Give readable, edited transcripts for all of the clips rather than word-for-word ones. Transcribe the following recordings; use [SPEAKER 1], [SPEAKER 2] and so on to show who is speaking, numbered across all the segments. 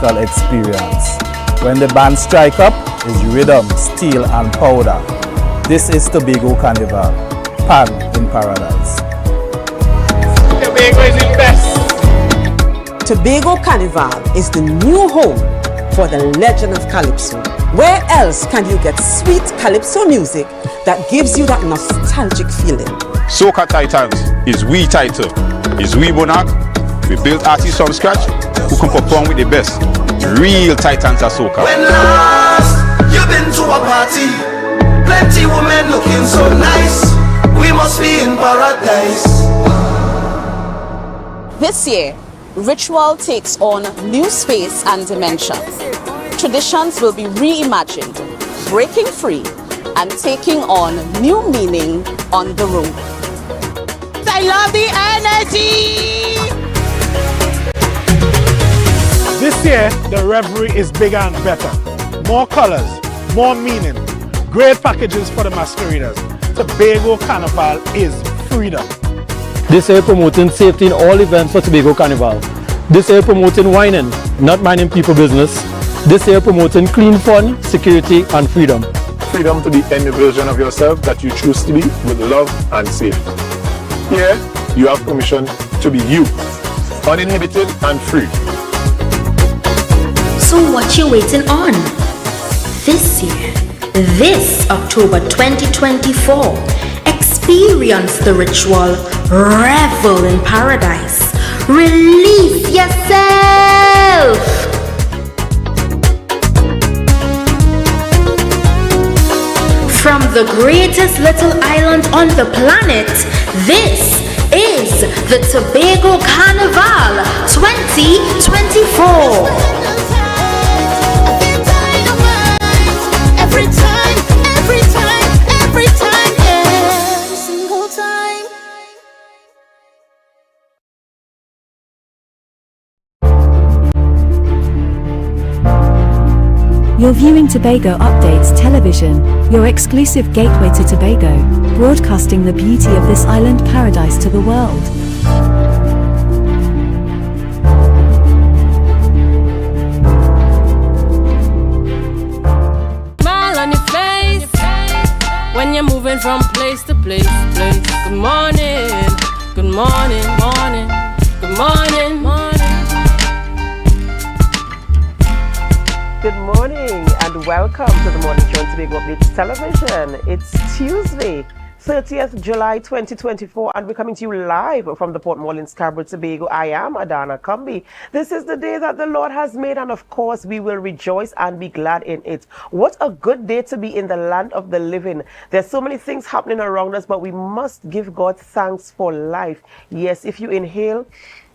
[SPEAKER 1] musical experience. When the band strike up, is rhythm, steel and powder. This is Tobago Carnival, Pan in Paradise.
[SPEAKER 2] Tobago is the best.
[SPEAKER 3] Tobago Carnival is the new home for the legend of Calypso. Where else can you get sweet Calypso music that gives you that nostalgic feeling?
[SPEAKER 4] Soca Titans is we title, is we monarch. We build artists from scratch who can perform with the best. Real Titans of Soca.
[SPEAKER 5] When last you've been to a party, plenty women looking so nice. We must be in paradise.
[SPEAKER 6] This year, ritual takes on new space and dimension. Traditions will be reimagined, breaking free and taking on new meaning on the road.
[SPEAKER 2] I love the energy. This year, the revelry is bigger and better. More colors, more meaning, great packages for the masqueraders. Tobago Carnival is freedom.
[SPEAKER 7] This year promoting safety in all events for Tobago Carnival. This year promoting whining, not minding people business. This year promoting clean fun, security and freedom.
[SPEAKER 8] Freedom to be any version of yourself that you choose to be with love and safety. Here, you have permission to be you, uninhibited and free.
[SPEAKER 9] So what you waiting on? This year, this October 2024, experience the ritual, revel in paradise, release yourself. From the greatest little island on the planet, this is the Tobago Carnival 2024.
[SPEAKER 10] You're viewing Tobago Updates Television, your exclusive gateway to Tobago, broadcasting the beauty of this island paradise to the world.
[SPEAKER 11] Smile on your face when you're moving from place to place. Good morning, good morning, morning, good morning, morning.
[SPEAKER 12] Good morning and welcome to the morning show on Tobago Updates Television. It's Tuesday, 30th July 2024, and we're coming to you live from the Port Mall in Scarborough, Tobago. I am Adana Kumbi. This is the day that the Lord has made, and of course we will rejoice and be glad in it. What a good day to be in the land of the living. There's so many things happening around us, but we must give God thanks for life. Yes, if you inhale,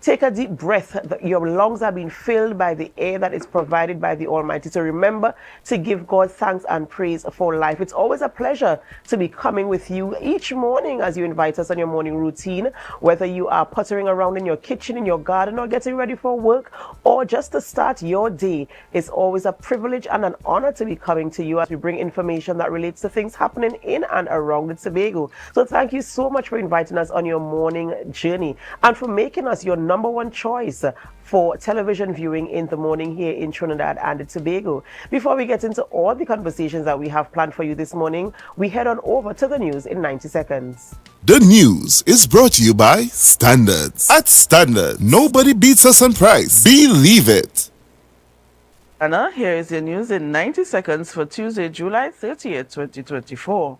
[SPEAKER 12] take a deep breath. Your lungs are being filled by the air that is provided by the Almighty. So remember to give God thanks and praise for life. It's always a pleasure to be coming with you each morning as you invite us on your morning routine, whether you are puttering around in your kitchen, in your garden, or getting ready for work, or just to start your day. It's always a privilege and an honor to be coming to you as we bring information that relates to things happening in and around the Tobago. So thank you so much for inviting us on your morning journey and for making us your number one choice for television viewing in the morning here in Trinidad and Tobago. Before we get into all the conversations that we have planned for you this morning, we head on over to the news in 90 seconds.
[SPEAKER 13] The news is brought to you by Standards. At Standards, nobody beats us on price. Believe it.
[SPEAKER 14] Anna, here is your news in 90 seconds for Tuesday, July 30th, 2024.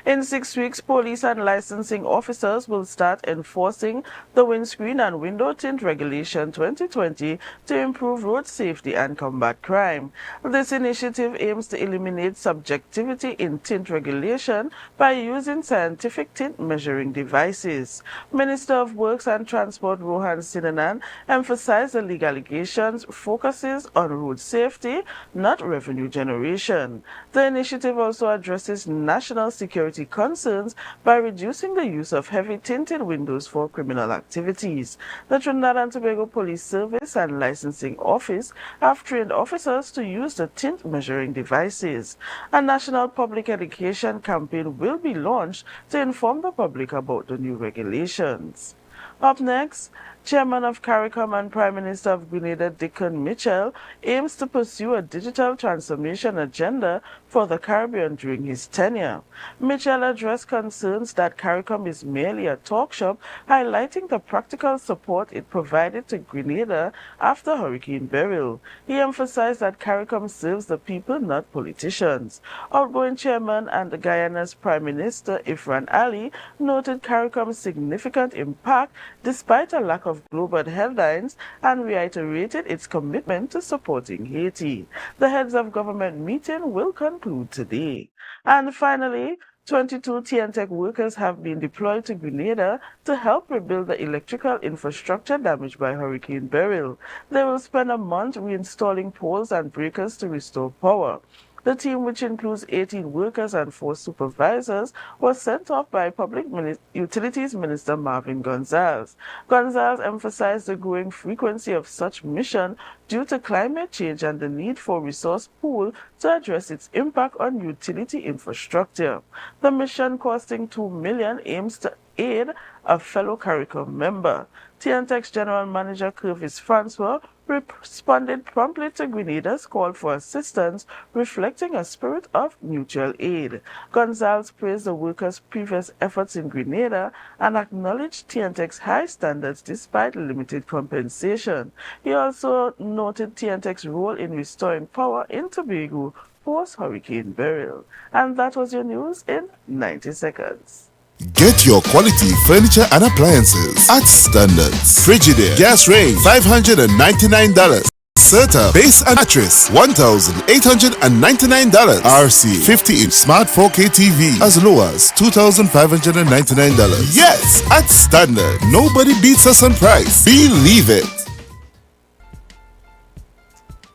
[SPEAKER 14] In 6 weeks, police and licensing officers will start enforcing the windscreen and window tint regulation 2020 to improve road safety and combat crime. This initiative aims to eliminate subjectivity in tint regulation by using scientific tint measuring devices. Minister of Works and Transport Rohan Sinanan emphasized the legal allegations focuses on road safety, not revenue generation. The initiative also addresses national security concerns by reducing the use of heavy tinted windows for criminal activities. The Trinidad and Tobago Police Service and Licensing Office have trained officers to use the tint measuring devices. A national public education campaign will be launched to inform the public about the new regulations. Up next, Chairman of CARICOM and Prime Minister of Grenada, Dickon Mitchell, aims to pursue a digital transformation agenda for the Caribbean during his tenure. Mitchell addressed concerns that CARICOM is merely a talk shop, highlighting the practical support it provided to Grenada after Hurricane Beryl. He emphasized that CARICOM serves the people, not politicians. Outgoing Chairman and Guyana's Prime Minister, Ifran Ali, noted CARICOM's significant impact despite a lack of global headlines and reiterated its commitment to supporting Haiti. The heads of government meeting will conclude today. And finally, 22 TNTech workers have been deployed to Grenada to help rebuild the electrical infrastructure damaged by Hurricane Beryl. They will spend a month reinstalling poles and breakers to restore power. The team, which includes 18 workers and 4 supervisors, was sent off by Public Utilities Minister Marvin Gonzalez. Gonzalez emphasized the growing frequency of such mission due to climate change and the need for resource pool to address its impact on utility infrastructure. The mission, costing $2 million, aims to aid a fellow CARICOM member. TNTech's General Manager Curvis Francois responded promptly to Grenada's call for assistance, reflecting a spirit of mutual aid. Gonzalez praised the workers' previous efforts in Grenada and acknowledged TNTech's high standards despite limited compensation. He also noted TNTech's role in restoring power in Tobago post-Hurricane Beryl. And that was your news in 90 seconds.
[SPEAKER 13] Get your quality furniture and appliances at Standards. Frigidaire gas range $599. Serta base and mattress $1,899. RC 50-inch smart 4K TV as low as $2,599. Yes, at Standard, nobody beats us on price. Believe it.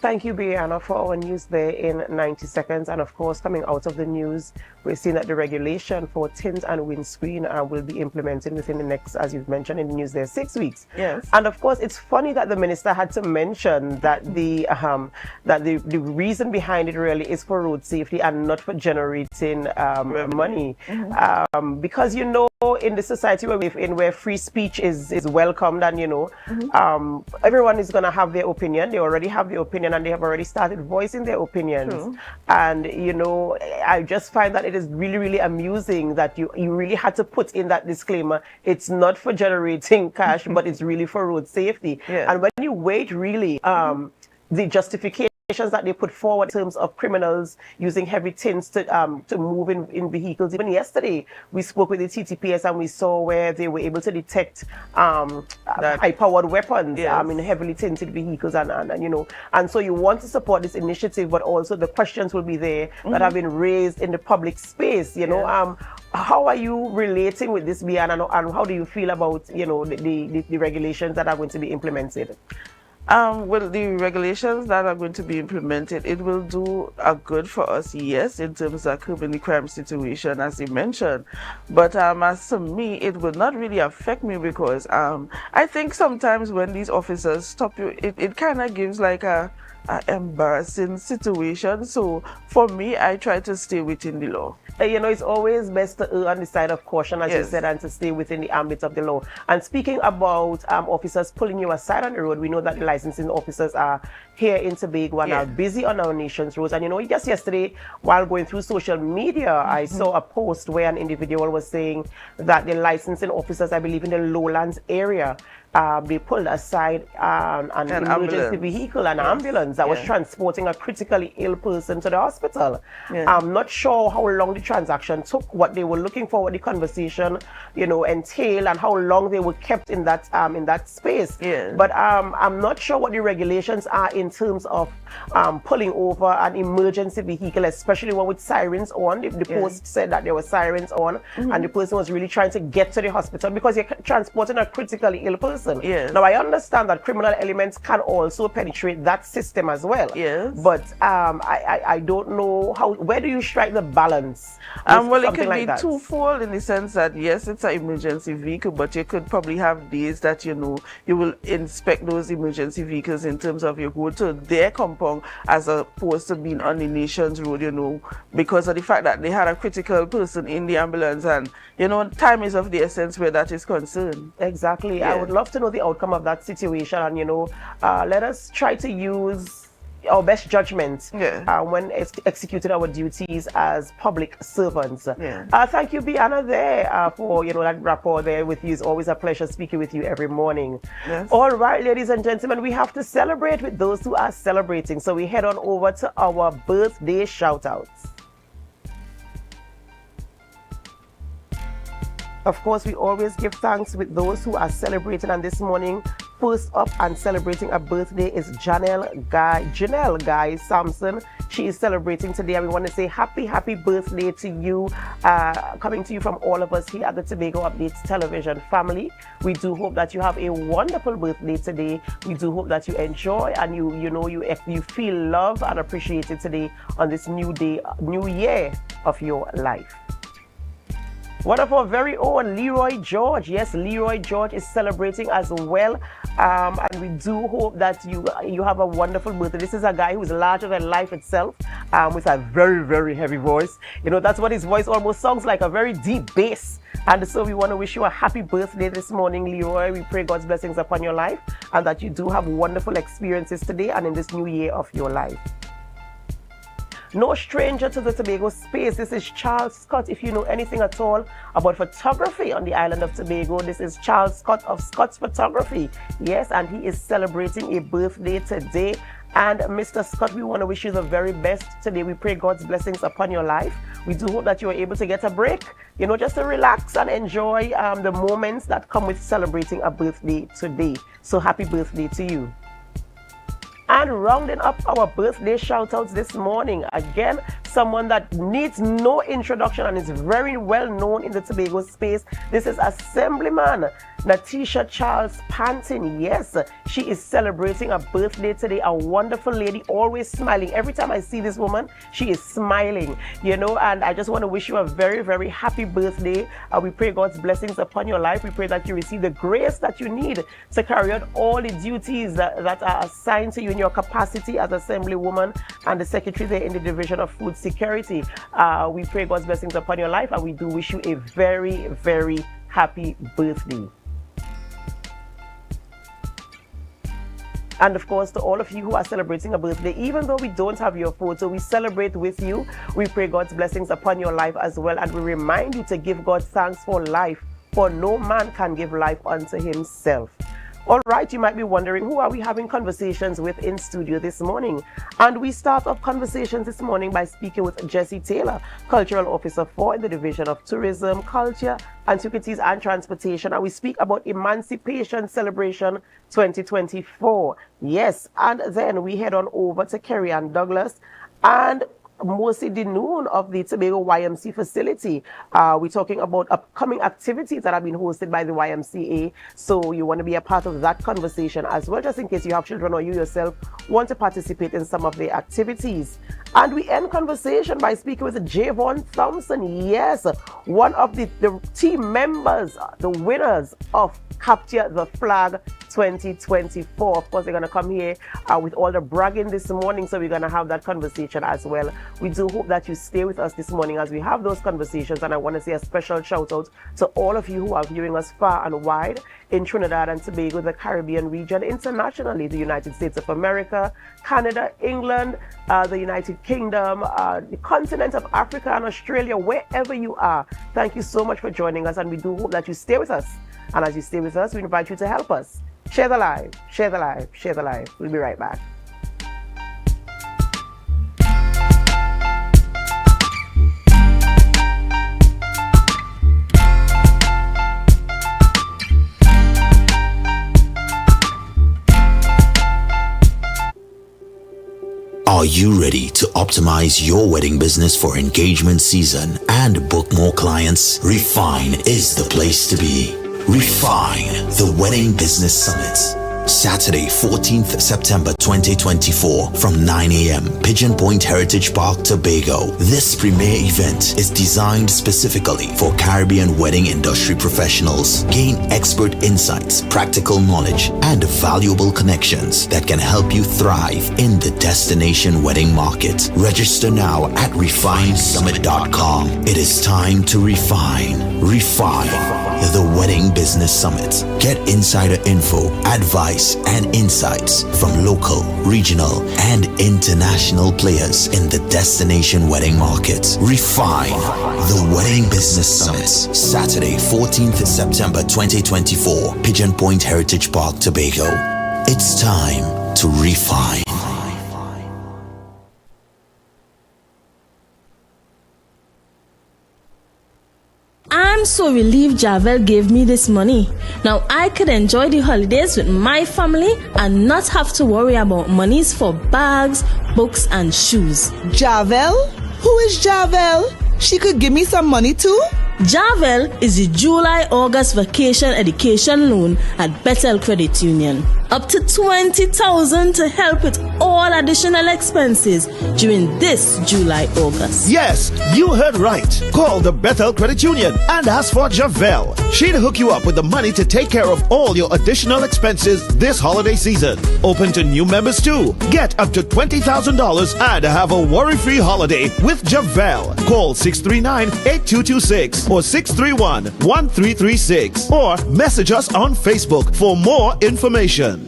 [SPEAKER 12] Thank you, Brianna, for our news there in 90 seconds. And of course, coming out of the news, we're seeing that the regulation for tint and windscreen will be implemented within the next, as you've mentioned in the news there, 6 weeks.
[SPEAKER 14] Yes.
[SPEAKER 12] And of course, it's funny that the minister had to mention that the reason behind it really is for road safety and not for generating money.
[SPEAKER 14] Mm-hmm.
[SPEAKER 12] Because, you know, in the society where we live in, where free speech is welcomed, and, you know, everyone is going to have their opinion. They already have their opinion, and they have already started voicing their opinions.
[SPEAKER 14] True.
[SPEAKER 12] And, you know, I just find that it is really, really amusing that you really had to put in that disclaimer. It's not for generating cash, but it's really for road safety.
[SPEAKER 14] Yeah.
[SPEAKER 12] And when you wait, really, the justification that they put forward in terms of criminals using heavy tints to move in vehicles. Even yesterday, we spoke with the TTPS and we saw where they were able to detect high-powered weapons in heavily tinted vehicles, and you know, and so you want to support this initiative, but also the questions will be there that have been raised in the public space. You know, how are you relating with this, Bian, and how do you feel about, you know, the regulations that are going to be implemented?
[SPEAKER 14] Well, the regulations that are going to be implemented, it will do a good for us, yes, in terms of curbing the crime situation, as you mentioned. But as for me, it will not really affect me because I think sometimes when these officers stop you, it kind of gives like a embarrassing situation. So for me, I try to stay within the law.
[SPEAKER 12] You know, it's always best to err on the side of caution, as you said, and to stay within the ambit of the law. And speaking about officers pulling you aside on the road, we know that the licensing officers are here in Tobago and are busy on our nation's roads. And you know, just yesterday, while going through social media, I saw a post where an individual was saying that the licensing officers, I believe in the lowlands area, they pulled aside an emergency vehicle, an ambulance that was transporting a critically ill person to the hospital. I'm not sure how long the transaction took, what they were looking for, what the conversation, you know, entailed, and how long they were kept in that space. But I'm not sure what the regulations are in terms of pulling over an emergency vehicle, especially one with sirens on. The post said that there were sirens on, and the person was really trying to get to the hospital because you're transporting a critically ill person. Now, I understand that criminal elements can also penetrate that system as well. But I don't know where do you strike the balance?
[SPEAKER 14] Well, it could be twofold in the sense that, yes, it's an emergency vehicle, but you could probably have days that, you know, you will inspect those emergency vehicles in terms of you go to their compound as opposed to being on the nation's road, you know, because of the fact that they had a critical person in the ambulance, and, you know, time is of the essence where that is concerned.
[SPEAKER 12] Exactly. I would love to know the outcome of that situation, and let us try to use our best judgment when executing our duties as public servants. Thank you, Bianna, there for that rapport there with you. It's always a pleasure speaking with you every morning. All right, ladies and gentlemen, we have to celebrate with those who are celebrating, so we head on over to our birthday shout-outs. Of course, we always give thanks with those who are celebrating, and this morning, first up and celebrating a birthday is Janelle Guy Sampson. She is celebrating today, and we want to say happy birthday to you, coming to you from all of us here at the Tobago Updates television family. We do hope that you have a wonderful birthday today. We do hope that you enjoy and you feel loved and appreciated today on this new year of your life. One of our very own, Leroy George. Yes, Leroy George is celebrating as well. And we do hope that you have a wonderful birthday. This is a guy who's larger than life itself, with a very, very heavy voice. That's what his voice almost sounds like, a very deep bass. And so we want to wish you a happy birthday this morning, Leroy. We pray God's blessings upon your life and that you do have wonderful experiences today and in this new year of your life. No stranger to the Tobago space. This is Charles Scott. If you know anything at all about photography on the island of Tobago, this is Charles Scott of Scott's Photography. Yes, and he is celebrating a birthday today. And Mr. Scott, we want to wish you the very best today. We pray God's blessings upon your life. We do hope that you are able to get a break, just to relax and enjoy the moments that come with celebrating a birthday today. So happy birthday to you. And rounding up our birthday shout-outs this morning, again, someone that needs no introduction and is very well known in the Tobago space. This is Assemblyman Natisha Charles Panton. Yes, she is celebrating a birthday today. A wonderful lady, always smiling. Every time I see this woman, she is smiling, and I just want to wish you a very, very happy birthday. We pray God's blessings upon your life. We pray that you receive the grace that you need to carry out all the duties that are assigned to you in your capacity as Assemblywoman and the Secretary there in the Division of Food Security. We pray God's blessings upon your life, and we do wish you a very, very happy birthday. And of course, to all of you who are celebrating a birthday, even though we don't have your photo, we celebrate with you. We pray God's blessings upon your life as well, and we remind you to give God thanks for life, for no man can give life unto himself. All right, you might be wondering, who are we having conversations with in studio this morning? And we start off conversations this morning by speaking with Jessie Taylor, Cultural Officer 4 in the Division of Tourism, Culture, Antiquities and Transportation. And we speak about Emancipation Celebration 2024. Yes, and then we head on over to Kerry Ann Douglas and Mercy Dinoon of the Tobago YMCA facility. We're talking about upcoming activities that have been hosted by the YMCA. So you want to be a part of that conversation as well, just in case you have children or you yourself want to participate in some of the activities. And we end conversation by speaking with Javon Thompson. Yes, one of the team members, the winners of Capture the Flag 2024. Of course, they're going to come here with all the bragging this morning, so we're going to have that conversation as well. We do hope that you stay with us this morning as we have those conversations, and I want to say a special shout out to all of you who are viewing us far and wide in Trinidad and Tobago, the Caribbean region, internationally, the United States of America, Canada, England, the United Kingdom, the continent of Africa and Australia, wherever you are. Thank you so much for joining us, and we do hope that you stay with us. And as you stay with us, we invite you to help us. Share the live, share the live, share the live. We'll be right back.
[SPEAKER 15] Are you ready to optimize your wedding business for engagement season and book more clients? Refine is the place to be. Refine, the Wedding Business Summit. Saturday, 14th September 2024 from 9 a.m. Pigeon Point Heritage Park, Tobago. This premier event is designed specifically for Caribbean wedding industry professionals. Gain expert insights, practical knowledge, and valuable connections that can help you thrive in the destination wedding market. Register now at refinesummit.com. It is time to refine. Refine the Wedding Business Summit. Get insider info, advice, and insights from local, regional, and international players in the destination wedding market. Refine the Wedding Business Summit. Saturday, 14th September 2024, Pigeon Point Heritage Park, Tobago. It's time to refine.
[SPEAKER 11] I'm so relieved Javel gave me this money. Now I could enjoy the holidays with my family and not have to worry about monies for bags, books, and shoes.
[SPEAKER 16] Javel? Who is Javel? She could give me some money too?
[SPEAKER 11] Javel is the July-August vacation education loan at Bethel Credit Union. Up to $20,000 to help with all additional expenses during this July-August.
[SPEAKER 17] Yes, you heard right. Call the Bethel Credit Union and ask for Javel. She'll hook you up with the money to take care of all your additional expenses this holiday season. Open to new members too. Get up to $20,000 and have a worry-free holiday with Javel. Call 639-8226 or 631-1336 or message us on Facebook for more information.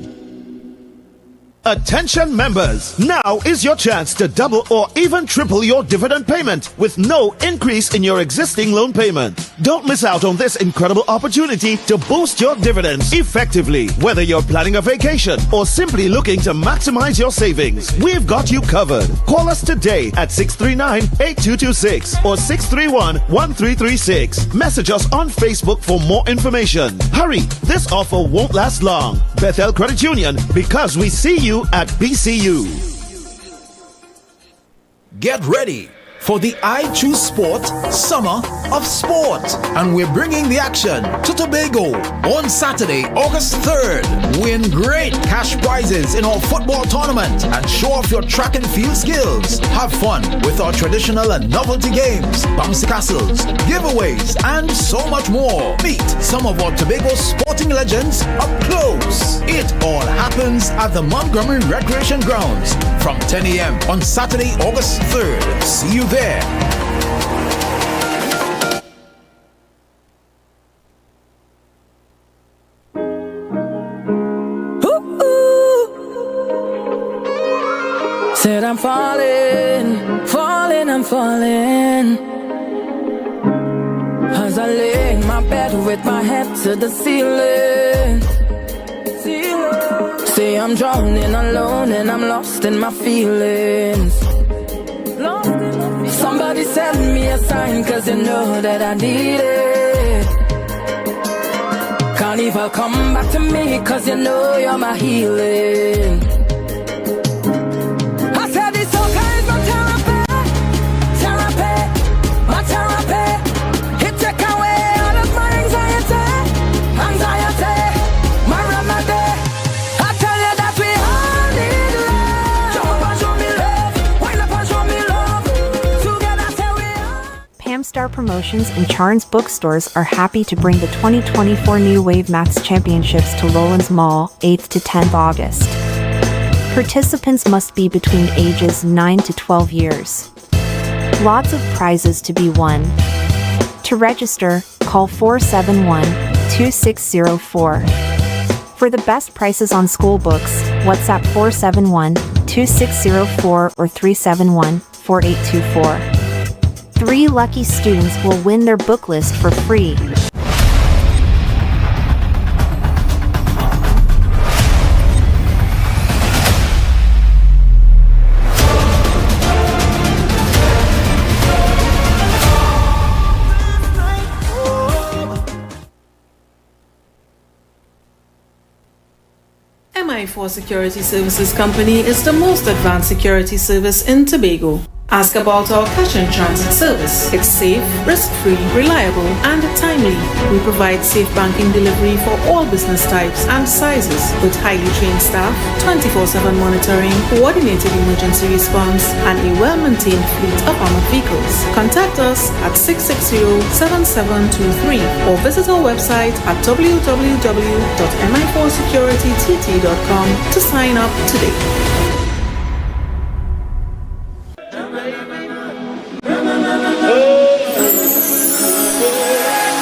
[SPEAKER 17] Attention members, now is your chance to double or even triple your dividend payment with no increase in your existing loan payment. Don't miss out on this incredible opportunity to boost your dividends effectively. Whether you're planning a vacation or simply looking to maximize your savings, we've got you covered. Call us today at 639-8226 or 631-1336. Message us on Facebook for more information. Hurry, this offer won't last long. Bethel Credit Union, because we see you at BCU.
[SPEAKER 18] Get ready for the I Choose Sport Summer of Sport, and we're bringing the action to Tobago on Saturday, August 3rd. Win great cash prizes in our football tournament and show off your track and field skills. Have fun with our traditional and novelty games, bouncy castles, giveaways, and so much more. Meet some of our Tobago sporting legends up close. It all happens at the Montgomery Recreation Grounds from 10 a.m. on Saturday, August 3rd. See you there.
[SPEAKER 11] Said I'm falling, I'm falling. As I lay in my bed with my head to the ceiling. Say I'm drowning alone and I'm lost in my feelings. Somebody send me a sign, cause you know that I need it. Carnival, come back to me, cause you know you're my healing. I said this soca is my therapy, my therapy. It take away all of my anxiety, my remedy. I tell you that we all need love. Jump up and show me love, wind up and show me love. Together say we are.
[SPEAKER 19] Pamstar Promotions and Charns Bookstores are happy to bring the 2024 New Wave Max Championships to Lowlands Mall, 8th to 10th August. Participants must be between ages 9 to 12 years. Lots of prizes to be won. To register, call 471-2604. For the best prices on school books, WhatsApp 471-2604 or 371-4824. 3 lucky students will win their book list for free.
[SPEAKER 20] MI4 Security Services Company is the most advanced security service in Tobago. Ask about our cash and transit service. It's safe, risk-free, reliable, and timely. We provide safe banking delivery for all business types and sizes with highly trained staff, 24/7 monitoring, coordinated emergency response, and a well-maintained fleet of armored vehicles. Contact us at 660-7723 or visit our website at www.mi4securitytt.com to sign up today.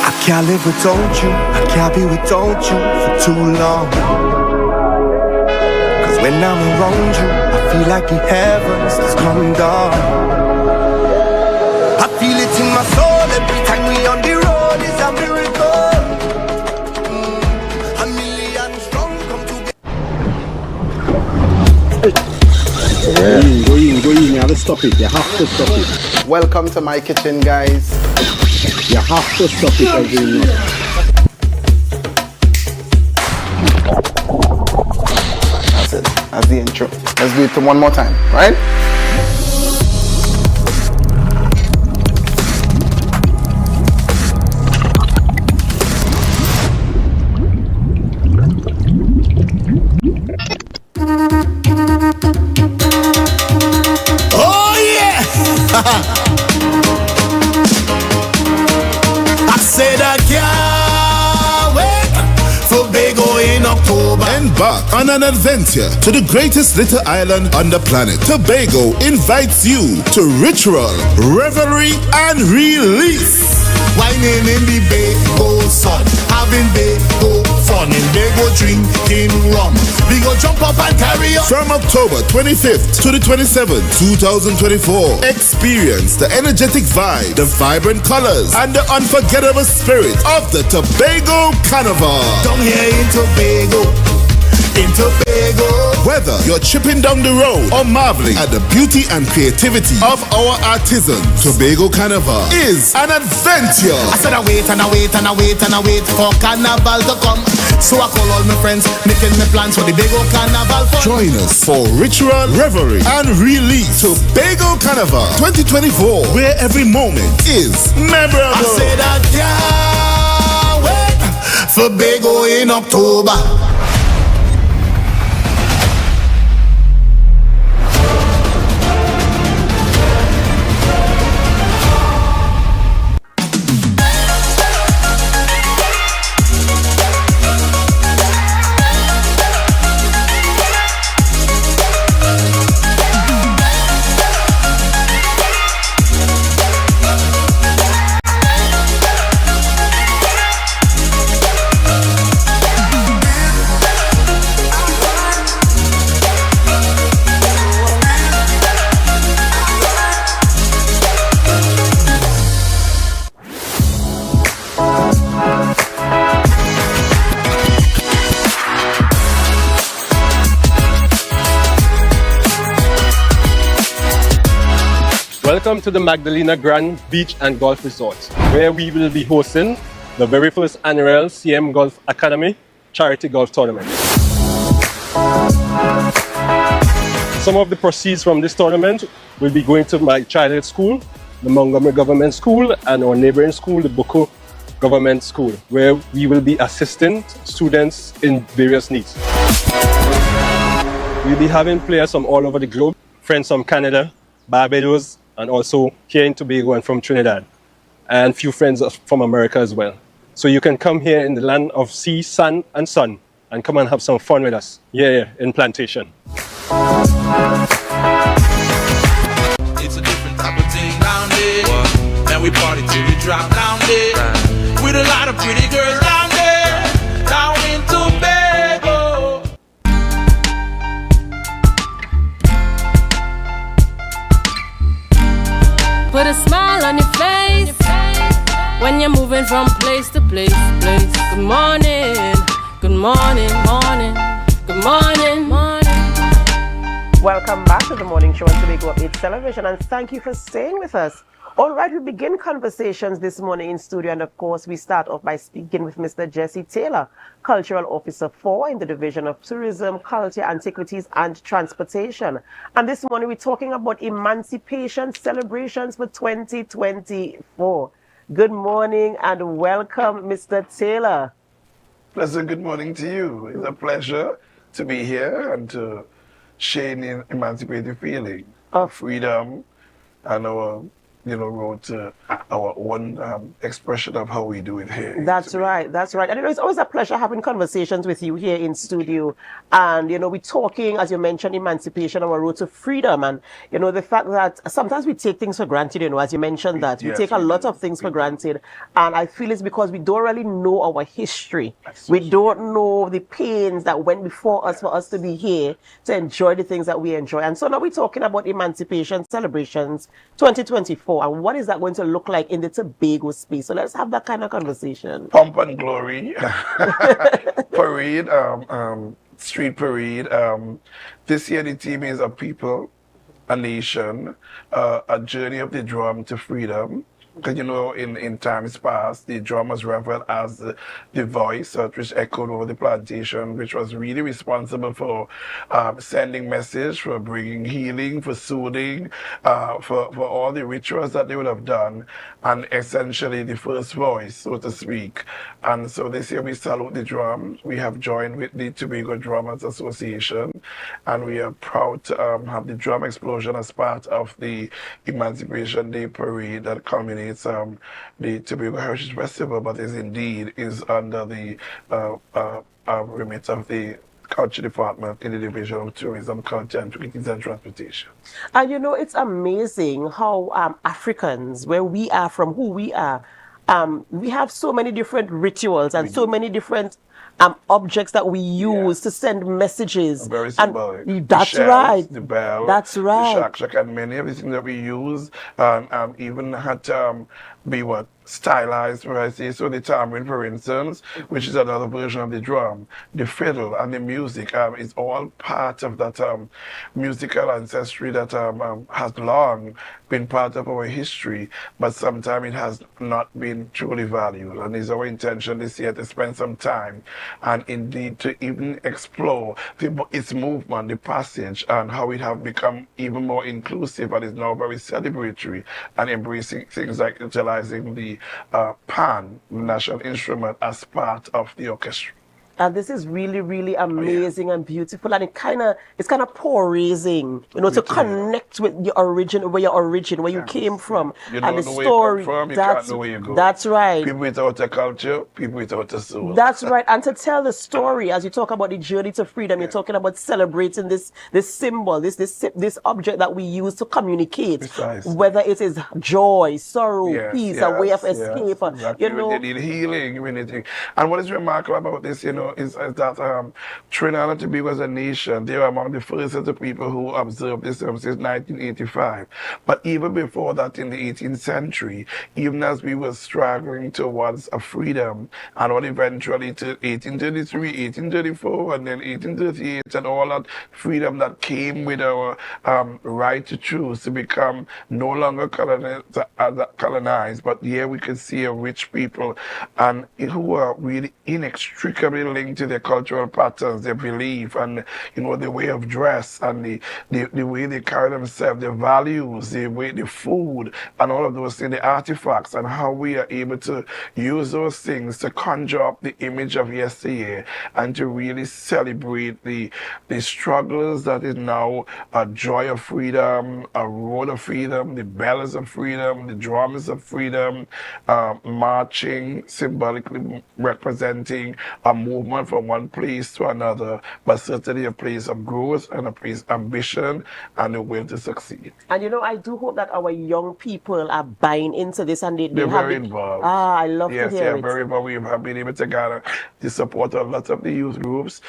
[SPEAKER 5] I can't live without you, I can't be without you for too long. Cause when I'm around you, I feel like the heavens has come down. I feel it in my soul every time we on the road, it's a miracle. A million strong come together.
[SPEAKER 21] Go in, you have to stop it, you have to stop it.
[SPEAKER 22] Welcome to my kitchen, guys.
[SPEAKER 21] You have to stop it every night.
[SPEAKER 22] That's it. That's the intro. Let's do it one more time, right?
[SPEAKER 5] Oh yeah! I said I can't wait for Tobago in October.
[SPEAKER 13] Embark on an adventure to the greatest little island on the planet. Tobago invites you to ritual, revelry, and release.
[SPEAKER 5] Whining in the Bago sun, having Bago fun, and Bago drinking rum. We go jump up and carry on.
[SPEAKER 13] From October 25th to the 27th, 2024, experience the energetic vibe, the vibrant colors, and the unforgettable spirit of the Tobago Carnival.
[SPEAKER 5] Down here in Tobago.
[SPEAKER 13] Whether you're tripping down the road or marveling at the beauty and creativity of our artisans, Tobago Carnival is an adventure.
[SPEAKER 5] I said I wait and I wait and I wait and I wait for Carnival to come. So I call all my friends, making my plans for the Tobago Carnival fun.
[SPEAKER 13] Join us for ritual, revelry, and release. Tobago Carnival 2024, where every moment is memorable.
[SPEAKER 5] I said I can't wait for Tobago in October.
[SPEAKER 23] Welcome to the Magdalena Grand Beach and Golf Resort, where we will be hosting the very first annual CM Golf Academy Charity Golf Tournament. Some of the proceeds from this tournament will be going to my childhood school, the Montgomery Government School, and our neighboring school, the Boko Government School, where we will be assisting students in various needs. We'll be having players from all over the globe, friends from Canada, Barbados, and also here in Tobago and from Trinidad, and few friends from America as well. So you can come here in the land of sea, sun, and sun, and come and have some fun with us here in Plantation.
[SPEAKER 24] It's a different type of thing down there, and we party till we drop down there, with a lot of pretty girls down there, down in Tobago.
[SPEAKER 25] Put a smile on your face when you're moving from place to place. Good morning, good morning, morning, good morning, morning.
[SPEAKER 12] Welcome back to the morning show on Tobago Updates Television, and thank you for staying with us. All right, we begin conversations this morning in studio, and of course, we start off by speaking with Mr. Jesse Taylor, Cultural Officer 4 in the Division of Tourism, Culture, Antiquities, and Transportation. And this morning, we're talking about Emancipation celebrations for 2024. Good morning and welcome, Mr. Taylor.
[SPEAKER 1] Pleasant good morning to you. It's a pleasure to be here and to share in emancipated feeling of freedom and our, road to our own expression of how we do it here.
[SPEAKER 12] That's right. That's right. And it's always a pleasure having conversations with you here in studio. And, we're talking, as you mentioned, emancipation, our road to freedom. And, the fact that sometimes we take things for granted, as you mentioned that. We take a lot of things for granted. And I feel it's because we don't really know our history. We don't know the pains that went before us for us to be here to enjoy the things that we enjoy. And so now we're talking about emancipation celebrations 2024. And what is that going to look like in the Tobago space? So let's have that kind of conversation.
[SPEAKER 1] Pomp and glory, parade, street parade. This year the theme is a people, a nation, a journey of the drum to freedom. Because, in times past, the drum was revered as the voice which echoed over the plantation, which was really responsible for sending message, for bringing healing, for soothing, for all the rituals that they would have done, and essentially the first voice, so to speak. And so this year we salute the drum. We have joined with the Tobago Drummers Association, and we are proud to have the drum explosion as part of the Emancipation Day Parade that culminates the Tobago Heritage Festival, but is under the remit of the Culture Department in the Division of Tourism, Culture, Antiquities, and Transportation.
[SPEAKER 12] And it's amazing how Africans, where we are from, who we are, we have so many different rituals and so many different objects that we use to send messages.
[SPEAKER 1] Very symbolic.
[SPEAKER 12] And that's
[SPEAKER 1] the shells,
[SPEAKER 12] right.
[SPEAKER 1] The bell.
[SPEAKER 12] That's right.
[SPEAKER 1] The shak-shak, and many everything that we use, and even had to be stylized, where I say so. The tambourine, for instance, which is another version of the drum, the fiddle and the music is all part of that musical ancestry that has long been part of our history, but sometimes it has not been truly valued. And it's our intention this year to spend some time and indeed to even explore its movement, the passage, and how it have become even more inclusive and is now very celebratory and embracing things like utilizing the pan, national instrument, as part of the orchestra.
[SPEAKER 12] And this is really, really amazing and beautiful, and it's kind of pour-raising, to connect with your origin, where you came from, and the story.
[SPEAKER 1] You can't know where you go.
[SPEAKER 12] That's right.
[SPEAKER 1] People without a culture, people without a soul.
[SPEAKER 12] That's right. And to tell the story, as you talk about the journey to freedom, you're talking about celebrating this symbol, this object that we use to communicate, whether it is joy, sorrow, peace, a way of escape.
[SPEAKER 1] Exactly. They need healing, anything. And what is remarkable about this, is that Trinidad and Tobago as a nation, they were among the first of the people who observed this since 1985. But even before that, in the 18th century, even as we were struggling towards a freedom, and what eventually to 1833, 1834, and then 1838, and all that freedom that came with our right to choose, to become no longer colonized, but here we can see a rich people and who are really inextricably linked to their cultural patterns, their belief, and the way of dress, and the way they carry themselves, their values, the way, the food, and all of those things, the artifacts, and how we are able to use those things to conjure up the image of yesteryear and to really celebrate the struggles that is now a joy of freedom, a road of freedom, the bells of freedom, the drums of freedom, marching, symbolically representing a movement from one place to another, but certainly a place of growth and a place of ambition and a will to succeed.
[SPEAKER 12] And I do hope that our young people are buying into this, and they're
[SPEAKER 1] very involved.
[SPEAKER 12] I love to hear it.
[SPEAKER 1] Yes, they're very involved. We have been able to gather the support of lots of the youth groups.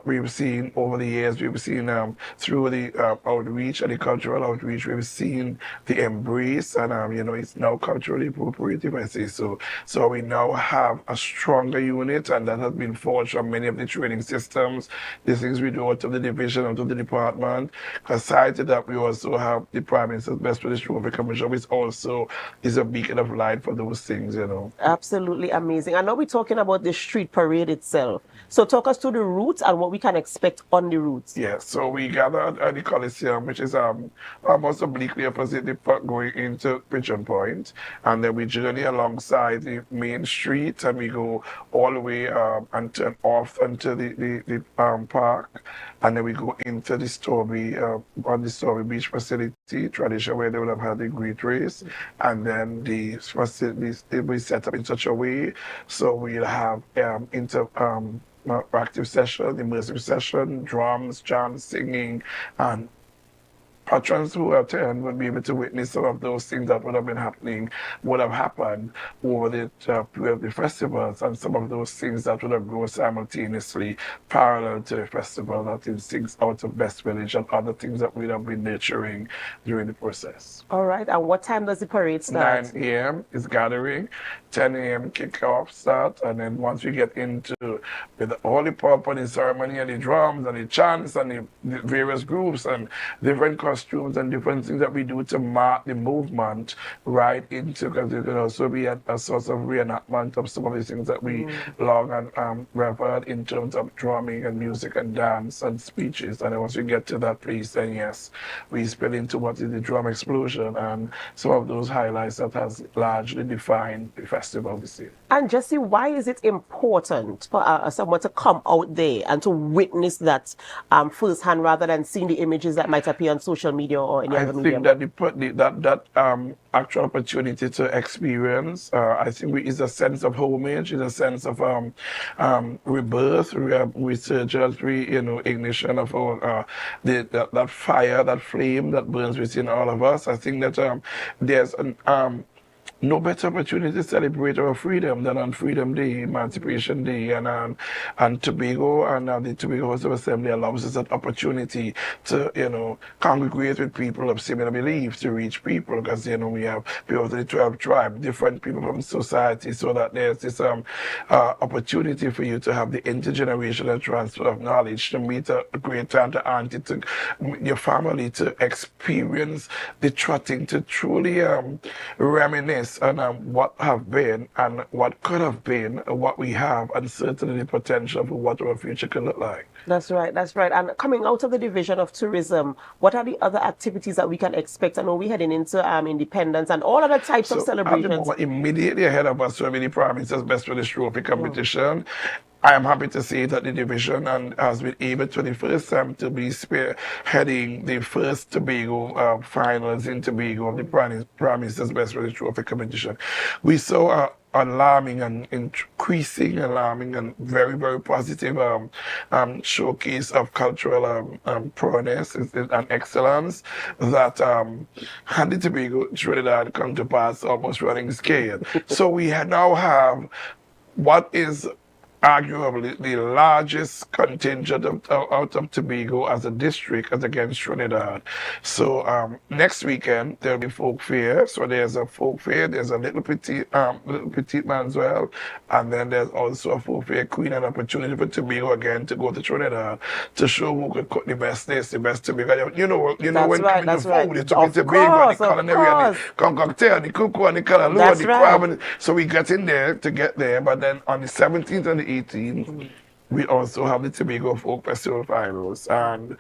[SPEAKER 1] We've seen over the years, through the outreach and the cultural outreach, we've seen the embrace, and it's now culturally appropriate, if I say so. So we now have a stronger unit, and that has been forged from many of the training systems, the things we do out of the division, out of the department. Aside to that, we also have the Prime Minister's Best British Trophy Commission, which also is a beacon of light for those things, you know.
[SPEAKER 12] Absolutely amazing. And now we're talking about the street parade itself. So talk us through the routes and what we can expect on the routes.
[SPEAKER 1] Yeah, so we gathered at the Coliseum, which is almost obliquely opposite the park going into Pigeon Point, and then we journey alongside the main street, and we go all the way and turn off into the park, and then we go into the Storby on the Storby Beach facility, tradition where they would have had the great race, and then the facilities will be set up in such a way so we'll have active session, immersive session, drums, chants, singing, and patrons who attend would be able to witness some of those things that would have happened over the festivals, and some of those things that would have grown simultaneously parallel to the festival, that is things out of Best Village and other things that we have been nurturing during the process.
[SPEAKER 12] All right, and what time does the parade start?
[SPEAKER 1] 9 a.m. is gathering, 10 a.m. kickoff start, and then once we get into with the holy pop and the ceremony and the drums and the chants and the various groups and different costumes and different things that we do to mark the movement right into, because it can also be a sort of reenactment of some of the things that we long and revered in terms of drumming and music and dance and speeches. And then once we get to that place, then yes, we spill into what is the drum explosion and some of those highlights that has largely defined the festival this year.
[SPEAKER 12] And Jesse, why is it important for someone to come out there and to witness that firsthand rather than seeing the images that might appear on social media or any other medium?
[SPEAKER 1] I think that actual opportunity to experience, I think is a sense of homage, is a sense of rebirth, resurgence, ignition of our, that fire, that flame that burns within all of us. I think that there's no better opportunity to celebrate our freedom than on Freedom Day, Emancipation Day, and Tobago, and the Tobago House of Assembly allows us that opportunity to, congregate with people of similar beliefs, to reach people, because, we have people of the 12 tribes, different people from society, so that there's this opportunity for you to have the intergenerational transfer of knowledge, to meet a great aunt, auntie, to your family, to experience the trotting, to truly reminisce on what have been and what could have been, what we have, and certainly the potential for what our future could look like.
[SPEAKER 12] That's right, that's right. And coming out of the division of tourism, what are the other activities that we can expect? I know we're heading into independence and all other types of celebrations.
[SPEAKER 1] At the moment, immediately ahead of us will be the Prime Minister's Best British Trophy competition. I am happy to say that the division has been able for the first time to be spearheading the first Tobago finals in Tobago of the Prime Minister's Best British Trophy competition. We saw alarming and alarming very, very positive showcase of cultural prowess and excellence that had the Tobago Trinidad come to pass almost running scared. So we now have what is arguably the largest contingent out of Tobago as a district as against Trinidad. So next weekend there'll be folk fair. So there's a folk fair, there's a little petite man as well, and then there's also a folk fair queen, an opportunity for Tobago again to go to Trinidad to show who could cook the best dish, the best Tobago. You know when coming to food, you talk Tobago and the culinary and the concocteur, the cocoa and the callaloo and the crab. So we get in there to get there, but then on the 17th and the 18th, we also have the Tobago Folk Festival finals, and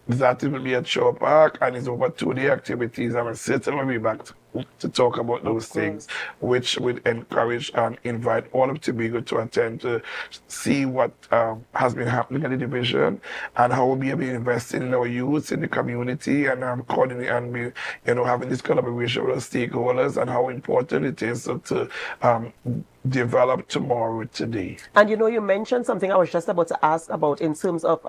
[SPEAKER 1] that will be at Shore Park, and it's over 2-day activities. And we'll certainly be back to talk about those things, which would encourage and invite all of Tobago to attend to see what has been happening in the division and how we'll be able to invest in our youth, in the community, and coordinate and be, having this collaboration with our stakeholders, and how important it is to develop tomorrow today.
[SPEAKER 12] And you mentioned something I was just about to ask about in terms of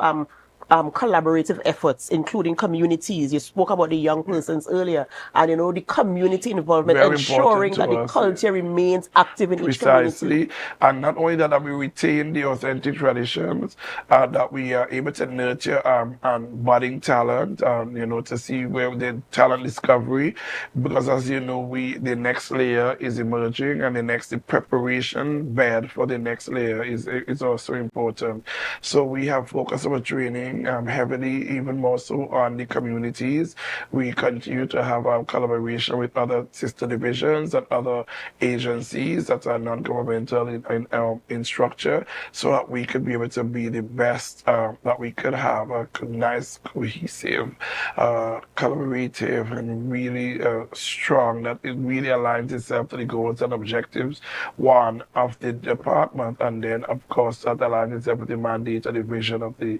[SPEAKER 12] collaborative efforts, including communities. You spoke about the young persons earlier, and the community involvement,
[SPEAKER 1] Very
[SPEAKER 12] ensuring
[SPEAKER 1] important
[SPEAKER 12] that
[SPEAKER 1] to
[SPEAKER 12] the
[SPEAKER 1] us,
[SPEAKER 12] culture remains active in each community.
[SPEAKER 1] Precisely, and not only that we retain the authentic traditions, that we are able to nurture and budding talent, to see where the talent discovery, because as you know, the next layer is emerging, and the preparation bed for the next layer is also important. So we have focused our training heavily, even more so on the communities. We continue to have our collaboration with other sister divisions and other agencies that are non-governmental in structure, so that we could be able to be the best that we could have, a nice, cohesive, collaborative, and really strong, that it really aligns itself to the goals and objectives, one, of the department, and then, of course, that aligns itself with the mandate and the vision of the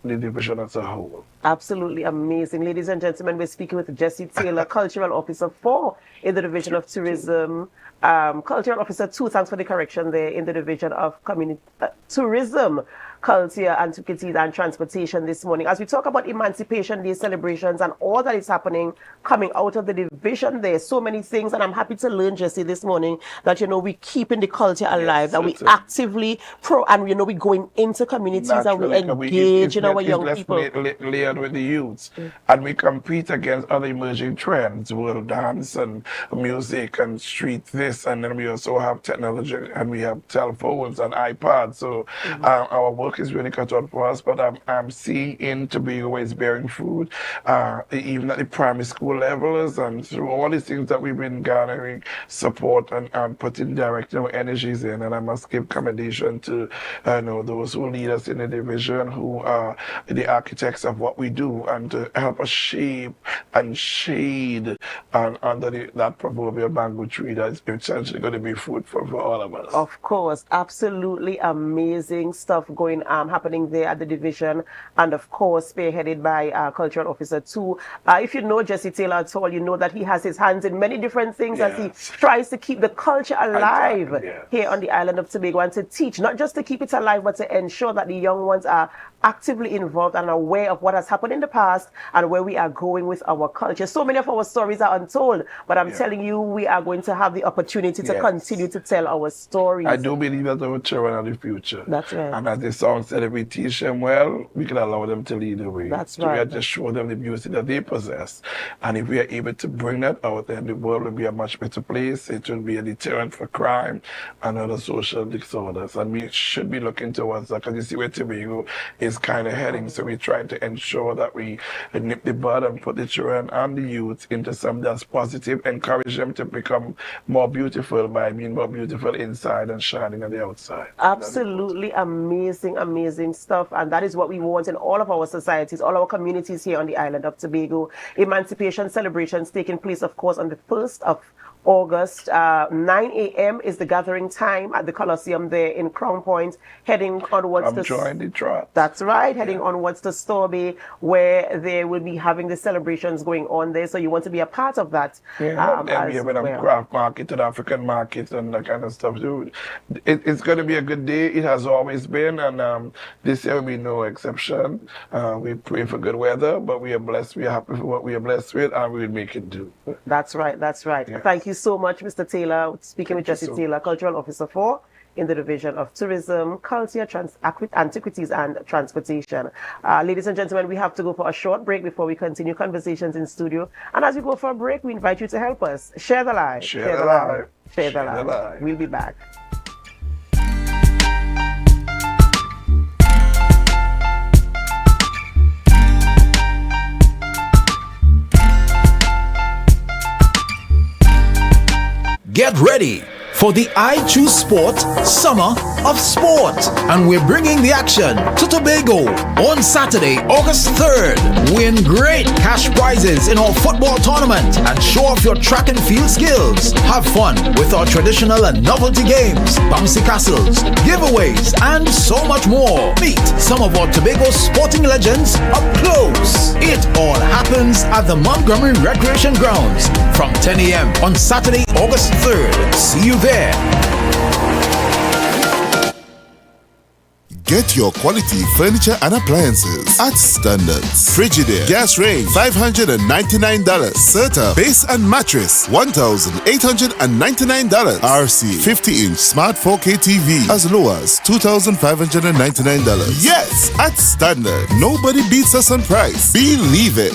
[SPEAKER 1] division as a whole.
[SPEAKER 12] Absolutely amazing. Ladies and gentlemen, we're speaking with Jessie Taylor, Cultural Officer 4 in the Division of Tourism. Cultural Officer 2, thanks for the correction there, in the Division of Tourism, Culture, Antiquities and Transportation this morning. As we talk about Emancipation Day celebrations and all that is happening coming out of the division there, so many things, and I'm happy to learn, Jessie, this morning that, we keeping the culture alive, that we actively we going into communities and we engage in our young people.
[SPEAKER 1] Layered with the youths, and we compete against other emerging trends, world dance and music and street this, and then we also have technology, and we have telephones and iPads. So our work is really cut out for us, but I'm seeing in Tobago is bearing fruit, even at the primary school levels, and through all these things that we've been gathering support and putting direct energies in. And I must give commendation to those who lead us in the division, who are the architects of what we do, and to help us shape and shade under that proverbial bamboo tree that's essentially going to be fruitful for all of us.
[SPEAKER 12] Of course, absolutely amazing stuff happening there at the division, and of course spearheaded by Cultural Officer 2. If you know Jessie Taylor at all, you know that he has his hands in many different things as he tries to keep the culture alive here on the island of Tobago, and to teach, not just to keep it alive, but to ensure that the young ones are actively involved and aware of what has happened in the past and where we are going with our culture. So many of our stories are untold, but I'm telling you, we are going to have the opportunity to continue to tell our stories.
[SPEAKER 1] I do believe that our children are the future.
[SPEAKER 12] That's right.
[SPEAKER 1] And as the song said, if we teach them well, we can allow them to lead the way.
[SPEAKER 12] That's
[SPEAKER 1] so
[SPEAKER 12] right.
[SPEAKER 1] We have to show them the beauty that they possess. And if we are able to bring that out, then the world will be a much better place. It will be a deterrent for crime and other social disorders. And we should be looking towards that, because you see where Tobago is kind of heading. So we're trying to ensure that we nip the bud and put the children and the youth into something that's positive, encourage them to become more beautiful by being more beautiful inside and shining on the outside.
[SPEAKER 12] Absolutely amazing, amazing stuff. And that is what we want in all of our societies, all our communities here on the island of Tobago. Emancipation celebrations taking place, of course, on the 1st of August. 9 a.m. is the gathering time at the Colosseum there in Crown Point, heading onwards to...
[SPEAKER 1] join the trot.
[SPEAKER 12] That's right, heading onwards to Storby, where they will be having the celebrations going on there. So you want to be a part of that.
[SPEAKER 1] And we have a craft market and African market and that kind of stuff too. It's going to be a good day. It has always been, and this year will be no exception. We pray for good weather, but we are blessed. We are happy for what we are blessed with, and we will make it do.
[SPEAKER 12] That's right, that's right. Yeah. Thank you so much, Mr. Taylor. Speaking with Jessie Taylor, Cultural Officer 4 in the Division of Tourism, Culture, Antiquities and Transportation. Ladies and gentlemen, we have to go for a short break before we continue conversations in studio. And as we go for a break, we invite you to help us. Share the live.
[SPEAKER 1] Share the live.
[SPEAKER 12] Share the live. We'll be back.
[SPEAKER 18] Get ready for the I Choose Sport Summer of Sport, and we're bringing the action to Tobago on Saturday, August 3rd. Win great cash prizes in our football tournament and show off your track and field skills. Have fun with our traditional and novelty games, bouncy castles, giveaways, and so much more. Meet some of our Tobago sporting legends up close. It all happens at the Montgomery Recreation Grounds from 10 a.m. on Saturday, August 3rd. See you there.
[SPEAKER 13] Get your quality furniture and appliances at Standards. Frigidaire gas range $599. Serta base and mattress $1,899. RC 50-inch smart 4K TV as low as $2,599. Yes, at Standard, nobody beats us on price. Believe it.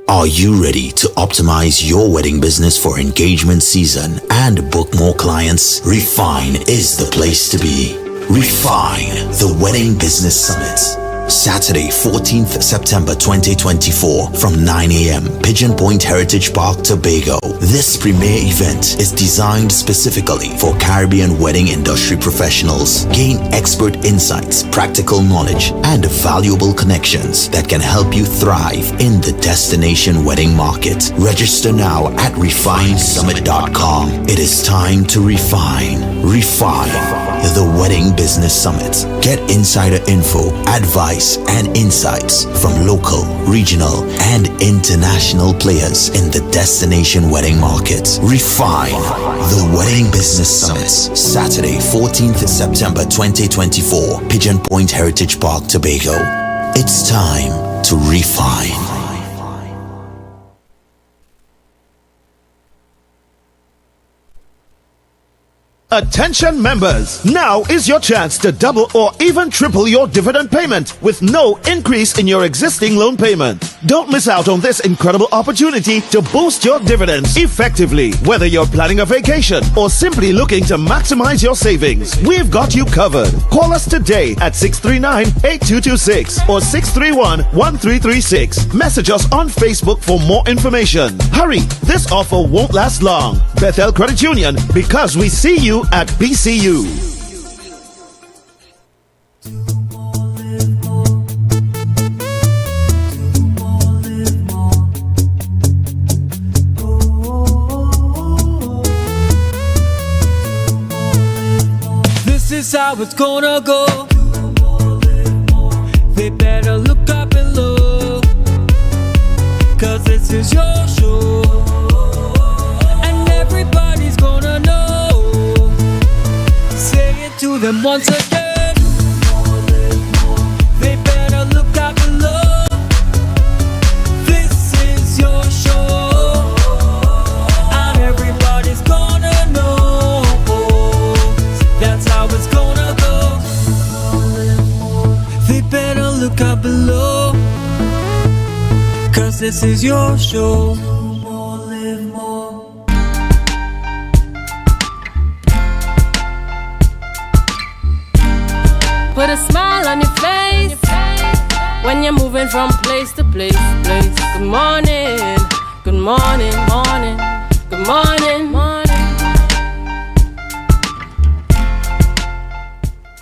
[SPEAKER 15] Are you ready to optimize your wedding business for engagement season and book more clients? Refine is the place to be. Refine, the Wedding Business Summit. Saturday, 14th September 2024 from 9 a.m. Pigeon Point Heritage Park, Tobago. This premier event is designed specifically for Caribbean wedding industry professionals. Gain expert insights, practical knowledge, and valuable connections that can help you thrive in the destination wedding market. Register now at refinesummit.com. It is time to refine. Refine, the Wedding Business Summit. Get insider info, advice, and insights from local, regional, and international players in the destination wedding market. Refine, the Wedding Business Summit. Saturday, 14th September 2024, Pigeon Point Heritage Park, Tobago. It's time to refine.
[SPEAKER 17] Attention members, now is your chance to double or even triple your dividend payment with no increase in your existing loan payment. Don't miss out on this incredible opportunity to boost your dividends effectively. Whether you're planning a vacation or simply looking to maximize your savings, we've got you covered. Call us today at 639-8226 or 631-1336. Message us on Facebook for more information. Hurry, this offer won't last long. Bethel Credit Union, because we see you at BCU.
[SPEAKER 2] This is how it's gonna go. They better look up and look, 'cause this is your show, and everybody's gonna know. Say it to them once again. They better look up and look. This is your show, and everybody's gonna know. That's how it's gonna go. They better look up below, 'cause this is your show.
[SPEAKER 25] Put a smile on your face when you're moving from place to place. Good morning, good morning, morning, good morning, morning.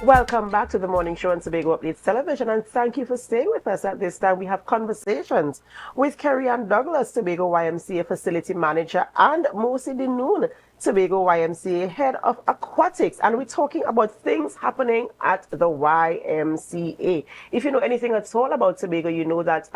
[SPEAKER 12] Welcome back to the morning show on Tobago Updates Television, and thank you for staying with us. At this time, we have conversations with Kerry-Ann Douglas, Tobago YMCA Facility Manager, and Mosi Dinoon, Tobago YMCA Head of Aquatics, and we're talking about things happening at the YMCA. If you know anything at all about Tobago, you know that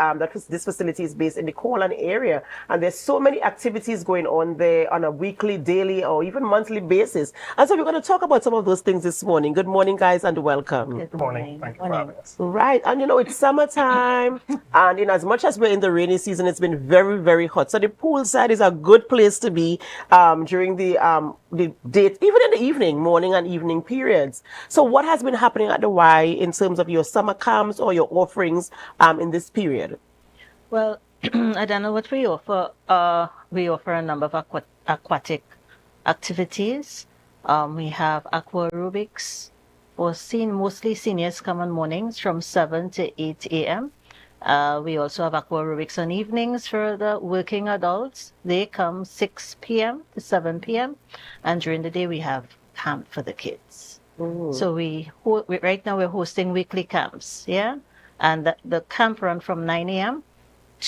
[SPEAKER 12] this facility is based in the Corlan area, and there's so many activities going on there on a weekly, daily, or even monthly basis. And so we're going to talk about some of those things this morning. Good morning, guys, and welcome.
[SPEAKER 3] Good morning. Thank you for having us.
[SPEAKER 12] Right, and you know, it's summertime, and in as much as we're in the rainy season, it's been very, very hot. So the poolside is a good place to be during the date, even in the evening, morning and evening periods. So what has been happening at the Y in terms of your summer camps or your offerings in this period?
[SPEAKER 3] Well, I don't know what we offer. We offer a number of aquatic activities. We have aqua aerobics. Mostly seniors come on mornings from 7 to 8 a.m. We also have aqua aerobics on evenings for the working adults. They come 6 p.m. to 7 p.m. And during the day, we have camp for the kids. So right now we're hosting weekly camps, yeah? And the camp run from 9 a.m.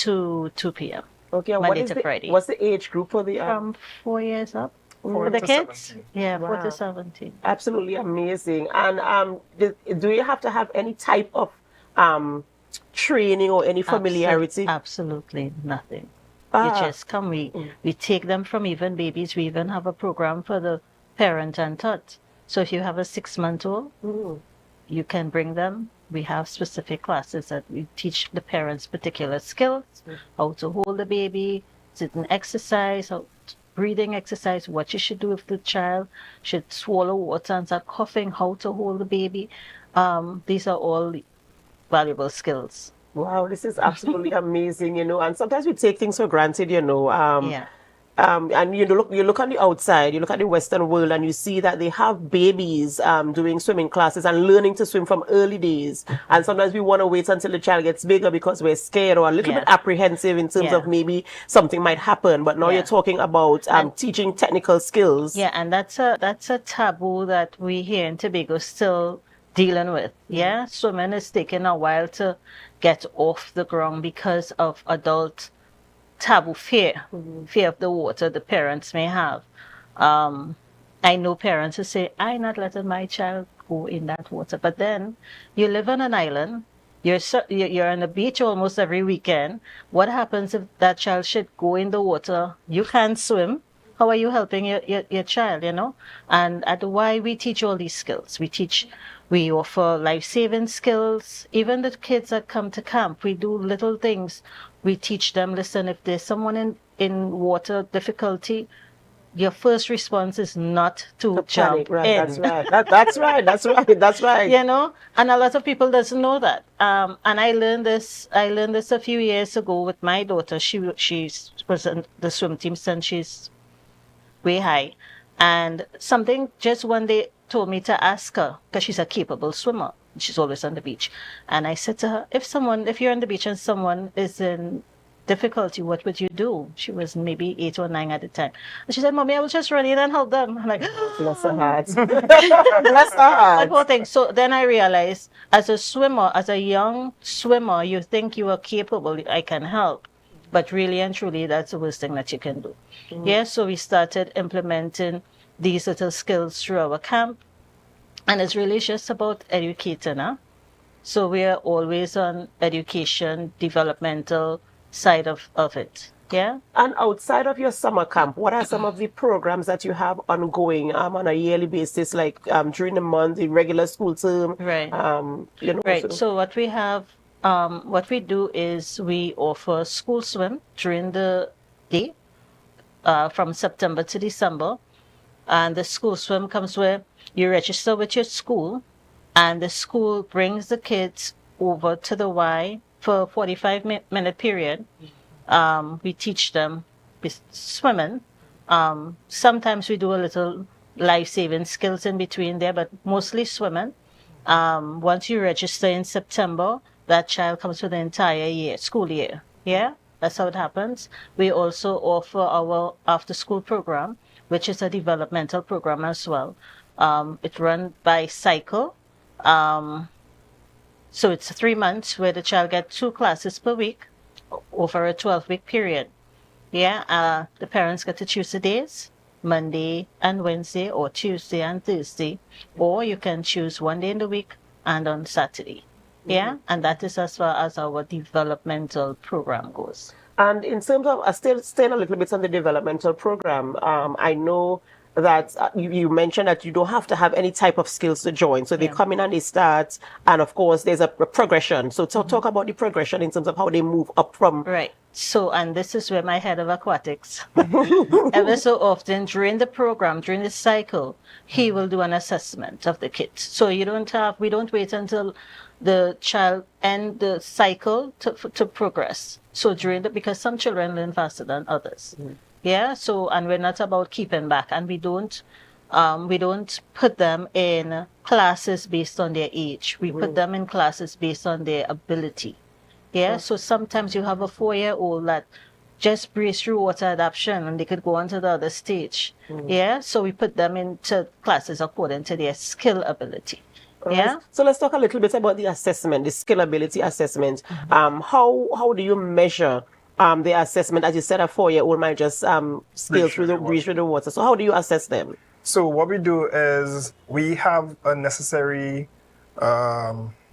[SPEAKER 3] to 2 p.m.
[SPEAKER 12] Okay,
[SPEAKER 3] Monday to Friday.
[SPEAKER 12] What's the age group for the...
[SPEAKER 3] From 4 years up.
[SPEAKER 12] For
[SPEAKER 3] the kids?
[SPEAKER 12] 17.
[SPEAKER 3] Yeah, 4
[SPEAKER 12] Wow.
[SPEAKER 3] to 17.
[SPEAKER 12] Absolutely amazing. And do you have to have any type of training or any familiarity?
[SPEAKER 3] Absolutely nothing.
[SPEAKER 12] Ah.
[SPEAKER 3] You just come. We take them from even babies. We even have a program for the parent and tot. So if you have a 6-month-old, you can bring them. We have specific classes that we teach the parents particular skills, how to hold the baby, sitting exercise, breathing exercise, what you should do if the child should swallow water and start coughing, how to hold the baby. These are all valuable skills.
[SPEAKER 12] Wow, this is absolutely amazing, and sometimes we take things for granted, and you look on the outside, you look at the Western world, and you see that they have babies doing swimming classes and learning to swim from early days. And sometimes we want to wait until the child gets bigger because we're scared or a little bit apprehensive in terms of maybe something might happen. But now you're talking about teaching technical skills.
[SPEAKER 3] Yeah, and that's a taboo that we here in Tobago still dealing with. Yeah, swimming is taking a while to get off the ground because of adult taboo fear of the water the parents may have. I know parents who say, I'm not letting my child go in that water. But then you live on an island, you're on the beach almost every weekend. What happens if that child should go in the water? You can't swim. How are you helping your child, And at why we teach all these skills. We offer life-saving skills. Even the kids that come to camp, we do little things. We teach them, listen, if there's someone in water difficulty, your first response is not to jump
[SPEAKER 12] panic,
[SPEAKER 3] in.
[SPEAKER 12] That's right. That's right.
[SPEAKER 3] And a lot of people doesn't know that. And I learned this a few years ago with my daughter. She was in the swim team since she's way high. And something just one day told me to ask her, because she's a capable swimmer. She's always on the beach. And I said to her, if you're on the beach and someone is in difficulty, what would you do? She was maybe 8 or 9 at the time. And she said, Mommy, I will just run in and help them. I'm like,
[SPEAKER 12] bless her heart. Bless her heart.
[SPEAKER 3] That whole thing. So then I realized, as a young swimmer, you think you are capable, I can help. But really and truly, that's the worst thing that you can do. Yeah, so we started implementing these little skills through our camp. And it's really just about educating. So we are always on education, developmental side of it. Yeah.
[SPEAKER 12] And outside of your summer camp, what are some of the programs that you have ongoing on a yearly basis, like during the month, the regular school term?
[SPEAKER 3] Right. Right. So what we have, what we do is we offer school swim during the day, from September to December. And the school swim comes where you register with your school, and the school brings the kids over to the Y for a 45-minute period. We teach them swimming. Sometimes we do a little life-saving skills in between there, but mostly swimming. Once you register in September, that child comes for the entire school year. Yeah, that's how it happens. We also offer our after-school program, which is a developmental program as well. It's run by Cycle. So it's 3 months where the child gets 2 classes per week over a 12-week period. Yeah, the parents get to choose the days, Monday and Wednesday, or Tuesday and Thursday, or you can choose one day in the week and on Saturday. Yeah, and that is as far as our developmental program goes.
[SPEAKER 12] And in terms of, still staying a little bit on the developmental program, I know that you mentioned that you don't have to have any type of skills to join. So they come in and they start, and of course there's a progression. So talk about the progression in terms of how they move up from.
[SPEAKER 3] Right. So, and this is where my head of aquatics, ever so often during the program, during the cycle, he will do an assessment of the kids. So we don't wait until the child end the cycle to progress. So because some children learn faster than others. Yeah, so, and we're not about keeping back, and we don't put them in classes based on their age. We put them in classes based on their ability. Yeah, so sometimes you have a 4-year-old that just breeze through water adaptation and they could go on to the other stage. Yeah, so we put them into classes according to their skill ability. Yeah.
[SPEAKER 12] So let's talk a little bit about the assessment, the skill ability assessment. How do you measure the assessment? As you said, a 4-year-old might just breeze through the water. So how do you assess them?
[SPEAKER 4] So what we do is we have a necessary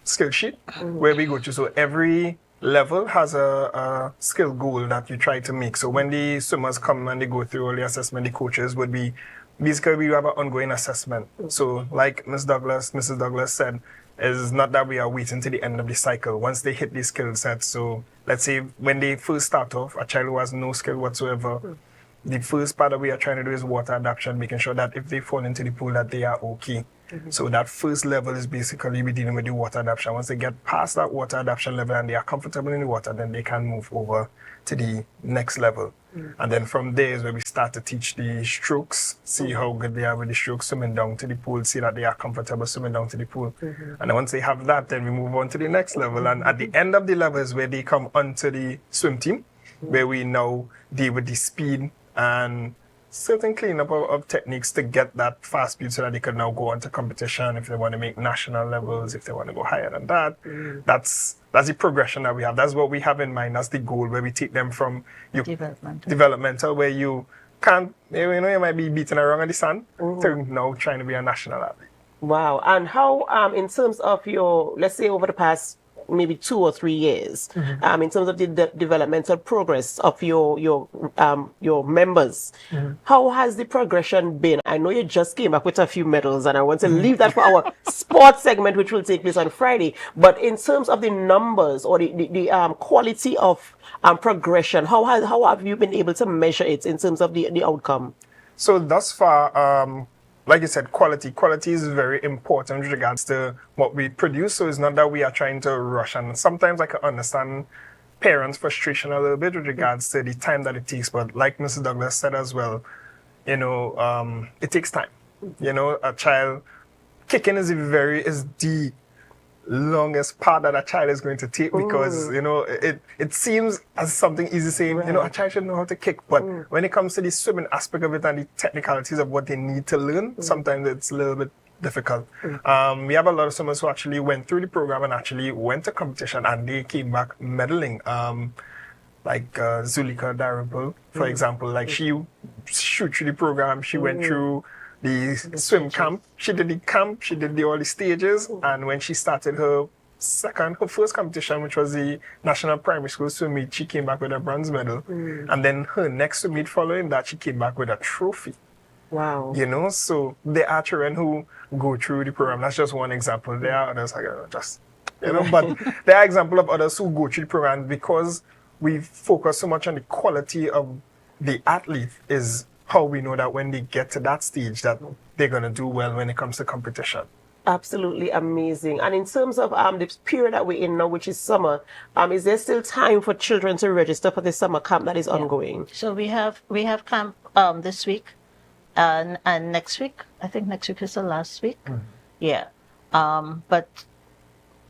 [SPEAKER 4] skill sheet where we go to. So every level has a skill goal that you try to make. So when the swimmers come and they go through all the assessment, the coaches would be basically we have an ongoing assessment. So like Mrs. Douglas said, it's not that we are waiting to the end of the cycle. Once they hit the skill set, so let's say when they first start off, a child who has no skill whatsoever, the first part that we are trying to do is water adaptation, making sure that if they fall into the pool that they are okay. So that first level is basically we dealing with the water adaptation. Once they get past that water adaptation level and they are comfortable in the water, then they can move over to the next level. And then from there is where we start to teach the strokes, see how good they are with the strokes, swimming down to the pool, see that they are comfortable swimming down to the pool. And then once they have that, then we move on to the next level. And at the end of the level is where they come onto the swim team, where we now deal with the speed and certain cleanup of techniques to get that fast speed so that they can now go on to competition if they want to make national levels, if they want to go higher than that. That's the progression that we have. That's what we have in mind. That's the goal where we take them from developmental where you can't, you might be beating around in the sand to now trying to be a national athlete.
[SPEAKER 12] Wow. And how, in terms of your, let's say over the past maybe 2 or 3 years, in terms of the developmental progress of your members, how has the progression been? I know you just came back with a few medals, and I want to leave that for our sports segment, which will take place on Friday. But in terms of the numbers or the quality of progression, how have you been able to measure it in terms of the outcome?
[SPEAKER 4] So thus far, like you said, quality is very important with regards to what we produce. So it's not that we are trying to rush. And sometimes I can understand parents' frustration a little bit with regards to the time that it takes. But like Mrs. Douglas said as well, it takes time. A child kicking is the longest part that a child is going to take because it seems as something easy saying a child should know how to kick, but when it comes to the swimming aspect of it and the technicalities of what they need to learn, sometimes it's a little bit difficult. We have a lot of swimmers who actually went through the program and actually went to competition and they came back medaling. Like Zulika Darable, for example, like she shoot through the program, she went through the swim camp. She did the camp, she did all the stages, and when she started her first competition, which was the National Primary School Swim Meet, she came back with a bronze medal. And then her next swim meet following that, she came back with a trophy.
[SPEAKER 12] Wow.
[SPEAKER 4] So there are children who go through the program. That's just one example. There are others, but there are examples of others who go through the program because we focus so much on the quality of the athlete is how we know that when they get to that stage that they're going to do well when it comes to competition.
[SPEAKER 12] Absolutely amazing. And in terms of the period that we're in now, which is summer, is there still time for children to register for the summer camp that is ongoing?
[SPEAKER 3] So we have camp this week and next week. I think next week is the last week. Yeah. But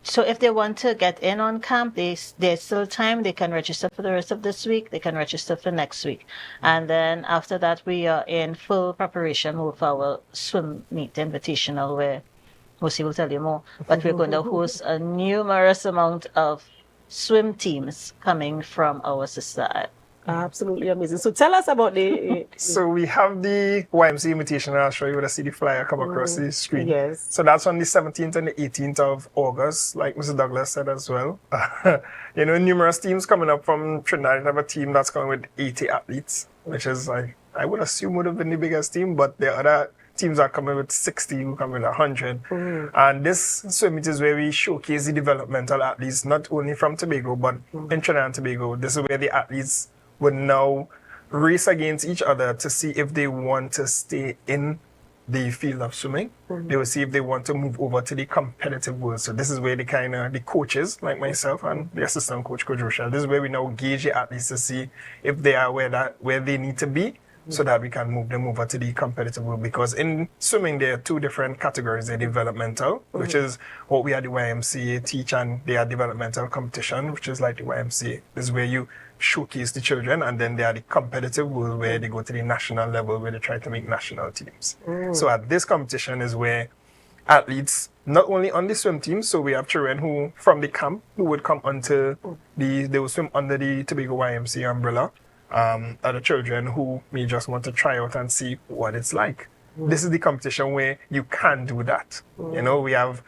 [SPEAKER 3] so if they want to get in on camp, there's still time. They can register for the rest of this week. They can register for next week. And then after that, we are in full preparation with our swim meet invitational where Lucy will tell you more. But we're going to host a numerous amount of swim teams coming from our sister island.
[SPEAKER 12] Absolutely amazing. So tell us about the...
[SPEAKER 4] So we have the YMCA Invitational. I'll show you the CD flyer come across the screen.
[SPEAKER 12] Yes.
[SPEAKER 4] So that's on the 17th and the 18th of August, like Mr. Douglas said as well. Numerous teams coming up from Trinidad. We have a team that's coming with 80 athletes, which is, I would assume would have been the biggest team, but the other teams are coming with 60, who come with 100. And this swim meet is where we showcase the developmental athletes, not only from Tobago, but in Trinidad and Tobago. This is where the athletes would now race against each other to see if they want to stay in the field of swimming. They will see if they want to move over to the competitive world. So this is where the coaches, like myself and the assistant coach, Coach Rochelle, this is where we now gauge the athletes to see if they are where they need to be, so that we can move them over to the competitive world. Because in swimming, there are two different categories. They're developmental, which is what we at the YMCA teach, and they are developmental competition, which is like the YMCA. This is where you showcase the children, and then they are the competitive world where they go to the national level where they try to make national teams. So at this competition is where athletes, not only on the swim team, so we have children who from the camp who would come onto they will swim under the Tobago YMCA umbrella. Other children who may just want to try out and see what it's like. This is the competition where you can do that. We have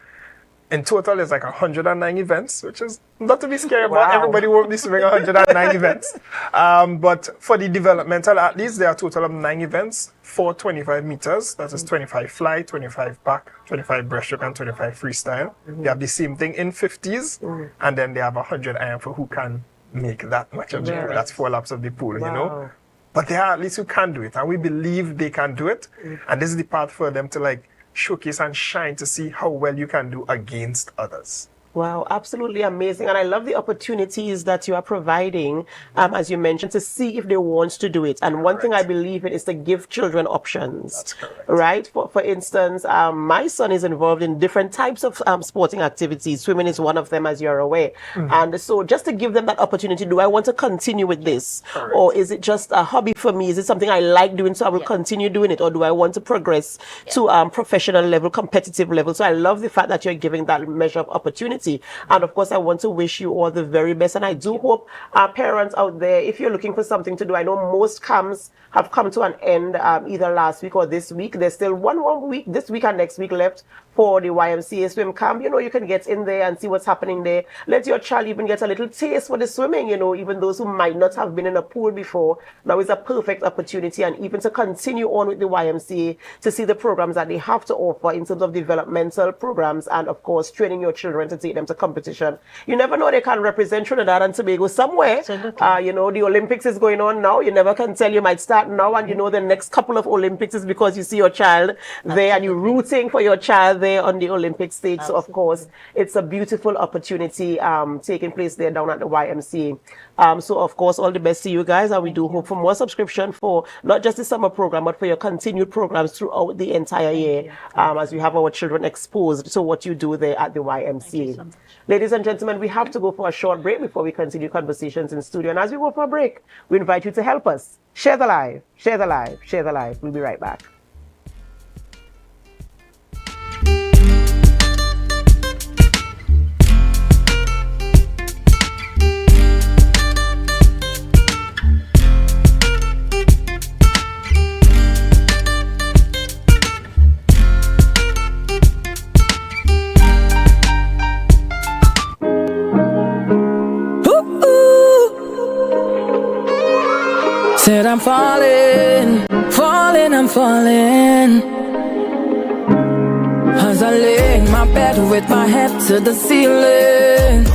[SPEAKER 4] in total, there's like 109 events, which is not to be scared about.
[SPEAKER 12] Wow.
[SPEAKER 4] Everybody won't be swimming 109 events. But for the developmental athletes, there are a total of 9 events, 4 25 meters. That is 25 fly, 25 back, 25 breaststroke, and 25 freestyle. They have the same thing in 50s, and then they have 100 iron for who can make that much of the pool. That's 4 laps of the pool, you know. But there are athletes who can do it, and we believe they can do it. And this is the part for them to like showcase and shine to see how well you can do against others.
[SPEAKER 12] Wow, absolutely amazing. And I love the opportunities that you are providing, as you mentioned, to see if they want to do it. And one thing I believe in is to give children options. That's correct. Right? For instance, my son is involved in different types of sporting activities. Swimming is one of them, as you're aware. And so just to give them that opportunity, do I want to continue with this? Correct. Or is it just a hobby for me? Is it something I like doing, so I will continue doing it? Or do I want to progress to professional level, competitive level? So I love the fact that you're giving that measure of opportunity. And of course, I want to wish you all the very best. And I do hope our parents out there, if you're looking for something to do, I know most camps have come to an end either last week or this week. There's still one week, this week and next week left for the YMCA swim camp. You know, you can get in there and see what's happening there. Let your child even get a little taste for the swimming, you know, even those who might not have been in a pool before. Now is a perfect opportunity, and even to continue on with the YMCA to see the programs that they have to offer in terms of developmental programs and, of course, training your children to take them to competition. You never know, they can represent Trinidad and Tobago somewhere. You know, the Olympics is going on now. You never can tell. You might start now, and you know the next couple of Olympics is because you see your child there and you're rooting for your child there on the Olympic stage. So, of course, it's a beautiful opportunity taking place there down at the YMCA. So, of course, all the best to you guys, and we do hope for more subscription for not just the summer program, but for your continued programs throughout the entire year, as we have our children exposed to what you do there at the YMCA. Ladies and gentlemen, we have to go for a short break before we continue conversations in studio. And as we go for a break, we invite you to help us. Share the live, share the live, share the live. We'll be right back.
[SPEAKER 25] Said I'm falling, falling, I'm falling. As I lay in my bed with my head to the ceiling.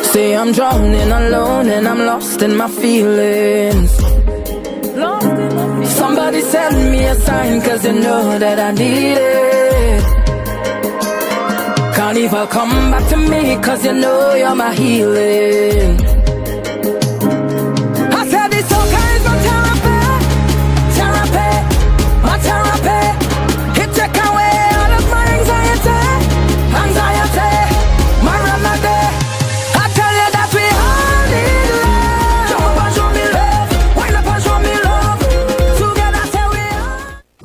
[SPEAKER 25] Say I'm drowning alone and I'm lost in my feelings. Somebody send me a sign, cause you know that I need it. Carnival, come back to me, cause you know you're my healing.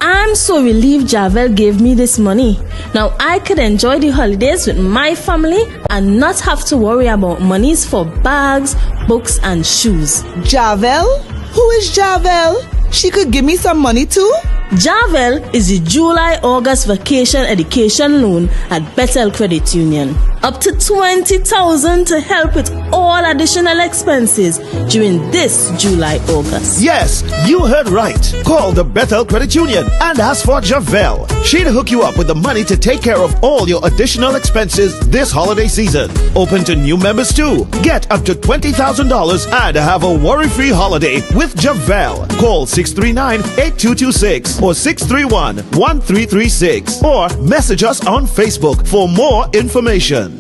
[SPEAKER 11] I'm so relieved Javel gave me this money. Now I could enjoy the holidays with my family and not have to worry about monies for bags, books and shoes.
[SPEAKER 16] Javel? Who is Javel? She could give me some money too?
[SPEAKER 11] Javel is the July-August vacation education loan at Bethel Credit Union. Up to $20,000 to help with all additional expenses during this July-August.
[SPEAKER 17] Yes, you heard right. Call the Bethel Credit Union and ask for Javel. She'll hook you up with the money to take care of all your additional expenses this holiday season. Open to new members too. Get up to $20,000 and have a worry-free holiday with Javel. Call 639-8226 or 631-1336 or message us on Facebook for more information.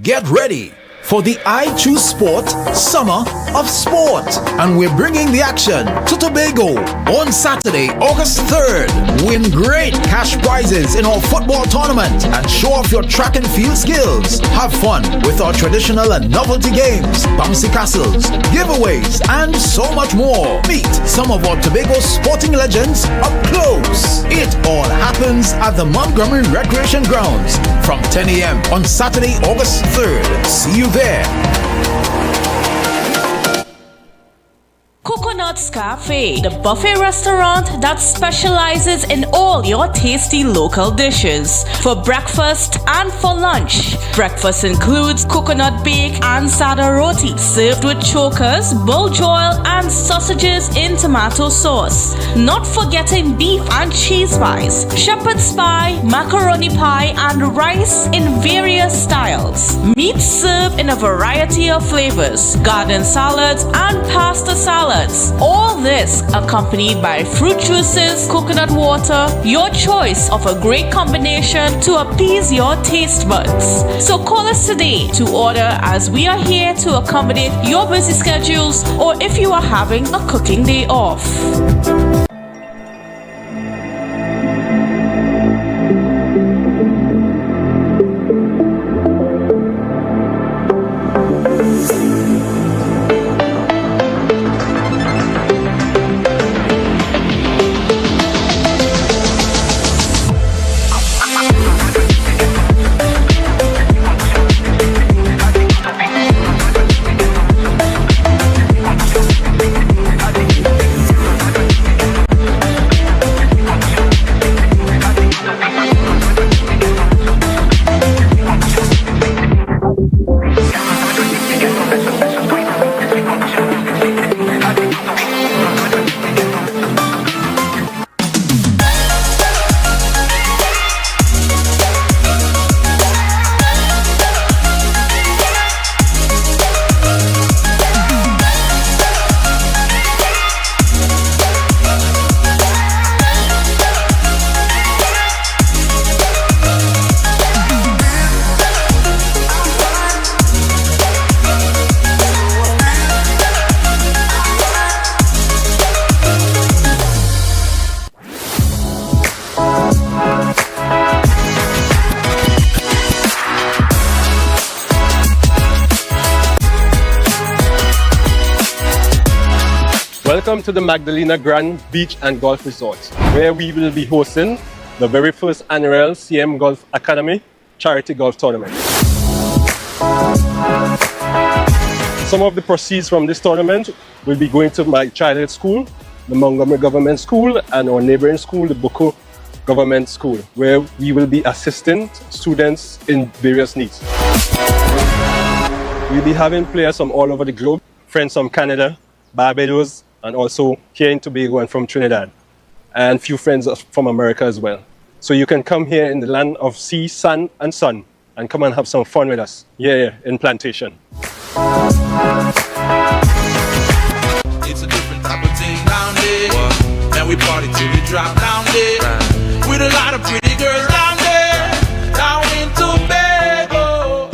[SPEAKER 18] Get ready for the I Choose Sport Summer of Sport. And we're bringing the action to Tobago on Saturday, August 3rd. Win great cash prizes in our football tournament and show off your track and field skills. Have fun with our traditional and novelty games, bouncy castles, giveaways, and so much more. Meet some of our Tobago sporting legends up close. It all happens at the Montgomery Recreation Grounds from 10 a.m. on Saturday, August 3rd. See you there.
[SPEAKER 6] Coconut
[SPEAKER 11] Lot's Cafe, the buffet restaurant that specializes in all your tasty local dishes. For breakfast and for lunch. Breakfast includes coconut bake and sada roti, served with chokers, bull joil, and sausages in tomato sauce. Not forgetting beef and cheese pies, shepherd's pie, macaroni pie, and rice in various styles. Meat served in a variety of flavors, garden salads, and pasta salads. All this accompanied by fruit juices, coconut water, your choice of a great combination to appease your taste buds. So call us today to order, as we are here to accommodate your busy schedules or if you are having a cooking day off.
[SPEAKER 23] Welcome to the Magdalena Grand Beach and Golf Resort, where we will be hosting the very first annual CM Golf Academy Charity Golf Tournament. Some of the proceeds from this tournament will be going to my childhood school, the Montgomery Government School, and our neighboring school, the Bucco Government School, where we will be assisting students in various needs. We'll be having players from all over the globe, friends from Canada, Barbados, and also here in Tobago and from Trinidad, and few friends from America as well. So you can come here in the land of sea, sun, and sun, and come and have some fun with us here in Plantation.
[SPEAKER 24] It's a different type of thing down there. And we party till we drop down there. With a lot of pretty girls down there. Down in Tobago.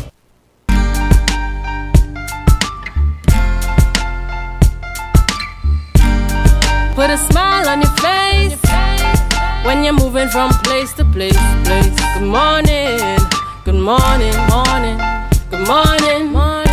[SPEAKER 25] Put a smile on your face when you're moving from place to place. Good morning, good morning, morning, good morning, morning.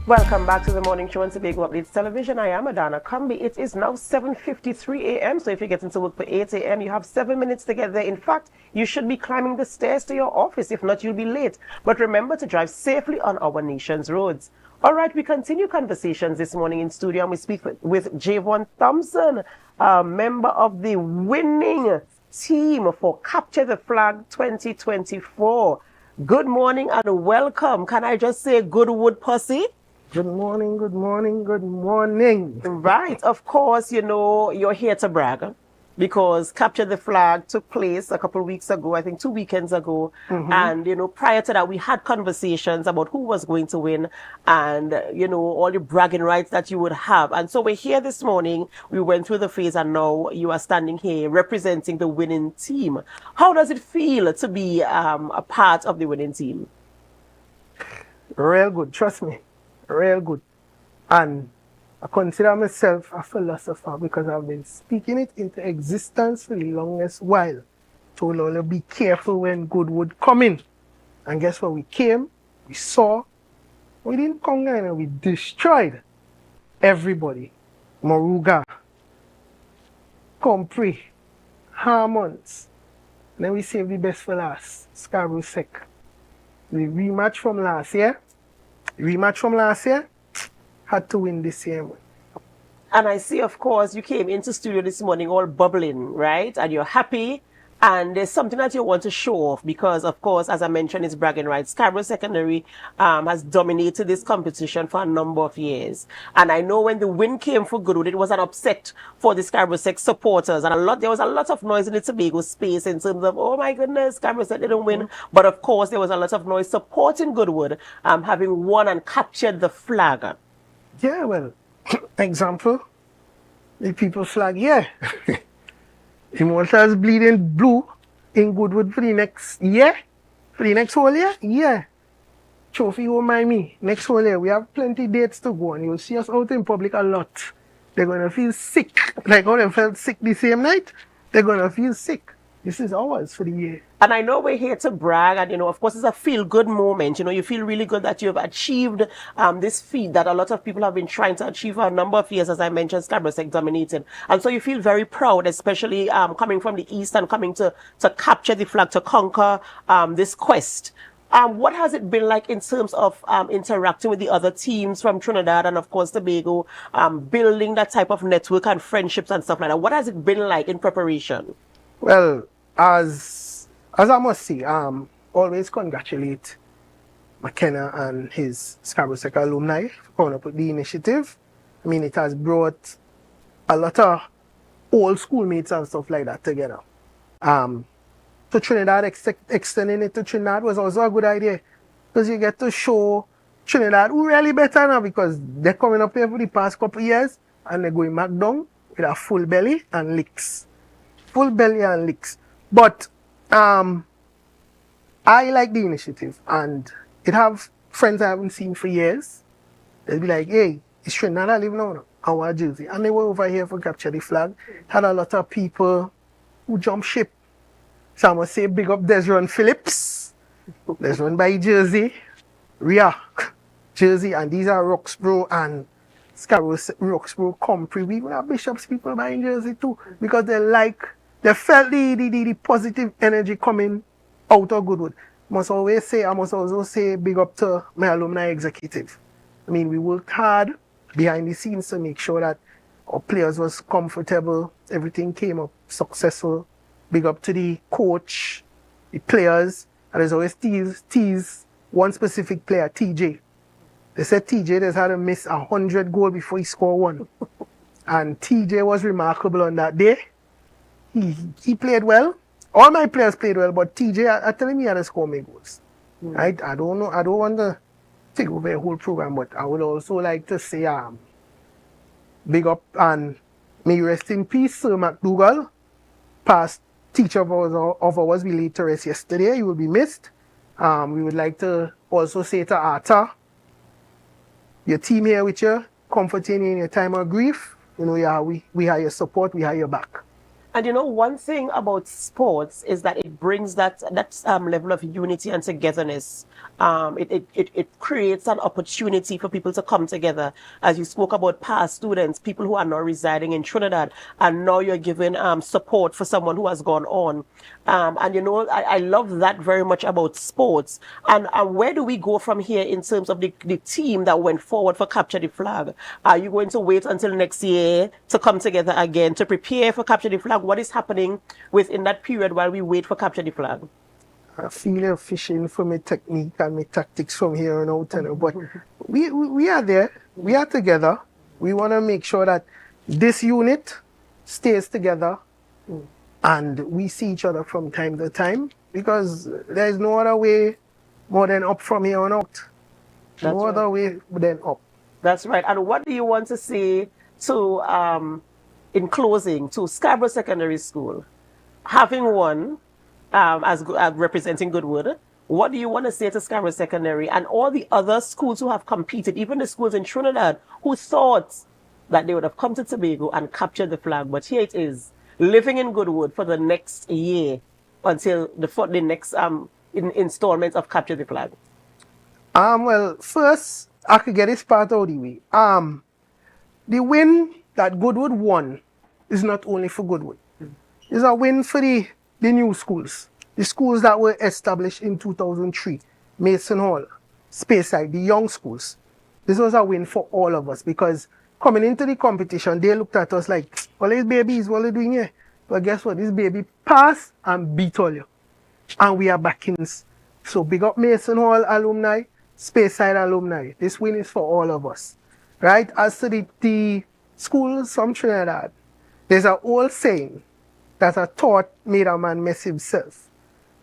[SPEAKER 12] Welcome back to the morning show on Tobago Updates Television. I am Adana Kambi. It is now 7:53 a.m. So if you're getting to work for 8 a.m., you have 7 minutes to get there. In fact, you should be climbing the stairs to your office. If not, you'll be late. But remember to drive safely on our nation's roads. All right, we continue conversations this morning in studio, and we speak with Javon Thompson, a member of the winning team for Capture the Flag 2024. Good morning and welcome. Can I just say good wood pussy?
[SPEAKER 4] Good morning, good morning, good morning.
[SPEAKER 12] Right, of course, you know, you're here to brag because Capture the Flag took place a couple of weeks ago, I think 2 weekends ago. And, you know, prior to that, we had conversations about who was going to win and, you know, all the bragging rights that you would have. And so we're here this morning. We went through the phase and now you are standing here representing the winning team. How does it feel to be a part of the winning team?
[SPEAKER 4] Real good, trust me. Real good. And I consider myself a philosopher because I've been speaking it into existence for the longest while. Told all be careful when good would come in. And guess what? We came, we saw, we didn't come in and we destroyed everybody. Moruga, Compre, Harmons. And then we saved the best for last, Scarborough Sec. The rematch from last year,
[SPEAKER 6] rematch from last year, had to win this year.
[SPEAKER 12] And I see, of course, you came into studio this morning all bubbling, right? And you're happy. And there's something that you want to show off because, of course, as I mentioned, it's bragging rights. Scarborough Secondary has dominated this competition for a number of years. And I know when the win came for Goodwood, it was an upset for the Scarborough Sec supporters. And there was a lot of noise in the Tobago space in terms of, oh my goodness, Scarborough Sec didn't win. But of course, there was a lot of noise supporting Goodwood, having won and captured the flag.
[SPEAKER 6] Yeah, well, example, the people's flag, yeah. Immortals bleeding blue in Goodwood for the next year, for the next whole year, yeah. Trophy won't mind me. Next whole year, we have plenty dates to go and you'll see us out in public a lot. They're going to feel sick. Like how they felt sick the same night, they're going to feel sick. This is ours for the year.
[SPEAKER 12] And I know we're here to brag and, of course, it's a feel-good moment. You feel really good that you've achieved this feat that a lot of people have been trying to achieve for a number of years, as I mentioned, Scarborough Sec dominated. And so you feel very proud, especially coming from the East and coming to capture the flag, to conquer this quest. What has it been like in terms of interacting with the other teams from Trinidad and, of course, Tobago, building that type of network and friendships and stuff like that? What has it been like in preparation?
[SPEAKER 6] Well, as I must say, always congratulate McKenna and his Scarborough Sec alumni for coming up with the initiative. I mean, it has brought a lot of old schoolmates and stuff like that together. To Trinidad, extending it to Trinidad was also a good idea because you get to show Trinidad who really better now because they're coming up here for the past couple of years and they're going back down with a full belly and licks. Full belly and licks. But I like the initiative and it have friends I haven't seen for years. They'll be like, hey, it's Trinidad I live now, our Jersey. And they were over here for capture the flag. Had a lot of people who jumped ship. So I must say big up Desron Phillips. Desron by Jersey. Ria, Jersey, and these are Roxborough and Scarborough, Roxborough, Compre. We have Bishop's people buying Jersey too because they felt the positive energy coming out of Goodwood. I must also say big up to my alumni executive. I mean, we worked hard behind the scenes to make sure that our players was comfortable, everything came up successful. Big up to the coach, the players, and there's always tease one specific player, TJ. They said TJ has had to miss 100 goals before he scored one. And TJ was remarkable on that day. He played well. All my players played well, but TJ, I tell him he had to score me goals. Right? I don't want to take over a whole program, but I would also like to say big up and may you rest in peace, Sir McDougall, past teacher of ours, we laid to rest yesterday. You will be missed. We would like to also say to Arta, your team here with you, comforting you in your time of grief. We have your support, we have your back.
[SPEAKER 12] And one thing about sports is that it brings that level of unity and togetherness. It creates an opportunity for people to come together. As you spoke about past students, people who are now residing in Trinidad, and now you're giving support for someone who has gone on. I love that very much about sports. And where do we go from here in terms of the team that went forward for Capture the Flag? Are you going to wait until next year to come together again to prepare for Capture the Flag? What is happening within that period while we wait for Capture the Flag?
[SPEAKER 6] I feel fishing for my technique and my tactics from here on out. But we are there. We are together. We want to make sure that this unit stays together and we see each other from time to time because there is no other way more than up from here on out. No other way than up.
[SPEAKER 12] That's right. And what do you want to say to, in closing, to Scarborough Secondary School, having won as representing Goodwood? What do you want to say to Scarborough Secondary and all the other schools who have competed, even the schools in Trinidad, who thought that they would have come to Tobago and captured the flag, but here it is, living in Goodwood for the next year until the next installment of Capture the Flag?
[SPEAKER 6] Well, first, I could get this part out of the way. The win that Goodwood won is not only for Goodwood. It's a win for the new schools. The schools that were established in 2003. Mason Hall, Speyside, the young schools. This was a win for all of us because coming into the competition, they looked at us like, all these babies, what are they doing here? But guess what? This baby passed and beat all you. And we are backings. So big up Mason Hall alumni, Speyside alumni. This win is for all of us. Right? As to the schools from Trinidad, there's an old saying that a thought made a man mess himself.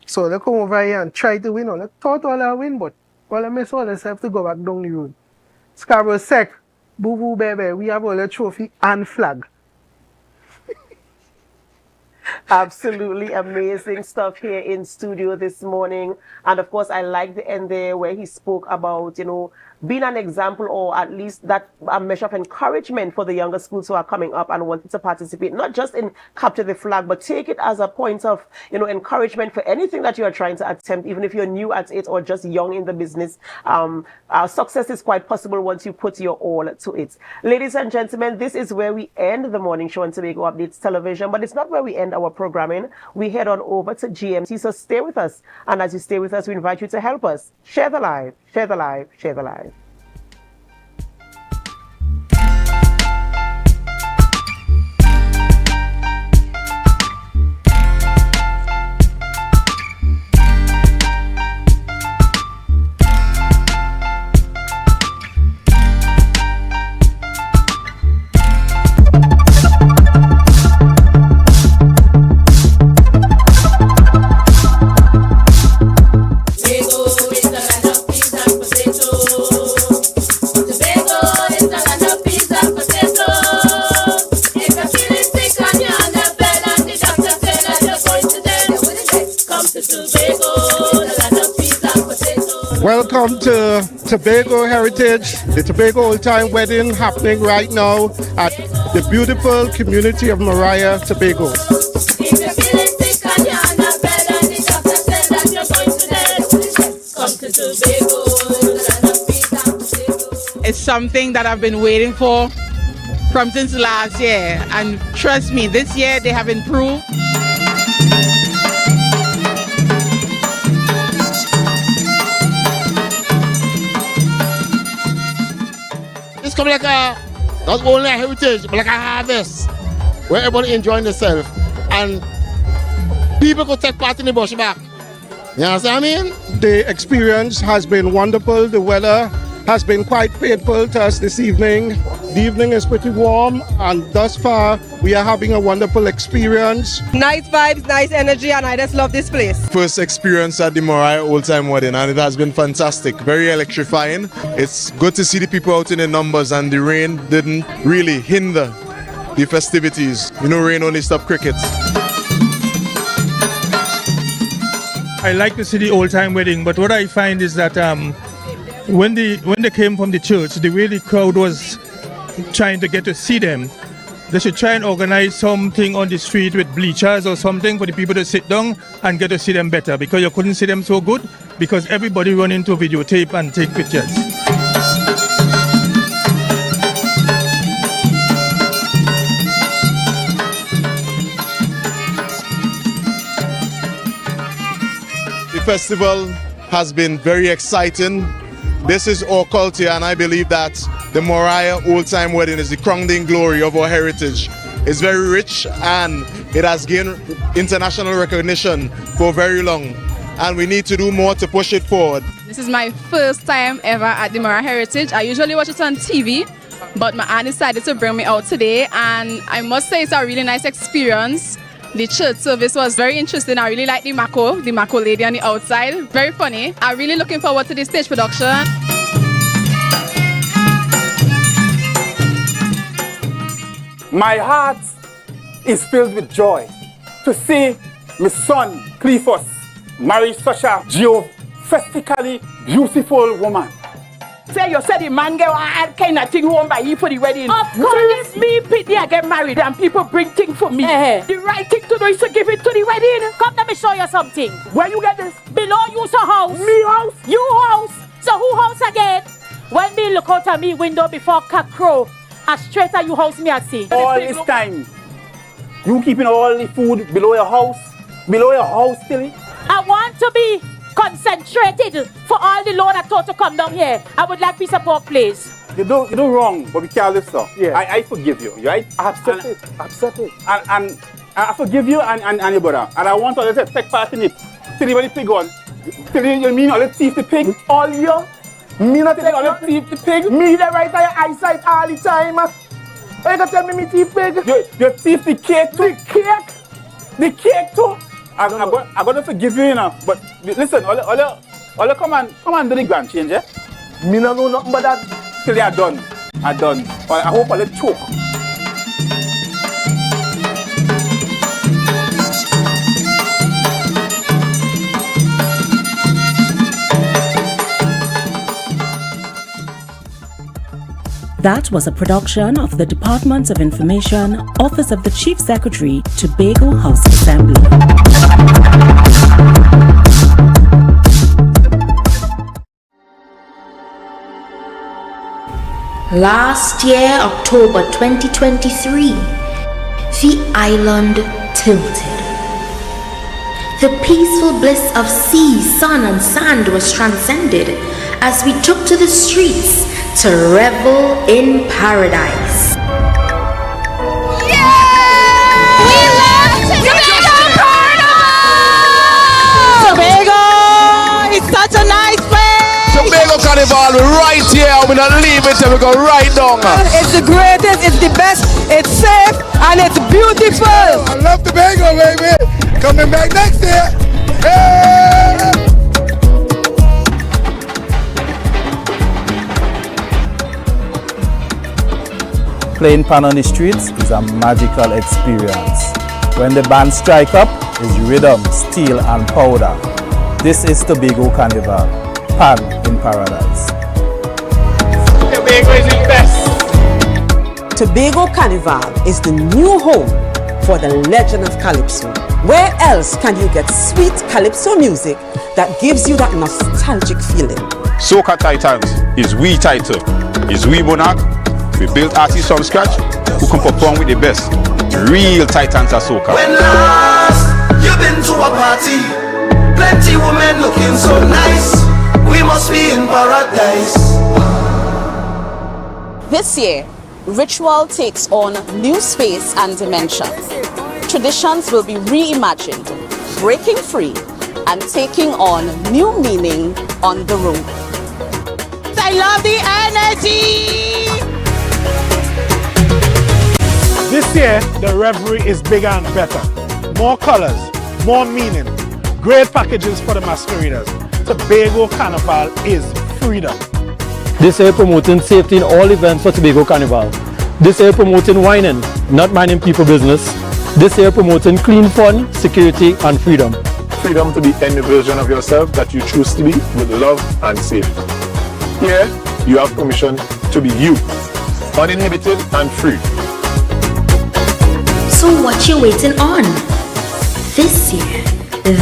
[SPEAKER 6] So they come over here and try to win. They thought all I win, but all I mess all themselves to go back down the road. Scarborough Sec, boo boo baby, we have all the trophy and flag.
[SPEAKER 12] Absolutely amazing stuff here in studio this morning. And of course, I like the end there where he spoke about, being an example or at least that a measure of encouragement for the younger schools who are coming up and wanting to participate, not just in capture the flag, but take it as a point of, encouragement for anything that you are trying to attempt, even if you're new at it or just young in the business. Success is quite possible once you put your all to it. Ladies and gentlemen, this is where we end the morning show on Tobago Updates Television, but it's not where we end our programming. We head on over to GMT, so stay with us. And as you stay with us, we invite you to help us. Share the live, share the live, share the live.
[SPEAKER 7] Welcome to Tobago Heritage, the Tobago Old Time Wedding happening right now at the beautiful community of Mariah, Tobago.
[SPEAKER 8] It's something that I've been waiting for from since last year, and trust me, this year they have improved.
[SPEAKER 9] It's coming like not only a heritage, but like a harvest, where everybody enjoying themselves, and people could take part in the bush back. You know what I mean?
[SPEAKER 7] The experience has been wonderful. The weather has been quite faithful to us this evening. The evening is pretty warm, and thus far we are having a wonderful experience.
[SPEAKER 10] Nice vibes, nice energy, and I just love this place.
[SPEAKER 14] First experience at the Mariah Old Time Wedding, and it has been fantastic, very electrifying. It's good to see the people out in the numbers, and the rain didn't really hinder the festivities. Rain only stopped cricket.
[SPEAKER 26] I like to see the old time wedding, but what I find is that when they came from the church, the way the crowd was trying to get to see them, they should try and organize something on the street with bleachers or something for the people to sit down and get to see them better, because you couldn't see them so good because everybody run into videotape and take pictures.
[SPEAKER 14] The festival has been very exciting. This is our culture, and I believe that the Mariah Old Time Wedding is the crowning glory of our heritage. It's very rich, and it has gained international recognition for very long, and we need to do more to push it forward.
[SPEAKER 27] This is my first time ever at the Mariah Heritage. I usually watch it on TV, but my aunt decided to bring me out today, and I must say it's a really nice experience. The church service was very interesting. I really like the Mako lady on the outside. Very funny. I'm really looking forward to the stage production.
[SPEAKER 28] My heart is filled with joy to see my son, Cleophas, marry such a geophysically beautiful woman.
[SPEAKER 29] Say you said the man get all kind of thing home by you for the wedding. Of course. So if me pity I get married and people bring things for me, the right thing to do is to give it to the wedding. Come let me show you something. Where you get this? Below you so house. Me house? You house. So who house again? When me look out of me window before cock crow, as straight as you house me I see.
[SPEAKER 28] All this time, you keeping all the food below your house? Below your house still?
[SPEAKER 29] I want to be concentrated for all the load I thought to come come down here. I would like piece of pork, please.
[SPEAKER 28] You do wrong, but we can't live, sir. Yeah. I forgive you, right? Accept it. Accept it. And I forgive you and your brother. And I want all to take part in it. Tell you what the pig on. Tell you mean all the thief the pig?
[SPEAKER 6] All you?
[SPEAKER 28] Me not tell you all the thief the pig?
[SPEAKER 6] Me the right eye eyesight all the time. Why you gonna tell me thief pig?
[SPEAKER 28] You thief the cake too.
[SPEAKER 6] The cake?
[SPEAKER 28] The cake too? I'm gonna forgive you, you know. But listen, all you come and do the grand change, eh?
[SPEAKER 6] Me no know nothing but that.
[SPEAKER 28] Till you are done. I hope I'll choke.
[SPEAKER 1] That was a production of the Department of Information, Office of the Chief Secretary, Tobago House of Assembly.
[SPEAKER 2] Last year, October 2023, the island tilted. The peaceful bliss of sea, sun, and sand was transcended as we took to the streets to revel in paradise.
[SPEAKER 29] Tobago! It's such a nice place!
[SPEAKER 5] Tobago Carnival, we're right here. We're not leave it till we go right down.
[SPEAKER 29] It's the greatest, it's the best, it's safe, and it's beautiful.
[SPEAKER 5] I love Tobago, baby. Coming back next year. Hey!
[SPEAKER 13] Playing pan on the streets is a magical experience. When the band strike up, is rhythm, steel and powder. This is Tobago Carnival, pan in paradise.
[SPEAKER 28] Tobago is the best.
[SPEAKER 15] Tobago Carnival is the new home for the legend of Calypso. Where else can you get sweet Calypso music that gives you that nostalgic feeling?
[SPEAKER 19] Soca Titans is we title, is we monarch. We built artists from scratch who can perform with the best. Real titans of soca.
[SPEAKER 20] When last you've been to a party, plenty women looking so nice. We must be in paradise.
[SPEAKER 21] This year, ritual takes on new space and dimension. Traditions will be reimagined, breaking free and taking on new meaning on the road.
[SPEAKER 29] I love the energy!
[SPEAKER 28] This year, the revelry is bigger and better. More colors, more meaning, great packages for the masqueraders. Tobago Carnival is freedom.
[SPEAKER 22] This year promoting safety in all events for Tobago Carnival. This year promoting whining, not minding people business. This year promoting clean fun, security and freedom.
[SPEAKER 30] Freedom to be any version of yourself that you choose to be with love and safety. Here, you have permission to be you, uninhibited and free.
[SPEAKER 2] So what you waiting on? This year,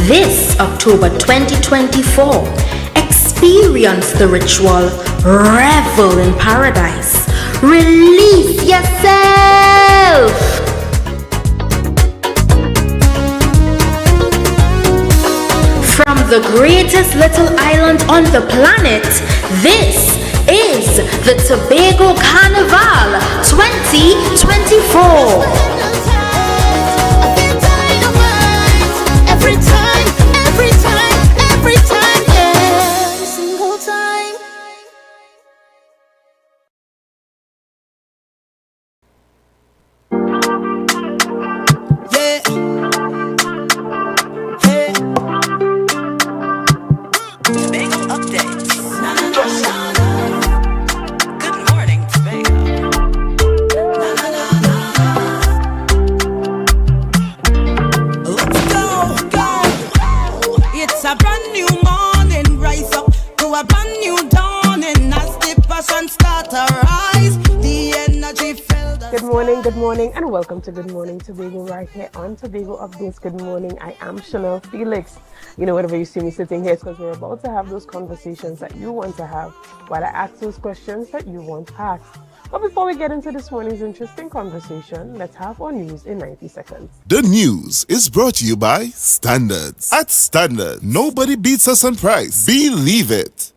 [SPEAKER 2] this October 2024, experience the ritual, revel in paradise, release yourself. From the greatest little island on the planet, this is the Tobago Carnival 2024.
[SPEAKER 20] Every time, yeah. Every single time. Yeah. Hey. Tobago updates. Good morning, Tobago.
[SPEAKER 29] It's a brand new morning, rise up to a brand new dawning as the passion start to rise, the energy felt.
[SPEAKER 12] Good morning, and welcome to Good Morning Tobago right here on Tobago Updates. Good morning, I am Chanel Felix. You know, whenever you see me sitting here, it's because we're about to have those conversations that you want to have while I ask those questions that you want to ask. But before we get into this morning's interesting conversation, let's have our news in 90 seconds.
[SPEAKER 31] The news is brought to you by Standards. At Standard, nobody beats us on price. Believe it.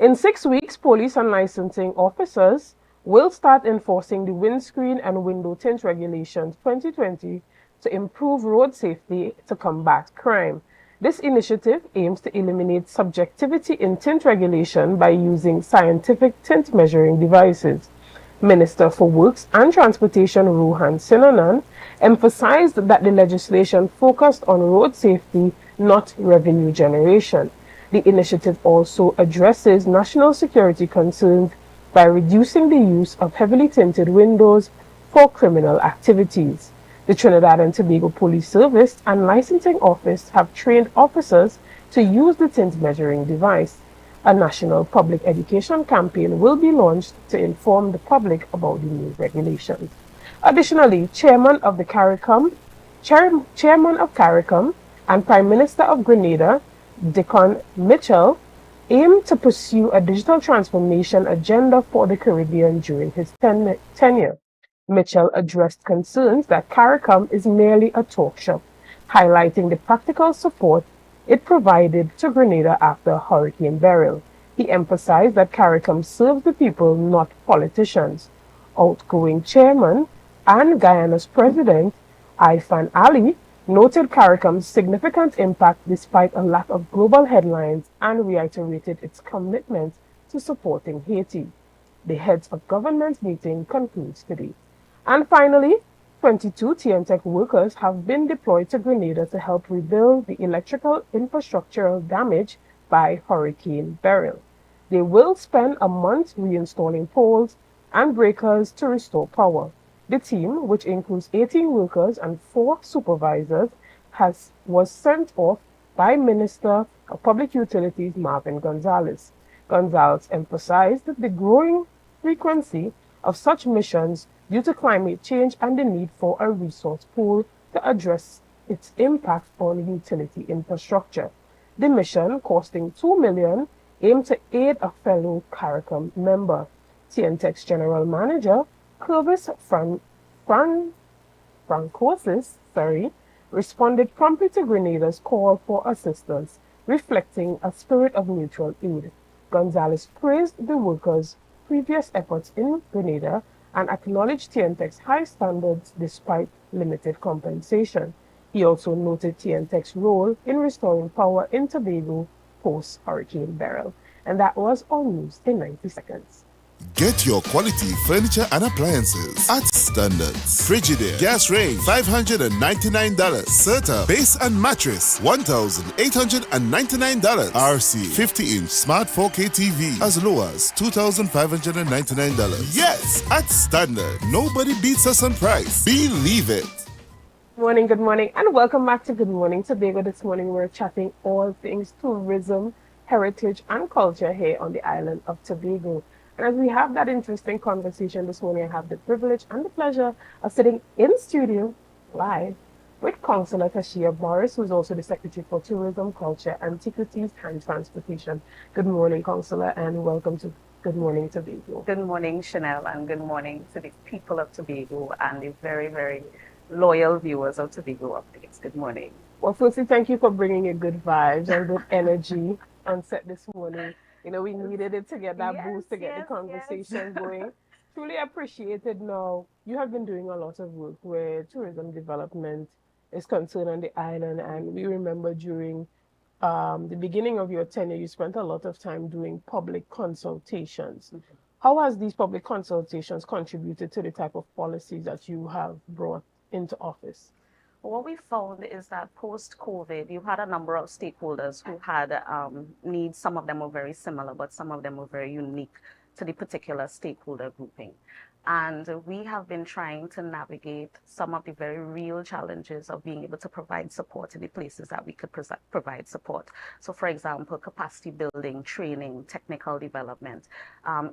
[SPEAKER 3] In 6 weeks, police and licensing officers will start enforcing the windscreen and window tint regulations 2020 to improve road safety to combat crime. This initiative aims to eliminate subjectivity in tint regulation by using scientific tint measuring devices. Minister for Works and Transportation Rohan Sinanan emphasized that the legislation focused on road safety, not revenue generation. The initiative also addresses national security concerns by reducing the use of heavily tinted windows for criminal activities. The Trinidad and Tobago Police Service and Licensing Office have trained officers to use the tint measuring device. A national public education campaign will be launched to inform the public about the new regulations. Additionally, Chairman of CARICOM and Prime Minister of Grenada, Dickon Mitchell, aimed to pursue a digital transformation agenda for the Caribbean during his tenure. Mitchell addressed concerns that CARICOM is merely a talk shop, highlighting the practical support it provided to Grenada after Hurricane Beryl. He emphasized that CARICOM serves the people, not politicians. Outgoing chairman and Guyana's president, Ifan Ali, noted CARICOM's significant impact despite a lack of global headlines and reiterated its commitment to supporting Haiti. The heads of government meeting concludes today. And finally, 22 TNTech workers have been deployed to Grenada to help rebuild the electrical infrastructural damage by Hurricane Beryl. They will spend a month reinstalling poles and breakers to restore power. The team, which includes 18 workers and 4 supervisors, was sent off by Minister of Public Utilities Marvin Gonzalez. Gonzalez emphasized the growing frequency of such missions due to climate change and the need for a resource pool to address its impact on utility infrastructure. The mission, costing $2 million, aimed to aid a fellow CARICOM member. TNTech's General Manager, Clovis Francosis, responded promptly to Grenada's call for assistance, reflecting a spirit of mutual aid. Gonzalez praised the workers' previous efforts in Grenada and acknowledged TNTech's high standards despite limited compensation. He also noted TNTech's role in restoring power in Tobago post-Hurricane Beryl. And that was all news in 90 seconds.
[SPEAKER 31] Get your quality furniture and appliances at Standards. Frigidaire gas range $599. Serta base and mattress $1,899. RC 50-inch smart 4K TV as low as $2,599. Yes, at Standard, nobody beats us on price. Believe it.
[SPEAKER 3] Good morning, and welcome back to Good Morning Tobago. This morning we're chatting all things tourism, heritage, and culture here on the island of Tobago. And as we have that interesting conversation this morning, I have the privilege and the pleasure of sitting in studio live with Councillor Tashia Morris, who's also the Secretary for Tourism, Culture, Antiquities, and Transportation. Good morning, Councillor, and welcome to Good Morning Tobago.
[SPEAKER 4] Good morning, Chanel, and good morning to the people of Tobago and the very, very loyal viewers of Tobago Updates. Good morning.
[SPEAKER 3] Well, firstly, thank you for bringing your good vibes and good energy on set this morning. You know, we needed it to get that boost, to get the conversation going. Truly appreciated. Now, you have been doing a lot of work where tourism development is concerned on the island, and we remember during the beginning of your tenure, you spent a lot of time doing public consultations. How has these public consultations contributed to the type of policies that you have brought into office?
[SPEAKER 4] What we found is that post-COVID, you had a number of stakeholders who had needs. Some of them were very similar, but some of them were very unique to the particular stakeholder grouping. And we have been trying to navigate some of the very real challenges of being able to provide support in the places that we could provide support. So, for example, capacity building, training, technical development.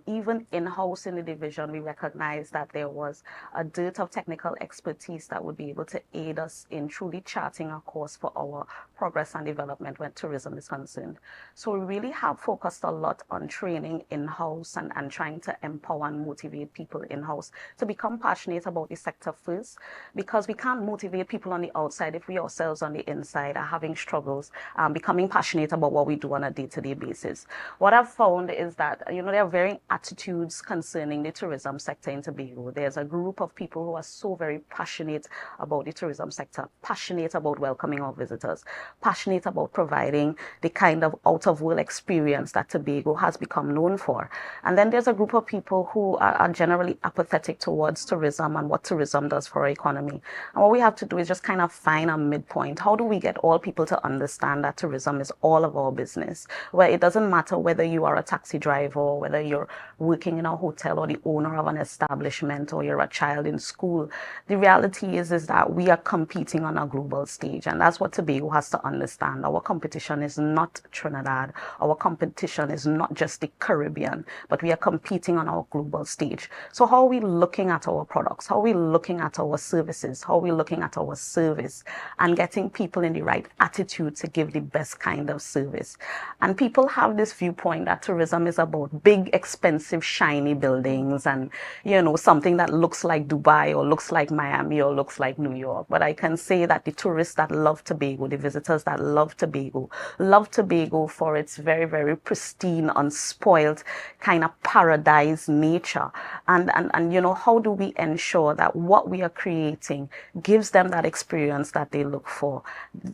[SPEAKER 4] Even in-house in the division, we recognized that there was a dearth of technical expertise that would be able to aid us in truly charting a course for our progress and development when tourism is concerned. So we really have focused a lot on training in-house and trying to empower and motivate people in in-house to become passionate about the sector first, because we can't motivate people on the outside if we ourselves on the inside are having struggles, becoming passionate about what we do on a day-to-day basis. What I've found is that, there are varying attitudes concerning the tourism sector in Tobago. There's a group of people who are so very passionate about the tourism sector, passionate about welcoming our visitors, passionate about providing the kind of out-of-world experience that Tobago has become known for. And then there's a group of people who are generally apathetic towards tourism and what tourism does for our economy. And what we have to do is just kind of find a midpoint. How do we get all people to understand that tourism is all of our business, where it doesn't matter whether you are a taxi driver, or whether you're working in a hotel, or the owner of an establishment, or you're a child in school. The reality is that we are competing on a global stage, and that's what Tobago has to understand. Our competition is not Trinidad. Our competition is not just the Caribbean, but we are competing on our global stage. So how are we looking at our products? How are we looking at our services? How are we looking at our service and getting people in the right attitude to give the best kind of service? And people have this viewpoint that tourism is about big, expensive, shiny buildings and, something that looks like Dubai or looks like Miami or looks like New York. But I can say that the tourists that love Tobago, the visitors that love Tobago for its very, very pristine, unspoiled kind of paradise nature. And how do we ensure that what we are creating gives them that experience that they look for,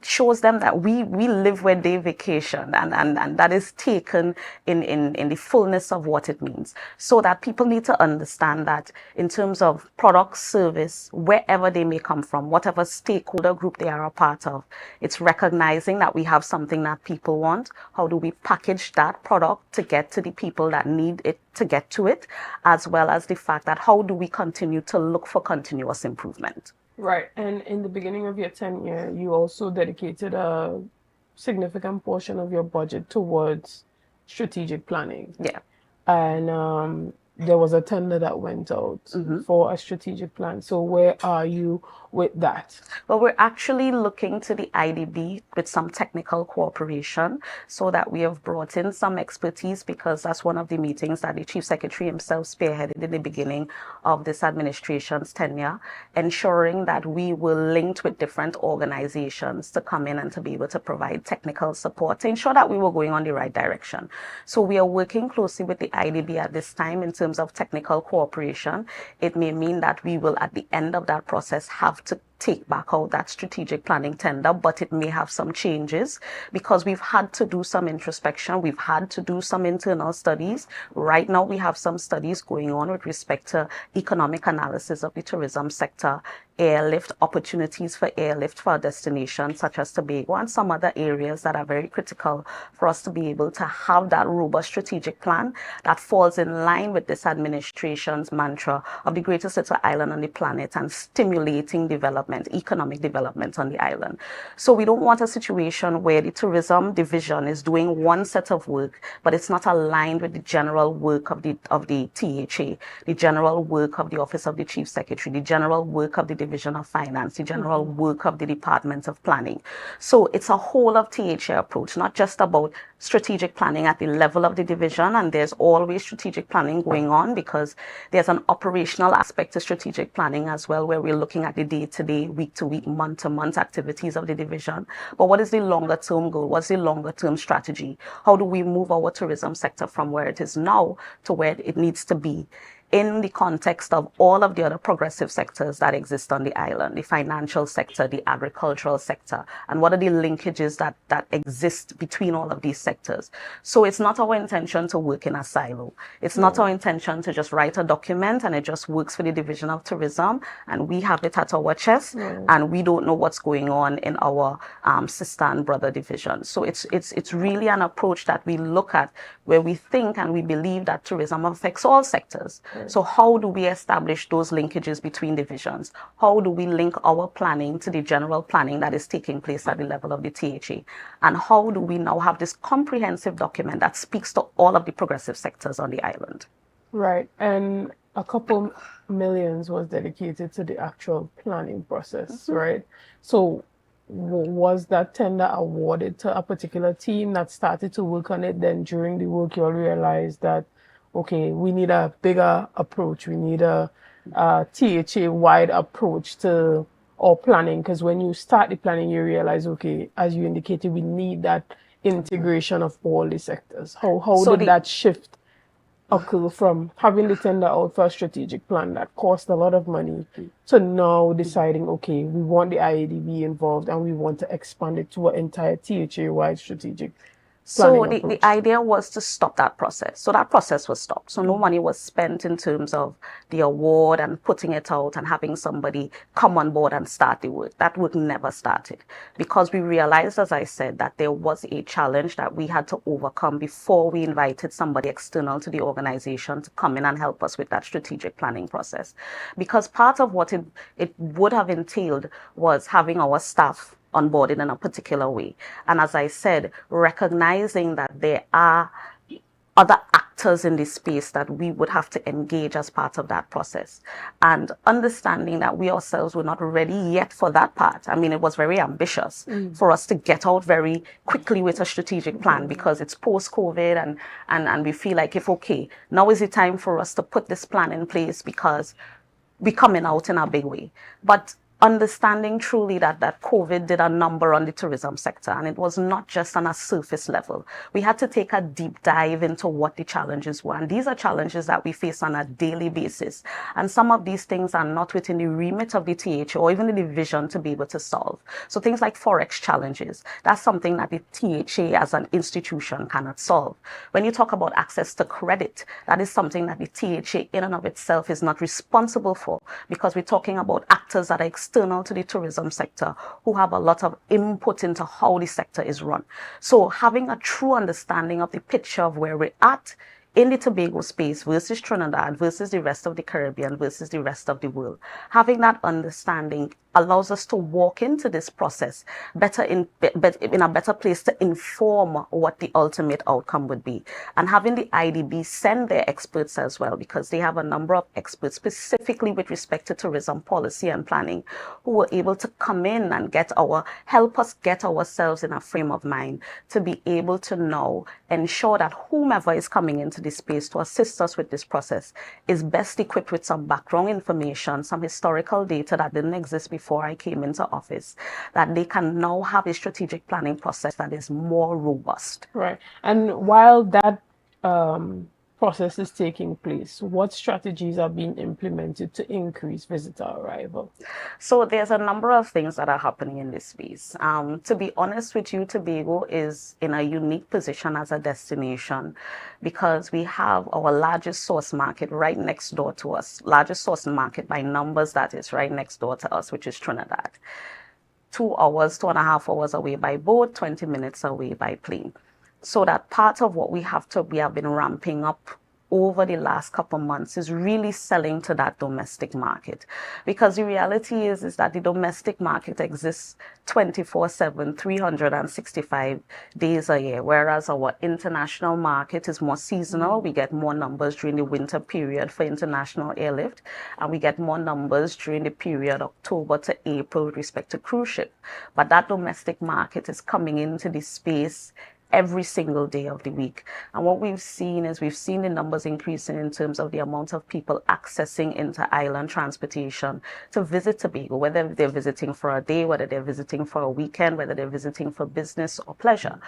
[SPEAKER 4] shows them that we live where they vacation, and that is taken in the fullness of what it means. So that people need to understand that in terms of product, service, wherever they may come from, whatever stakeholder group they are a part of, it's recognizing that we have something that people want. How do we package that product to get to the people that need it to get to it, as well as the fact that how do we continue to look for continuous improvement?
[SPEAKER 3] Right. And in the beginning of your tenure, you also dedicated a significant portion of your budget towards strategic planning.
[SPEAKER 4] Yeah.
[SPEAKER 3] And there was a tender that went out for a strategic plan. So where are you with that?
[SPEAKER 4] Well, we're actually looking to the IDB with some technical cooperation so that we have brought in some expertise, because that's one of the meetings that the Chief Secretary himself spearheaded in the beginning of this administration's tenure, ensuring that we were linked with different organizations to come in and to be able to provide technical support to ensure that we were going on the right direction. So we are working closely with the IDB at this time in terms of technical cooperation. It may mean that we will, at the end of that process, have to take back out that strategic planning tender, but it may have some changes because we've had to do some introspection. We've had to do some internal studies. Right now, we have some studies going on with respect to economic analysis of the tourism sector, airlift, opportunities for airlift for our destinations such as Tobago, and some other areas that are very critical for us to be able to have that robust strategic plan that falls in line with this administration's mantra of the greatest little island on the planet and stimulating development, economic development on the island. So we don't want a situation where the tourism division is doing one set of work, but it's not aligned with the general work of the THA, the general work of the Office of the Chief Secretary, the general work of the Division of Finance, the general work of the Department of Planning. So it's a whole of THA approach, not just about strategic planning at the level of the division, and there's always strategic planning going on because there's an operational aspect to strategic planning as well, where we're looking at the day-to-day, week-to-week, month-to-month activities of the division. But what is the longer-term goal? What's the longer-term strategy? How do we move our tourism sector from where it is now to where it needs to be in the context of all of the other progressive sectors that exist on the island, the financial sector, the agricultural sector, and what are the linkages that exist between all of these sectors? So it's not our intention to work in a silo. It's not our intention to just write a document and it just works for the Division of Tourism and we have it at our chest and we don't know what's going on in our sister and brother division. So it's really an approach that we look at where we think and we believe that tourism affects all sectors. So how do we establish those linkages between divisions? How do we link our planning to the general planning that is taking place at the level of the THA? And how do we now have this comprehensive document that speaks to all of the progressive sectors on the island?
[SPEAKER 3] Right. And a couple millions was dedicated to the actual planning process, right? So was that tender awarded to a particular team that started to work on it? Then during the work, you all realized that, okay, we need a bigger approach. We need a THA-wide approach to our planning, because when you start the planning, you realize, okay, as you indicated, we need that integration of all the sectors. How did that shift occur from having the tender out for a strategic plan that cost a lot of money to now deciding, okay, we want the IADB involved and we want to expand it to an entire THA-wide strategic
[SPEAKER 4] So the idea was to stop that process. So that process was stopped. So no money was spent in terms of the award and putting it out and having somebody come on board and start the work. That work never started because we realized, as I said, that there was a challenge that we had to overcome before we invited somebody external to the organization to come in and help us with that strategic planning process. Because part of what it would have entailed was having our staff onboarded in a particular way. And as I said, recognizing that there are other actors in this space that we would have to engage as part of that process. And understanding that we ourselves were not ready yet for that part. I mean, it was very ambitious for us to get out very quickly with a strategic plan because it's post-COVID and we feel like okay, now is the time for us to put this plan in place because we're coming out in a big way. But understanding truly that COVID did a number on the tourism sector, and it was not just on a surface level. We had to take a deep dive into what the challenges were, and these are challenges that we face on a daily basis. And some of these things are not within the remit of the THA or even the division to be able to solve. So things like forex challenges, that's something that the THA as an institution cannot solve. When you talk about access to credit, that is something that the THA in and of itself is not responsible for, because we're talking about actors that are external to the tourism sector who have a lot of input into how the sector is run. So having a true understanding of the picture of where we're at in the Tobago space versus Trinidad versus the rest of the Caribbean versus the rest of the world, having that understanding allows us to walk into this process better in a better place to inform what the ultimate outcome would be. And having the IDB send their experts as well, because they have a number of experts specifically with respect to tourism policy and planning, who were able to come in and help us get ourselves in a frame of mind to be able to now ensure that whomever is coming into this space to assist us with this process is best equipped with some background information, some historical data that didn't exist before I came into office, that they can now have a strategic planning process that is more robust.
[SPEAKER 3] Right. And while that process is taking place, what strategies are being implemented to increase visitor arrival?
[SPEAKER 4] So there's a number of things that are happening in this space. To be honest with you, Tobago is in a unique position as a destination because we have our largest source market right next door to us, largest source market by numbers that is right next door to us, which is Trinidad. 2.5 hours away by boat, 20 minutes away by plane. So that part of what we have been ramping up over the last couple of months is really selling to that domestic market. Because the reality is that the domestic market exists 24/7, 365 days a year, whereas our international market is more seasonal. We get more numbers during the winter period for international airlift, and we get more numbers during the period October to April with respect to cruise ship. But that domestic market is coming into the space every single day of the week. And what we've seen the numbers increasing in terms of the amount of people accessing inter-island transportation to visit Tobago, whether they're visiting for a day, whether they're visiting for a weekend, whether they're visiting for business or pleasure.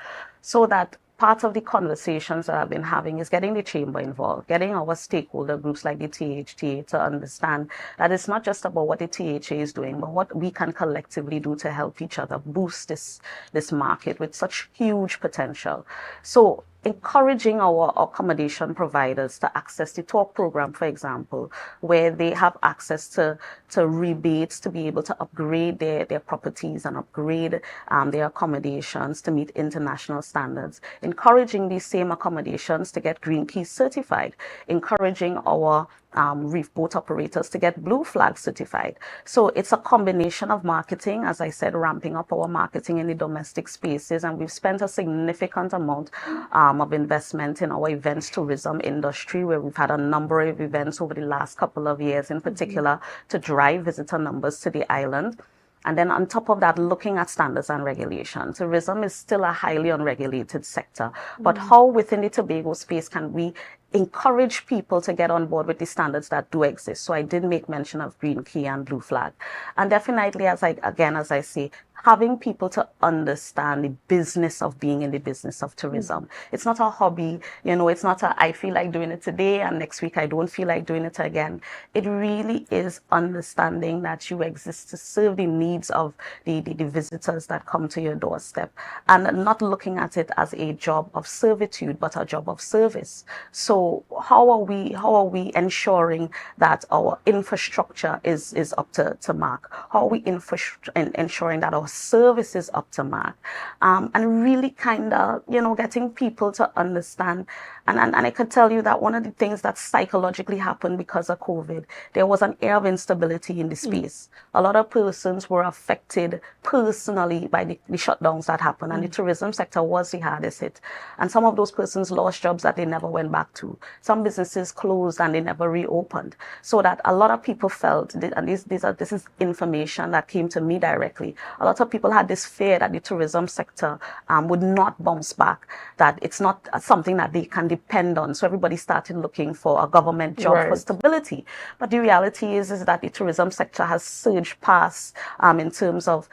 [SPEAKER 4] So that part of the conversations that I've been having is getting the chamber involved, getting our stakeholder groups like the THTA to understand that it's not just about what the THA is doing, but what we can collectively do to help each other boost this market with such huge potential. So encouraging our accommodation providers to access the talk program, for example, where they have access to rebates to be able to upgrade their properties and upgrade their accommodations to meet international standards. Encouraging these same accommodations to get Green Key certified. Encouraging our reef boat operators to get Blue Flag certified. So it's a combination of marketing, as I said, ramping up our marketing in the domestic spaces, and we've spent a significant amount of investment in our events tourism industry, where we've had a number of events over the last couple of years in particular to drive visitor numbers to the island. And then on top of that, looking at standards and regulations. Tourism is still a highly unregulated sector, but how within the Tobago space can we encourage people to get on board with the standards that do exist. So I did make mention of green key and blue flag. And definitely, as I say, having people to understand the business of being in the business of tourism. It's not a hobby, it's not I feel like doing it today and next week I don't feel like doing it again. It really is understanding that you exist to serve the needs of the visitors that come to your doorstep, and not looking at it as a job of servitude, but a job of service. So how are we ensuring that our infrastructure is up to mark? How are we ensuring that our service is up to mark? And really kind of, getting people to understand. And I can tell you that one of the things that psychologically happened because of COVID, there was an air of instability in the space. A lot of persons were affected personally by the shutdowns that happened, and the tourism sector was the hardest hit. And some of those persons lost jobs that they never went back to. Some businesses closed and they never reopened. So that a lot of people felt, and this is information that came to me directly, a lot of people had this fear that the tourism sector would not bounce back, that it's not something that they can depend on. So everybody started looking for a government job for stability. But the reality is that the tourism sector has surged past in terms of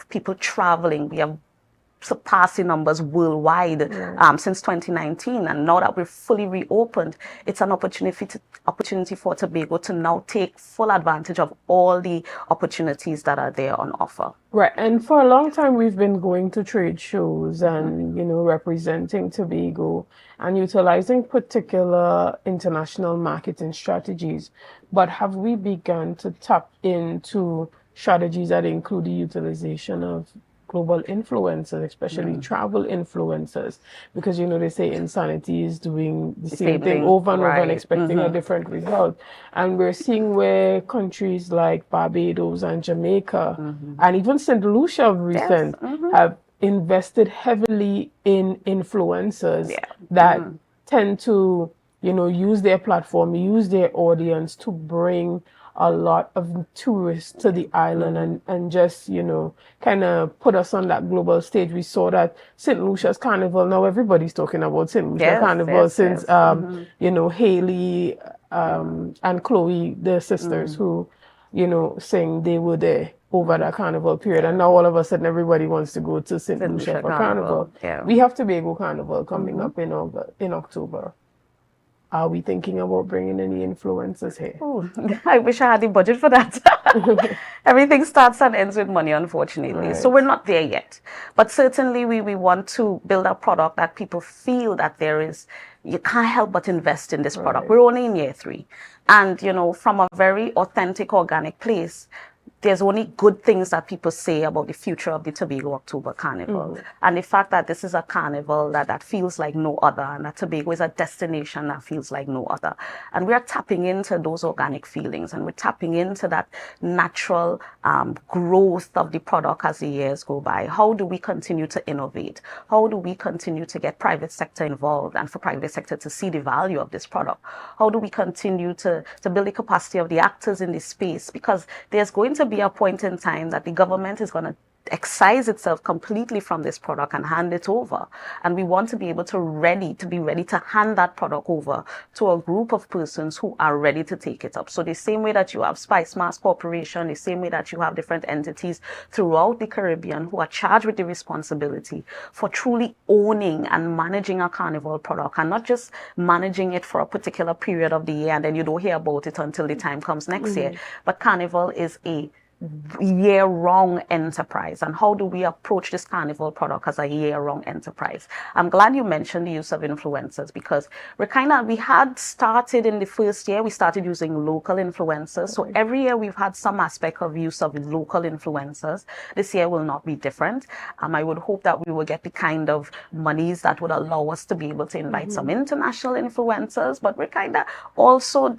[SPEAKER 4] people traveling. We have surpassing numbers worldwide since 2019, and now that we're fully reopened, it's an opportunity for Tobago to now take full advantage of all the opportunities that are there on offer.
[SPEAKER 3] Right, and for a long time we've been going to trade shows and representing Tobago and utilizing particular international marketing strategies. But have we begun to tap into strategies that include the utilization of global influencers, especially travel influencers? Because they say insanity is doing the same thing over and over and expecting a different result. And we're seeing where countries like Barbados and Jamaica and even St. Lucia of recent have invested heavily in influencers that tend to use their platform, use their audience to bring a lot of tourists to the island and just, kind of put us on that global stage. We saw that St. Lucia's Carnival, now everybody's talking about St. Lucia Carnival since, Haley and Chloe, the sisters who, saying they were there over that carnival period. And now all of a sudden everybody wants to go to St. Lucia for Carnival. We have Tobago Carnival coming up in October. Are we thinking about bringing any influencers here?
[SPEAKER 4] Oh, I wish I had the budget for that. Everything starts and ends with money, unfortunately. So we're not there yet. But certainly we want to build a product that people feel that you can't help but invest in this product. We're only in year 3. And, from a very authentic, organic place, there's only good things that people say about the future of the Tobago October Carnival. And the fact that this is a carnival that feels like no other, and that Tobago is a destination that feels like no other. And we are tapping into those organic feelings, and we're tapping into that natural growth of the product as the years go by. How do we continue to innovate? How do we continue to get private sector involved and for private sector to see the value of this product? How do we continue to build the capacity of the actors in this space? Because there's going to be a point in time that the government is going to excise itself completely from this product and hand it over. And we want to be able to be ready to hand that product over to a group of persons who are ready to take it up. So the same way that you have Spice Mass Corporation, the same way that you have different entities throughout the Caribbean who are charged with the responsibility for truly owning and managing a carnival product, and not just managing it for a particular period of the year and then you don't hear about it until the time comes next year. But carnival is a year-round enterprise. And how do we approach this carnival product as a year-round enterprise? I'm glad you mentioned the use of influencers, because we had started in the first year, we started using local influencers. So every year we've had some aspect of use of local influencers. This year will not be different. I would hope that we will get the kind of monies that would allow us to be able to invite some international influencers, but we're kind of also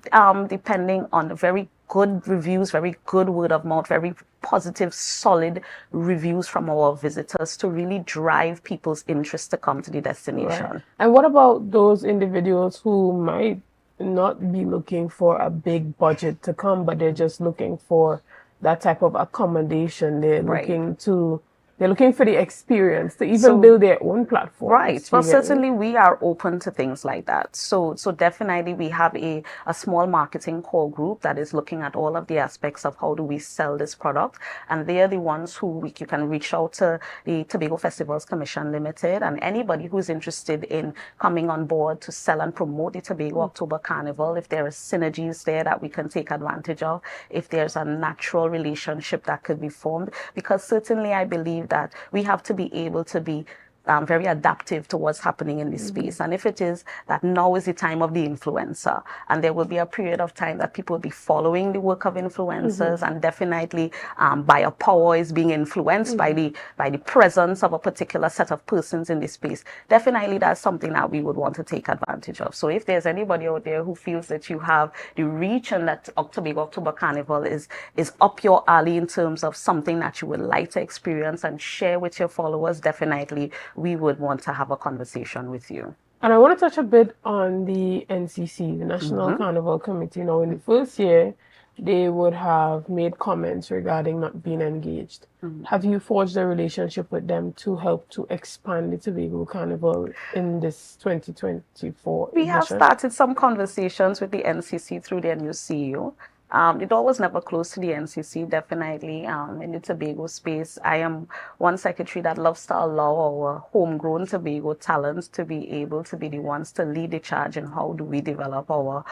[SPEAKER 4] depending on very good reviews, very good word of mouth, very positive, solid reviews from our visitors to really drive people's interest to come to the destination.
[SPEAKER 3] And what about those individuals who might not be looking for a big budget to come, but they're just looking for that type of accommodation? They're looking to They're looking for the experience to even build their own platform.
[SPEAKER 4] Right. Well, certainly we are open to things like that. So definitely we have a small marketing core group that is looking at all of the aspects of how do we sell this product. And they are the ones who you can reach out to the Tobago Festivals Commission Limited, and anybody who's interested in coming on board to sell and promote the Tobago October Carnival. If there are synergies there that we can take advantage of, if there's a natural relationship that could be formed, because certainly I believe that we have to be able to be very adaptive to what's happening in this space. And if it is that now is the time of the influencer, and there will be a period of time that people will be following the work of influencers, and definitely buyer power is being influenced by the presence of a particular set of persons in this space, definitely that's something that we would want to take advantage of. So if there's anybody out there who feels that you have the reach and that October Carnival is up your alley in terms of something that you would like to experience and share with your followers, definitely we would want to have a conversation with you.
[SPEAKER 3] And I want to touch a bit on the NCC, the National Carnival Committee. Now, in the first year, they would have made comments regarding not being engaged. Have you forged a relationship with them to help to expand the Tobago Carnival in this 2024
[SPEAKER 4] We have started some conversations with the NCC through their new CEO. The door was never closed to the NCC, definitely. In the Tobago space, I am one secretary that loves to allow our homegrown Tobago talents to be able to be the ones to lead the charge in how do we develop our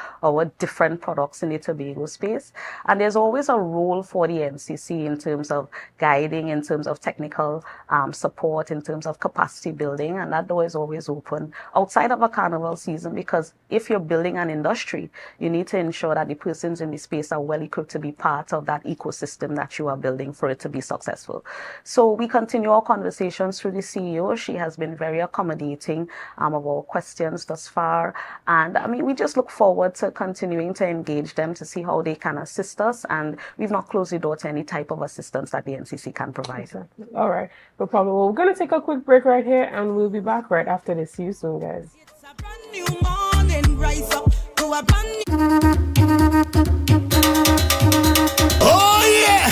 [SPEAKER 4] different products in the Tobago space. And there's always a role for the NCC in terms of guiding, in terms of technical support, in terms of capacity building, and that door is always open outside of a carnival season, because if you're building an industry, you need to ensure that the persons in the space are well equipped to be part of that ecosystem that you are building for it to be successful. So we continue our conversations through the CEO. She has been very accommodating of our questions thus far. And I mean, we just look forward to continuing to engage them to see how they can assist us. And we've not closed the door to any type of assistance that the NCC can provide.
[SPEAKER 3] Exactly. All right. No problem. Well, we're going to take a quick break right here, and we'll be back right after this. See you soon, guys.
[SPEAKER 31] Oh yeah!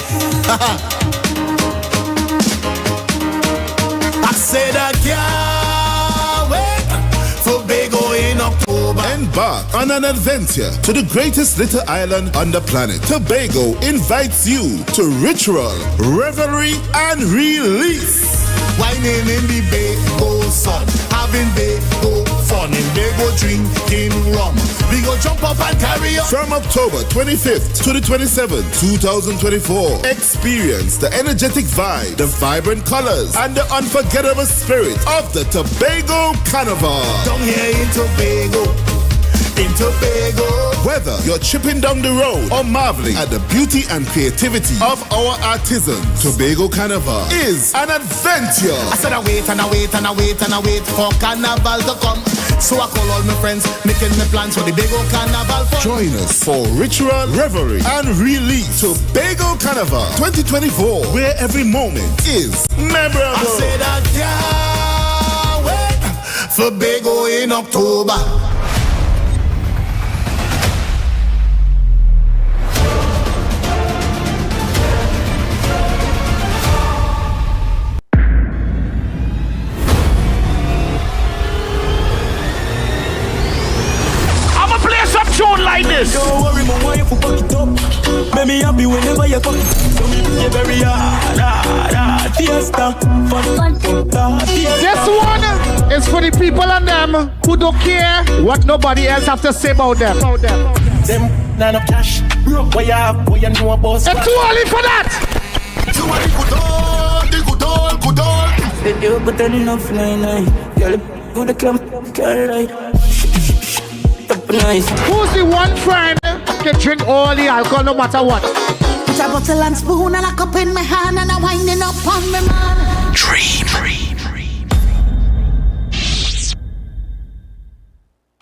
[SPEAKER 31] I said I can't wait for Tobago in October. Embark on an adventure to the greatest little island on the planet. Tobago invites you to ritual, revelry, and release. Whining in the Bago sun, having Bago fun, and Bago drinking rum. We go jump up and carry on. From October 25th to the 27th, 2024, experience the energetic vibe, the vibrant colors, and the unforgettable spirit of the Tobago Carnival. Down here in Tobago. In Tobago. Whether you're tripping down the road or marveling at the beauty and creativity of our artisans, Tobago Carnival is an adventure. I said I wait and I wait and I wait and I wait for Carnival to come. So I call all my friends, making the plans for the Tobago Carnival fun. Join us for ritual, revelry, and release. Tobago Carnival 2024, where every moment is memorable. I said I can't wait for Tobago in October.
[SPEAKER 28] Like this. Don't worry, my wife will fuck it up. Make me happy whenever you fuck it. So me play very hard, fiesta.
[SPEAKER 7] This one is for the people and them who don't care what nobody else have to say about them.
[SPEAKER 28] Them none of cash, broke where you have, where you know about.
[SPEAKER 7] It's too early for that.
[SPEAKER 28] Too early, good all. They do but then enough nine. Girl, go to club, girl, like. Nice.
[SPEAKER 7] Who's the one friend can drink all the alcohol no matter what?
[SPEAKER 8] Put a bottle and spoon and a cup in my hand and a winding up on me man.
[SPEAKER 7] Dream.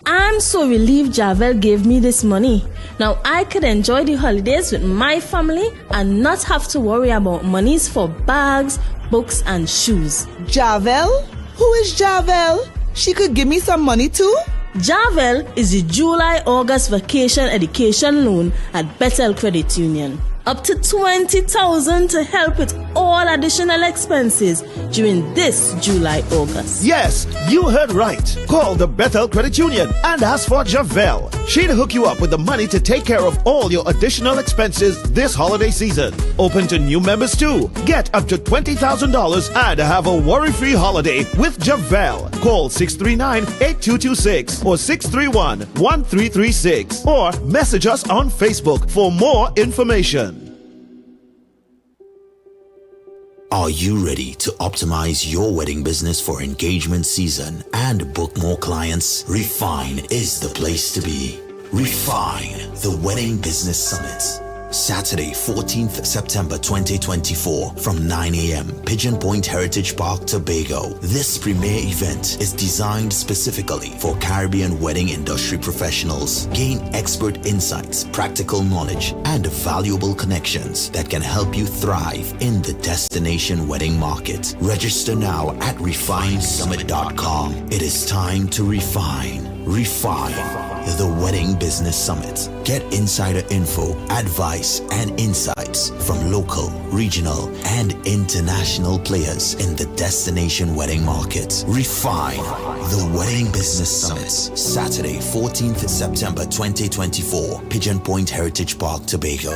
[SPEAKER 9] I'm so relieved Javel gave me this money. Now I could enjoy the holidays with my family and not have to worry about monies for bags, books and shoes.
[SPEAKER 10] Javel? Who is Javel? She could give me some money too?
[SPEAKER 9] Javel is the July-August vacation education loan at Bethel Credit Union. Up to $20,000 to help with all additional expenses during this July-August.
[SPEAKER 6] Yes, you heard right. Call the Bethel Credit Union and ask for Javel. She'll hook you up with the money to take care of all your additional expenses this holiday season. Open to new members too. Get up to $20,000 and have a worry-free holiday with Javel. Call 639-8226 or 631-1336 or message us on Facebook for more information.
[SPEAKER 11] Are you ready to optimize your wedding business for engagement season and book more clients? Refine is the place to be. Refine, the Wedding Business Summit. Saturday, 14th September 2024 from 9 a.m. Pigeon Point Heritage Park, Tobago. This premier event is designed specifically for Caribbean wedding industry professionals. Gain expert insights, practical knowledge, and valuable connections that can help you thrive in the destination wedding market. Register now at refinesummit.com. It is time to refine. Refine, the Wedding Business Summit. Get insider info, advice, and insights from local, regional, and international players in the destination wedding market. Refine, the Wedding Business Summit. Saturday, 14th September 2024, Pigeon Point Heritage Park, Tobago.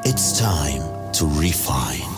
[SPEAKER 11] It's time to refine.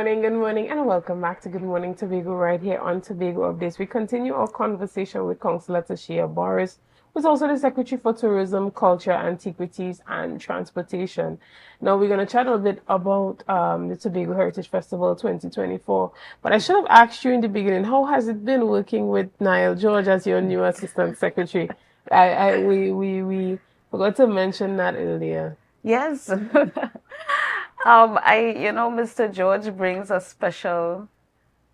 [SPEAKER 3] Good morning, and welcome back to Good Morning Tobago right here on Tobago Updates. We continue our conversation with Councillor Tashia Boris, who's also the Secretary for Tourism, Culture, Antiquities, and Transportation. Now, we're going to chat a little bit about the Tobago Heritage Festival 2024. But I should have asked you in the beginning, how has it been working with Niall George as your new Assistant Secretary? We forgot to mention that earlier.
[SPEAKER 4] Yes. Mr. George brings a special,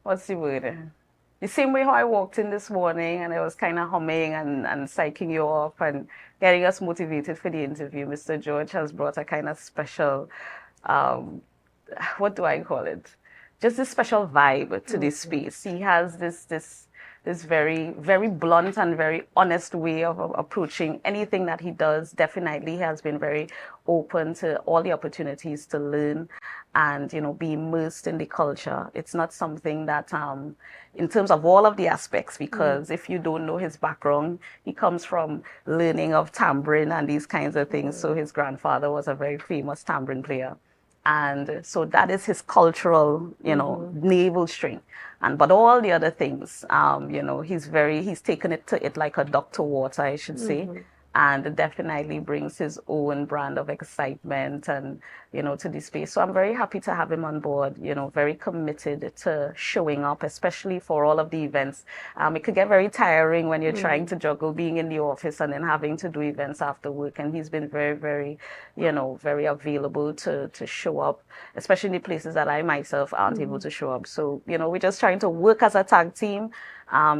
[SPEAKER 4] what's the word? The same way how I walked in this morning and I was kind of humming and psyching you up and getting us motivated for the interview. Mr. George has brought a kind of special, what do I call it? Just this special vibe to this space. He has this very, very blunt and very honest way of approaching anything that he does. Definitely has been very open to all the opportunities to learn and, be immersed in the culture. It's not something that, in terms of all of the aspects, because if you don't know his background, he comes from learning of tambourine and these kinds of things. So his grandfather was a very famous tambourine player. And so that is his cultural, navel string. But all the other things, he's taken it to it like a duck to water, I should say. And definitely brings his own brand of excitement and, to this space. So I'm very happy to have him on board, very committed to showing up, especially for all of the events. It could get very tiring when you're trying to juggle being in the office and then having to do events after work. And he's been very, very, very available to show up, especially in the places that I myself aren't able to show up. So, we're just trying to work as a tag team.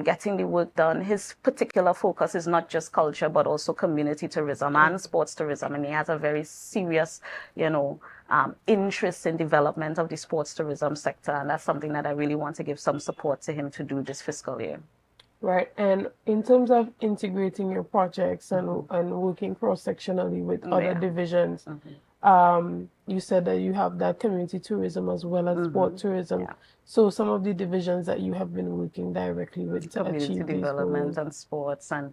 [SPEAKER 4] Getting the work done. His particular focus is not just culture, but also community tourism and sports tourism. And he has a very serious, interest in development of the sports tourism sector. And that's something that I really want to give some support to him to do this fiscal year.
[SPEAKER 3] Right. And in terms of integrating your projects and working cross-sectionally with other divisions, you said that you have that community tourism as well as sport tourism. Yeah. So some of the divisions that you have been working directly with to
[SPEAKER 4] community
[SPEAKER 3] achieve
[SPEAKER 4] development and sports and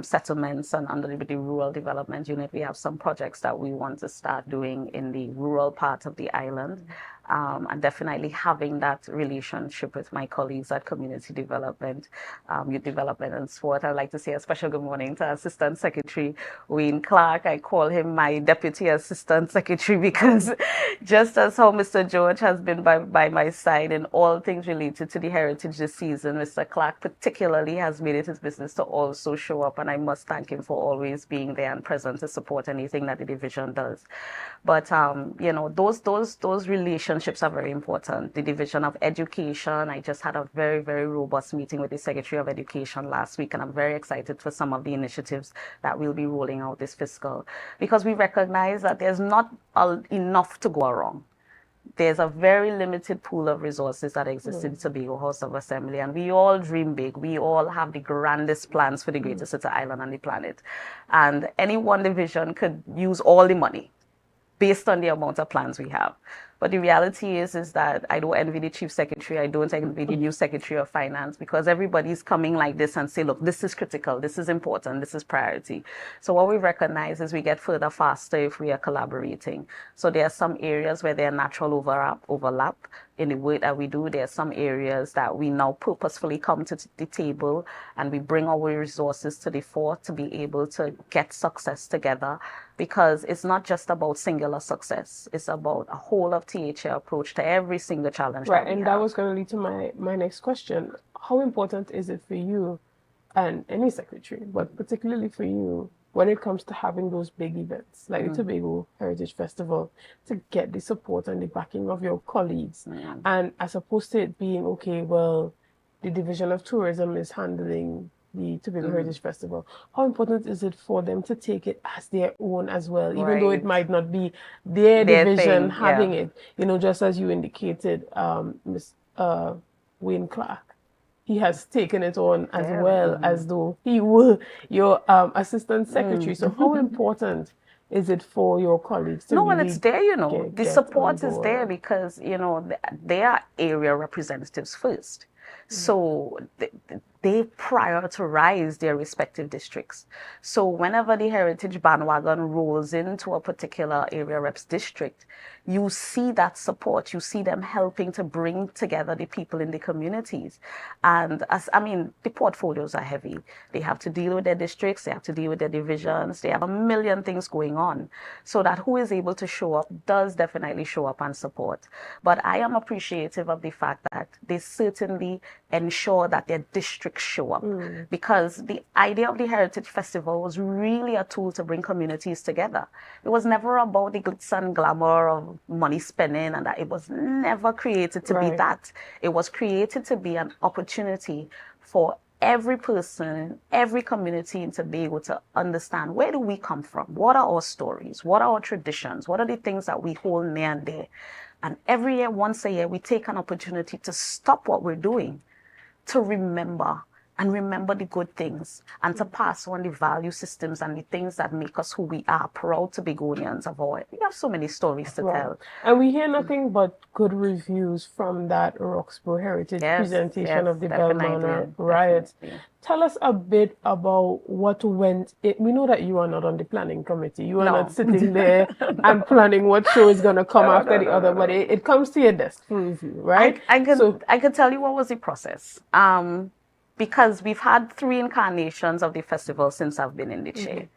[SPEAKER 4] settlements, and under the rural development unit, we have some projects that we want to start doing in the rural part of the island. And definitely having that relationship with my colleagues at community development, youth development and sport. I'd like to say a special good morning to Assistant Secretary Wayne Clark. I call him my Deputy Assistant Secretary because just as how Mr. George has been by my side in all things related to the heritage this season, Mr. Clark particularly has made it his business to also show up up, and I must thank him for always being there and present to support anything that the division does. But you know, those relationships are very important. The Division of Education, I just had a very, very robust meeting with the Secretary of Education last week, and I'm very excited for some of the initiatives that we'll be rolling out this fiscal, because we recognize that there's not enough to go around. There's a very limited pool of resources that exist in Tobago House of Assembly, and we all dream big. We all have the grandest plans for the greatest city island on the planet. And any one division could use all the money based on the amount of plans we have. But the reality is that I don't envy the Chief Secretary, I don't envy the new Secretary of Finance, because everybody's coming like this and say, look, this is critical, this is important, this is priority. So what we recognize is we get further faster if we are collaborating. So there are some areas where there are natural overlap in the work that we do. There are some areas that we now purposefully come to the table and we bring our resources to the fore to be able to get success together, because it's not just about singular success, it's about a whole of THA approach to every single challenge.
[SPEAKER 3] Right, and that was going to lead to my next question. How important is it for you and any secretary, but particularly for you, when it comes to having those big events like the Tobago Heritage Festival, to get the support and the backing of your colleagues, and as opposed to it being, okay, well, the Division of Tourism is handling the Tobago Heritage Festival, how important is it for them to take it as their own as well, even though it might not be their division having it, you know, just as you indicated, Ms. Wayne Clark, he has taken it on as well as though he were your assistant secretary. So how important is it for your colleagues to
[SPEAKER 4] and it's there, you know, the support is there because, you know, they are area representatives first. So they prioritize their respective districts. So whenever the heritage bandwagon rolls into a particular area rep's district, you see that support, you see them helping to bring together the people in the communities. And the portfolios are heavy. They have to deal with their districts, they have to deal with their divisions, they have a million things going on. So that who is able to show up does definitely show up and support. But I am appreciative of the fact that they certainly ensure that their districts show up, because the idea of the Heritage Festival was really a tool to bring communities together. It was never about the glitz and glamour of money spending, and that it was never created to be that. It was created to be an opportunity for every person, every community in Tobago to understand, where do we come from? What are our stories? What are our traditions? What are the things that we hold near and dear? And every year, once a year, we take an opportunity to stop what we're doing, to remember the good things, and to pass on the value systems and the things that make us who we are, proud Tobagonians of our. We have so many stories to tell.
[SPEAKER 3] And we hear nothing but good reviews from that Roxborough Heritage presentation of the Belmana riots. Tell us a bit about what went. We know that you are not on the planning committee. You are not sitting there and planning what show is going to come after the other, but it comes to your desk for review, right?
[SPEAKER 4] I can tell you what was the process. Because we've had 3 incarnations of the festival since I've been in the chair.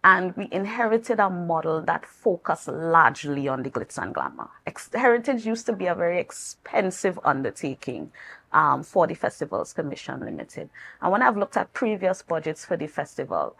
[SPEAKER 4] And we inherited a model that focused largely on the glitz and glamour. Heritage used to be a very expensive undertaking for the Festivals Commission Limited. And when I've looked at previous budgets for the festival,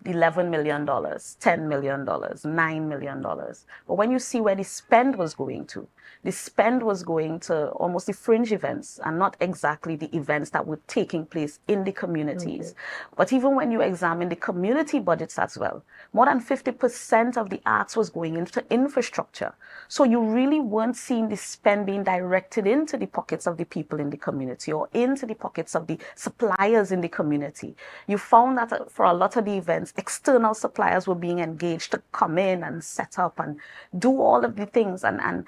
[SPEAKER 4] $11 million, $10 million, $9 million. But when you see where the spend was going to, the spend was going to almost the fringe events and not exactly the events that were taking place in the communities. But even when you examine the community budgets as well, more than 50% of the arts was going into infrastructure. So you really weren't seeing the spend being directed into the pockets of the people in the community or into the pockets of the suppliers in the community. You found that for a lot of the events, external suppliers were being engaged to come in and set up and do all of the things. And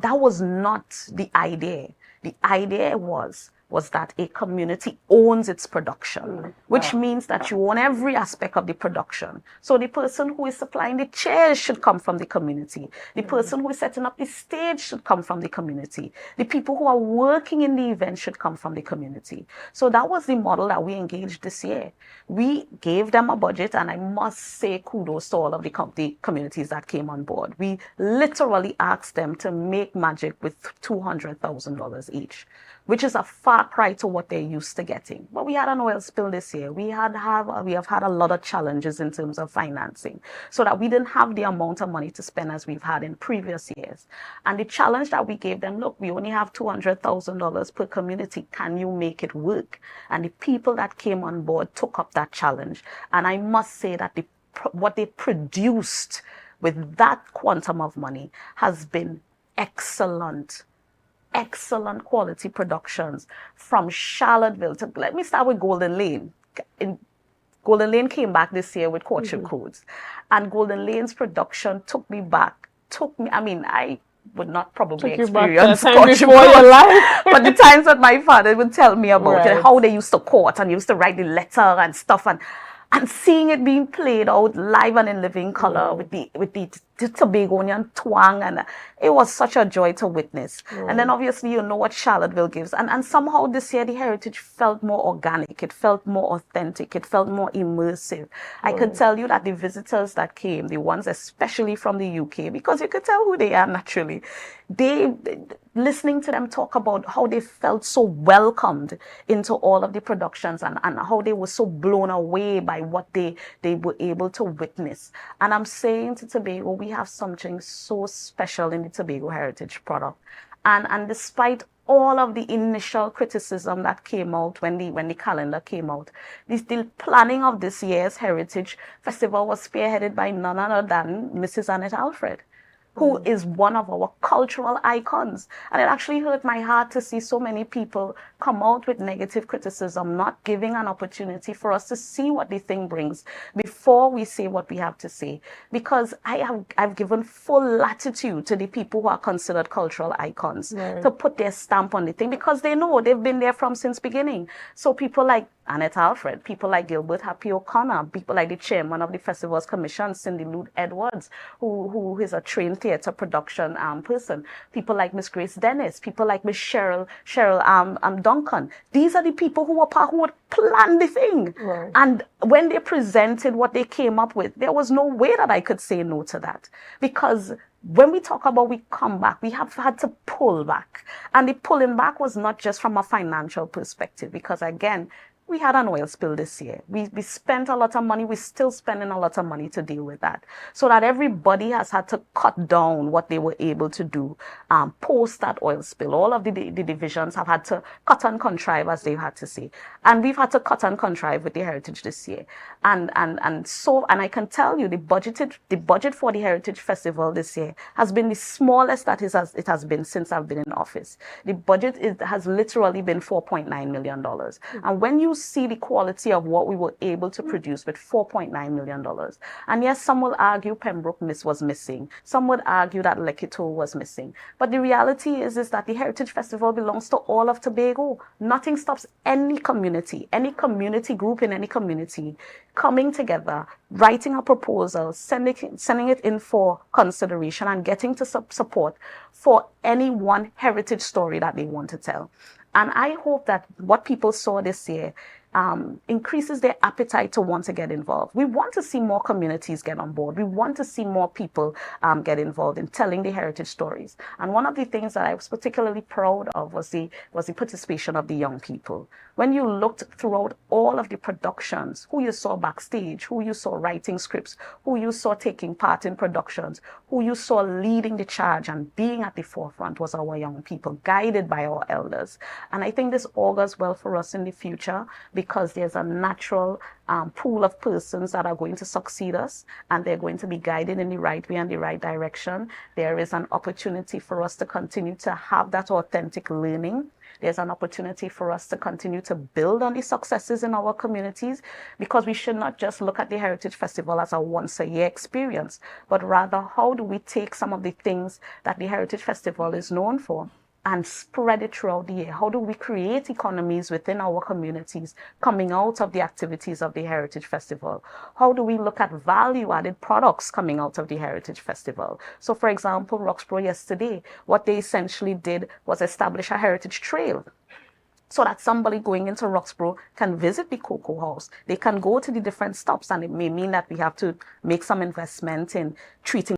[SPEAKER 4] that was not the idea. The idea was that a community owns its production, which means that you own every aspect of the production. So the person who is supplying the chairs should come from the community. The person who is setting up the stage should come from the community. The people who are working in the event should come from the community. So that was the model that we engaged this year. We gave them a budget, and I must say kudos to all of the communities that came on board. We literally asked them to make magic with $200,000 each. which is a far cry to what they're used to getting. But we had an oil spill this year. We have had a lot of challenges in terms of financing, so that we didn't have the amount of money to spend as we've had in previous years. And the challenge that we gave them, look, we only have $200,000 per community. Can you make it work? And the people that came on board took up that challenge. And I must say that what they produced with that quantum of money has been excellent quality productions, from Charlottesville to, let me start with Golden Lane. Golden Lane came back this year with Courtship Codes, and Golden Lane's production took me, I mean, I would not probably experience Courtship Codes, but the times that my father would tell me about it, how they used to court and used to write the letter and stuff, and seeing it being played out live and in living color with the Tobagonian twang, and it was such a joy to witness. And then obviously you know what Charlottesville gives, and somehow this year the heritage felt more organic, it felt more authentic, it felt more immersive. I could tell you that the visitors that came, the ones especially from the UK, because you could tell who they are naturally, listening to them talk about how they felt so welcomed into all of the productions, and how they were so blown away by what they were able to witness. And I'm saying to Tobago, we have something so special in the Tobago Heritage product. And despite all of the initial criticism that came out when the calendar came out, the planning of this year's Heritage Festival was spearheaded by none other than Mrs. Annette Alfred, who is one of our cultural icons. And it actually hurt my heart to see so many people come out with negative criticism, not giving an opportunity for us to see what the thing brings before we say what we have to say. Because I've given full latitude to the people who are considered cultural icons to put their stamp on the thing, because they know they've been there from since beginning. So people like Annette Alfred, people like Gilbert Happy O'Connor, people like the chairman of the Festival's Commission, Cindy Lou Edwards, who is a trained theatre production person, people like Miss Grace Dennis, people like Miss Cheryl Duncan. These are the people who would plan the thing. And when they presented what they came up with, there was no way that I could say no to that. Because when we talk about we come back, we have had to pull back. And the pulling back was not just from a financial perspective, because again, we had an oil spill this year. We spent a lot of money. We're still spending a lot of money to deal with that. So that everybody has had to cut down what they were able to do post that oil spill. All of the divisions have had to cut and contrive, as they've had to say. And we've had to cut and contrive with the Heritage this year. And I can tell you the budget for the Heritage Festival this year has been the smallest that it has been since I've been in office. The budget has literally been $4.9 million. And when you see the quality of what we were able to produce with $4.9 million. And yes, some will argue Pembroke was missing. Some would argue that Lekito was missing. But the reality is that the Heritage Festival belongs to all of Tobago. Nothing stops any community group in any community coming together, writing a proposal, sending it in for consideration, and getting to support for any one heritage story that they want to tell. And I hope that what people saw this year increases their appetite to want to get involved. We want to see more communities get on board. We want to see more people get involved in telling the heritage stories. And one of the things that I was particularly proud of was the participation of the young people. When you looked throughout all of the productions, who you saw backstage, who you saw writing scripts, who you saw taking part in productions, who you saw leading the charge and being at the forefront was our young people, guided by our elders. And I think this augurs well for us in the future, because there's a natural pool of persons that are going to succeed us, and they're going to be guided in the right way and the right direction. There is an opportunity for us to continue to have that authentic learning. There's an opportunity for us to continue to build on the successes in our communities, because we should not just look at the Heritage Festival as a once-a-year experience, but rather how do we take some of the things that the Heritage Festival is known for and spread it throughout the year? How do we create economies within our communities coming out of the activities of the Heritage Festival? How do we look at value-added products coming out of the Heritage Festival? So, for example, Roxborough yesterday, what they essentially did was establish a heritage trail, so that somebody going into Roxborough can visit the Cocoa House. They can go to the different stops, and it may mean that we have to make some investment in treating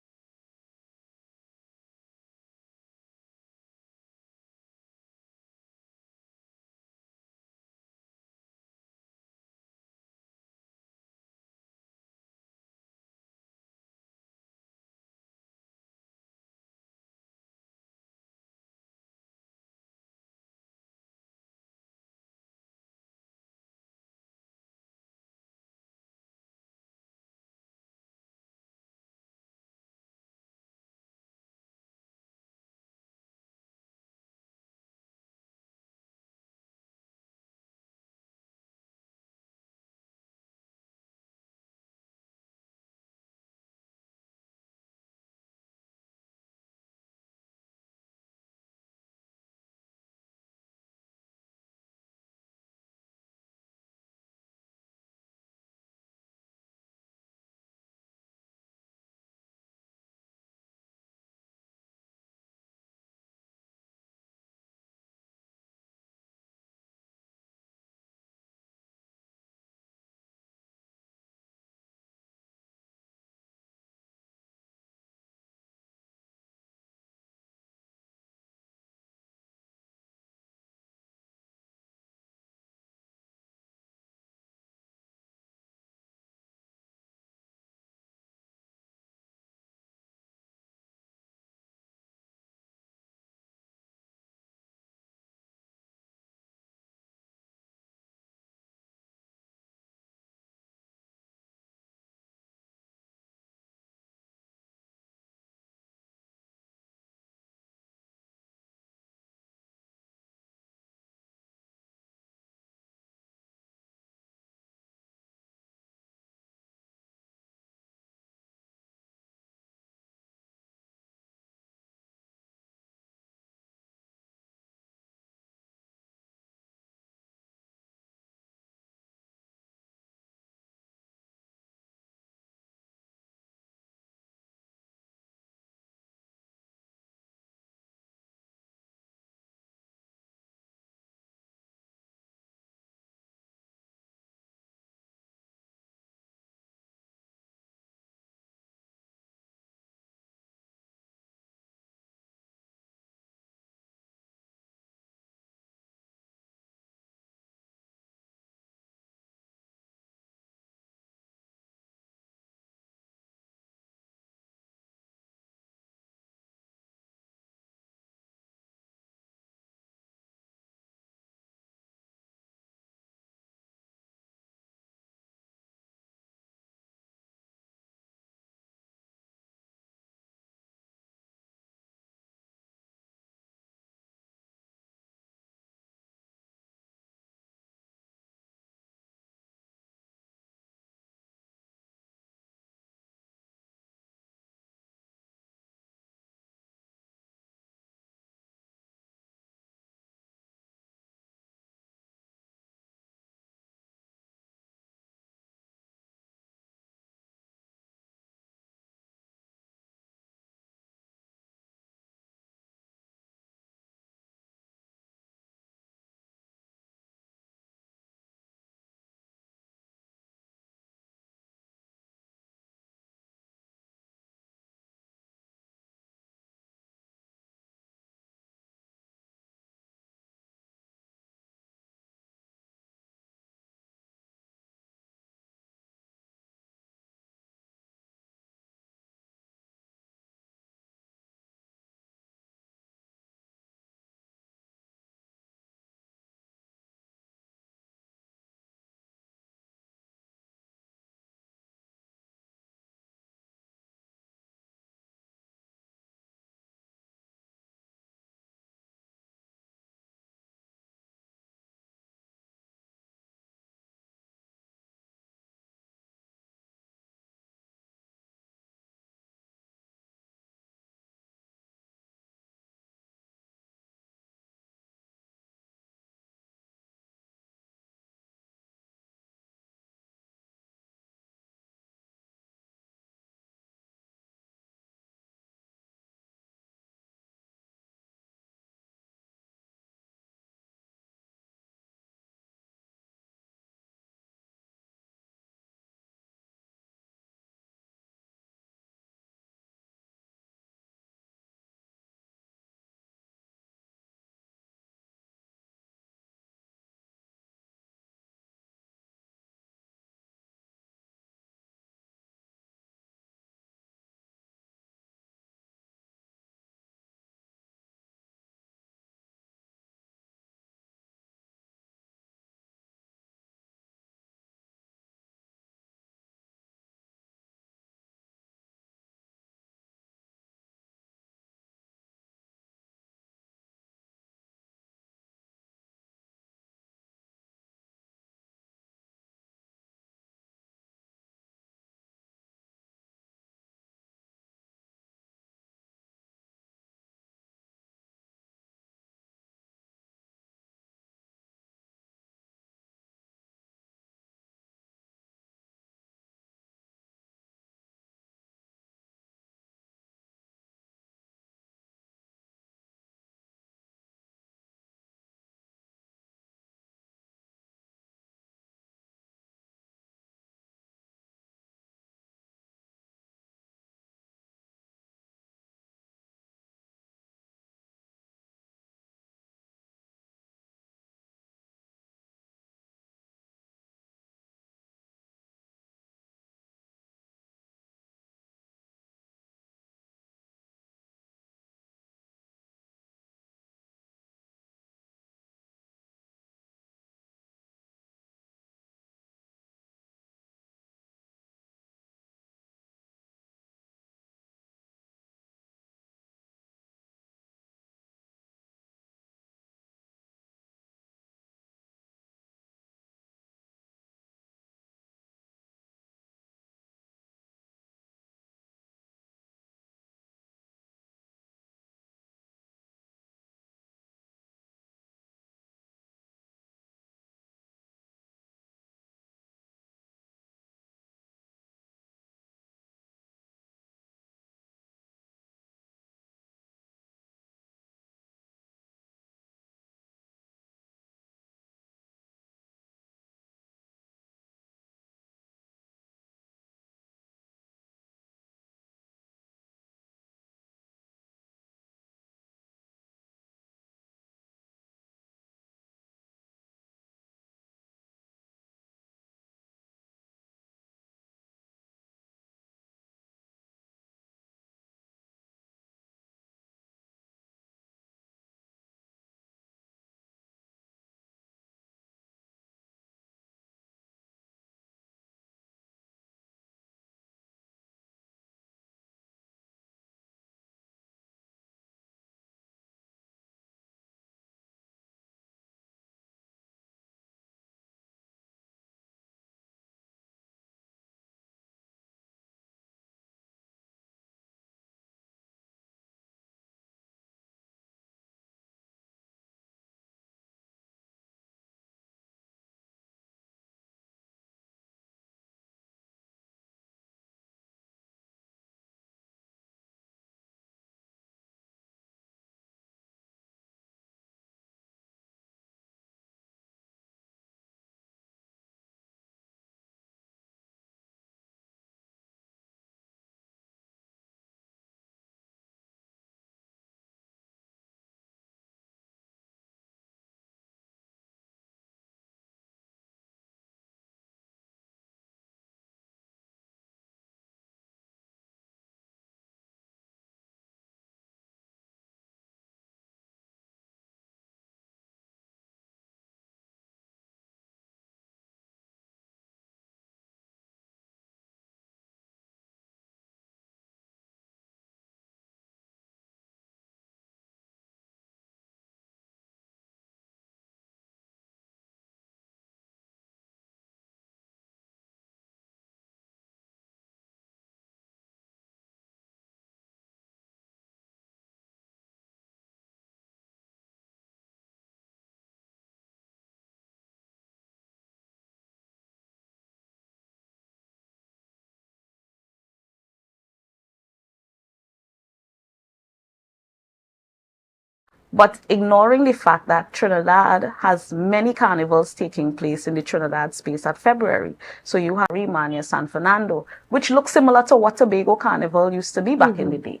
[SPEAKER 4] but ignoring the fact that Trinidad has many carnivals taking place in the Trinidad space at February. So you have Remania San Fernando, which looks similar to what Tobago Carnival used to be back in the day.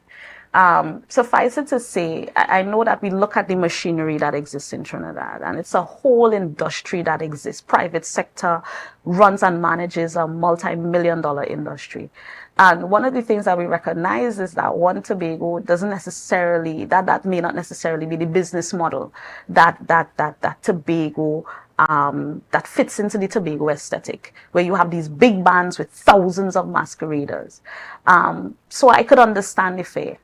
[SPEAKER 4] Suffice it to say, I know that we look at the machinery that exists in Trinidad, and it's a whole industry that exists. Private sector runs and manages a multi-million-dollar industry. And one of the things that we recognize is that one, Tobago doesn't necessarily, that may not necessarily be the business model that Tobago that fits into the Tobago aesthetic, where you have these big bands with thousands of masqueraders. So I could understand the fear.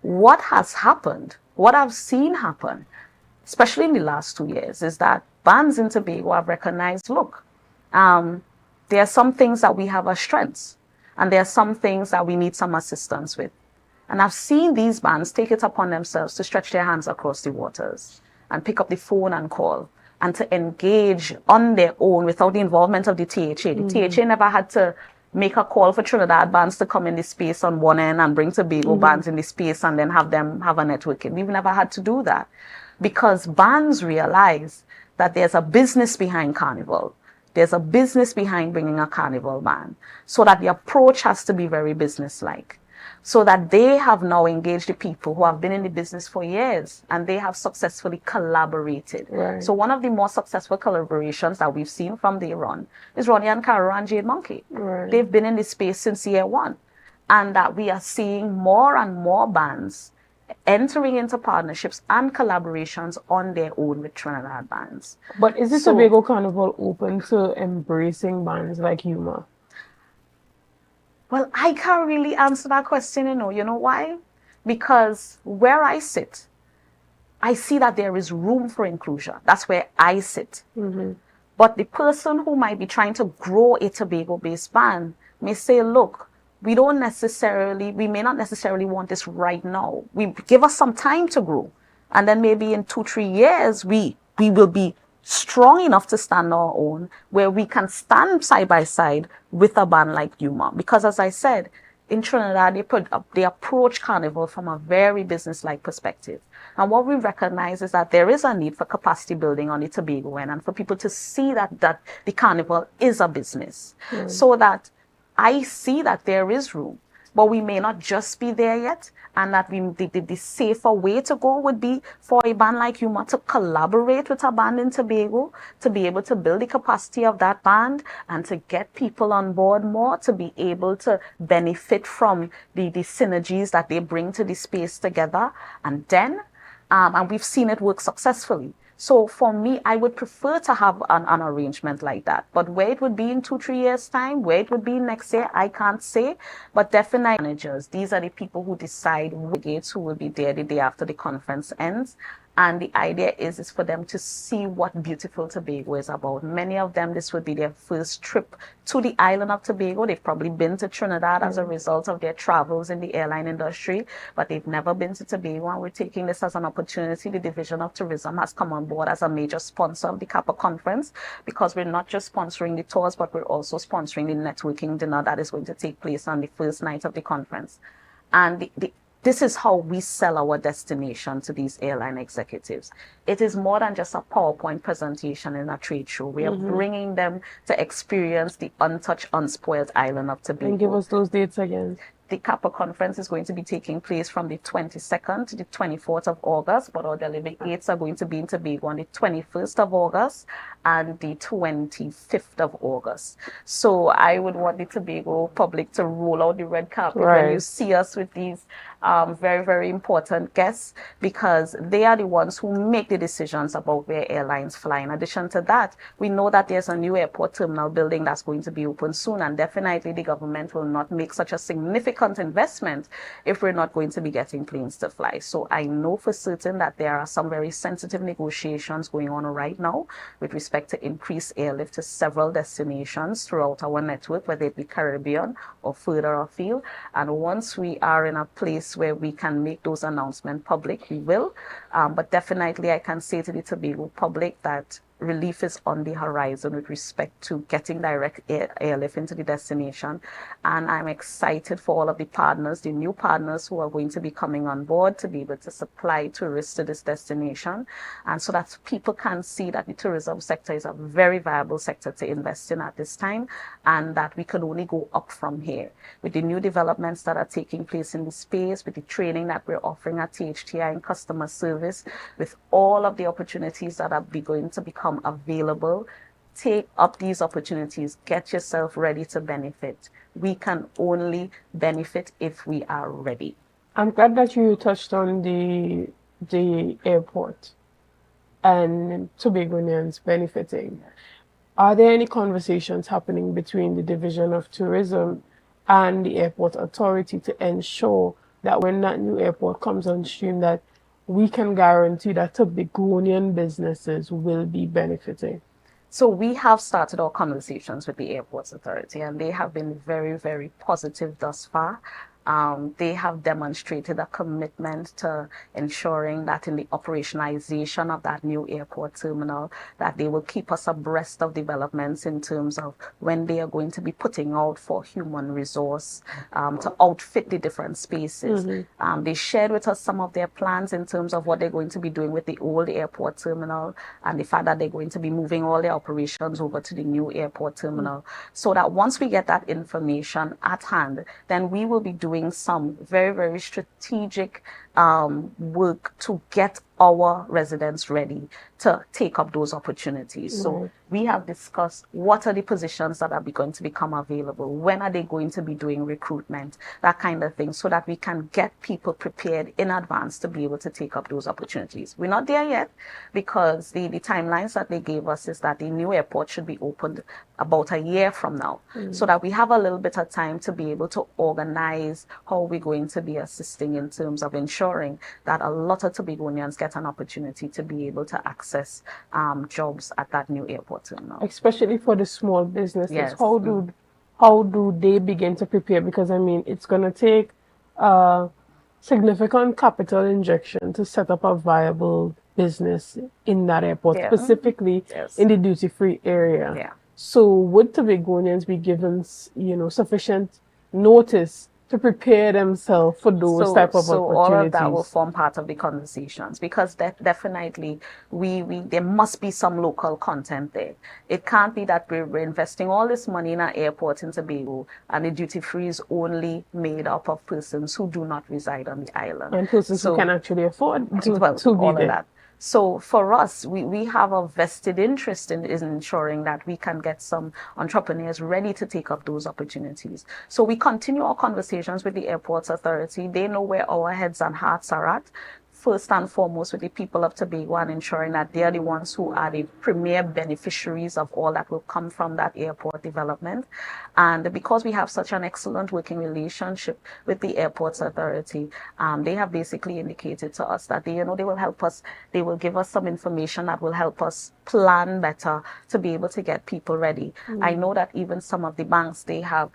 [SPEAKER 4] What has happened, what I've seen happen, especially in the last 2 years, is that bands in Tobago have recognized, look, there are some things that we have as strengths, and there are some things that we need some assistance with. And I've seen these bands take it upon themselves to stretch their hands across the waters and pick up the phone and call and to engage on their own without the involvement of the THA. The THA never had to make a call for Trinidad bands to come in the space on one end and bring Tobago bands in the space and then have them have a networking. We've never had to do that because bands realize that there's a business behind Carnival. There's a business behind bringing a Carnival band, so that the approach has to be very business-like. So that they have now engaged the people who have been in the business for years and they have successfully collaborated.
[SPEAKER 3] Right.
[SPEAKER 4] So one of the more successful collaborations that we've seen from day run is Ronnie and Caro and Jade Monkey.
[SPEAKER 3] Right.
[SPEAKER 4] They've been in this space since year one, and that we are seeing more and more bands entering into partnerships and collaborations on their own with Trinidad bands.
[SPEAKER 3] But is the Tobago Carnival open to embracing bands like Yuma?
[SPEAKER 4] Well, I can't really answer that question, you know why? Because where I sit, I see that there is room for inclusion. That's where I sit. But the person who might be trying to grow a Tobago-based band may say, look, we may not necessarily want this right now. Give us some time to grow. And then maybe in 2-3 years, we will be strong enough to stand on our own, where we can stand side by side with a band like Yuma. Because as I said, in Trinidad, they approach Carnival from a very business-like perspective. And what we recognize is that there is a need for capacity building on the Tobago end and for people to see that the Carnival is a business. So that I see that there is room, but we may not just be there yet, and that the safer way to go would be for a band like Yuma to collaborate with a band in Tobago, to be able to build the capacity of that band and to get people on board more, to be able to benefit from the synergies that they bring to the space together. And then, and we've seen it work successfully. So for me, I would prefer to have an arrangement like that. But where it would be in 2-3 years' time, where it would be next year, I can't say. But definitely managers, these are the people who decide who will be there the day after the conference ends. And the idea is for them to see what beautiful Tobago is about. Many of them, this would be their first trip to the island of Tobago. They've probably been to Trinidad as a result of their travels in the airline industry, but they've never been to Tobago, and we're taking this as an opportunity. The Division of Tourism has come on board as a major sponsor of the Kappa Conference, because we're not just sponsoring the tours, but we're also sponsoring the networking dinner that is going to take place on the first night of the conference. And this is how we sell our destination to these airline executives. It is more than just a PowerPoint presentation in a trade show. We are bringing them to experience the untouched, unspoiled island of Tobago.
[SPEAKER 3] And give us those dates again.
[SPEAKER 4] The Kappa Conference is going to be taking place from the 22nd to the 24th of August, but our delegates are going to be in Tobago on the 21st of August and the 25th of August. So I would want the Tobago public to roll out the red carpet when you see us with these very, very important guests, because they are the ones who make the decisions about where airlines fly. In addition to that, we know that there's a new airport terminal building that's going to be open soon, and definitely the government will not make such a significant investment if we're not going to be getting planes to fly. So I know for certain that there are some very sensitive negotiations going on right now with respect to increased airlift to several destinations throughout our network, whether it be Caribbean or further afield. And once we are in a place where we can make those announcements public, we will. But definitely I can say to the Tobago public that relief is on the horizon with respect to getting direct airlift into the destination. And I'm excited for all of the partners, the new partners who are going to be coming on board to be able to supply tourists to this destination. And so that people can see that the tourism sector is a very viable sector to invest in at this time, and that we could only go up from here. With the new developments that are taking place in the space, with the training that we're offering at THTI in customer service, with all of the opportunities that are going to become available, take up these opportunities, get yourself ready to benefit. We can only benefit if we are ready.
[SPEAKER 3] I'm glad that you touched on the airport and Tobagonians benefiting. Are there any conversations happening between the Division of Tourism and the Airport Authority to ensure that when that new airport comes on stream, that we can guarantee that Tobagonian businesses will be benefiting?
[SPEAKER 4] So we have started our conversations with the Airports Authority, and they have been very, very positive thus far. They have demonstrated a commitment to ensuring that in the operationalization of that new airport terminal, that they will keep us abreast of developments in terms of when they are going to be putting out for human resource to outfit the different spaces. They shared with us some of their plans in terms of what they're going to be doing with the old airport terminal and the fact that they're going to be moving all their operations over to the new airport terminal. So that once we get that information at hand, then we will be doing some very, very strategic work to get our residents ready to take up those opportunities. So we have discussed what are the positions that are going to become available, when are they going to be doing recruitment, that kind of thing, so that we can get people prepared in advance to be able to take up those opportunities. We're not there yet because the timelines that they gave us is that the new airport should be opened about a year from now, so that we have a little bit of time to be able to organize how we're going to be assisting in terms of ensuring that a lot of Tobagonians get an opportunity to be able to access jobs at that new airport terminal.
[SPEAKER 3] Especially for the small businesses.
[SPEAKER 4] Yes.
[SPEAKER 3] How do they begin to prepare? Because I mean, it's going to take significant capital injection to set up a viable business in that airport, specifically in the duty-free area. So would Tobagonians be given, sufficient notice to prepare themselves for those type of opportunities?
[SPEAKER 4] So all of that will form part of the conversations, because definitely there must be some local content there. It can't be that we're investing all this money in an airport in Tobago and the duty free is only made up of persons who do not reside on the island.
[SPEAKER 3] And persons who can actually afford to be
[SPEAKER 4] all
[SPEAKER 3] there.
[SPEAKER 4] of that. So for us, we have a vested interest in ensuring that we can get some entrepreneurs ready to take up those opportunities. So we continue our conversations with the Airports Authority. They know where our heads and hearts are at. First and foremost with the people of Tobago, and ensuring that they are the ones who are the premier beneficiaries of all that will come from that airport development. And because we have such an excellent working relationship with the Airports Authority, they have basically indicated to us that they will help us, they will give us some information that will help us plan better to be able to get people ready. I know that even some of the banks, they have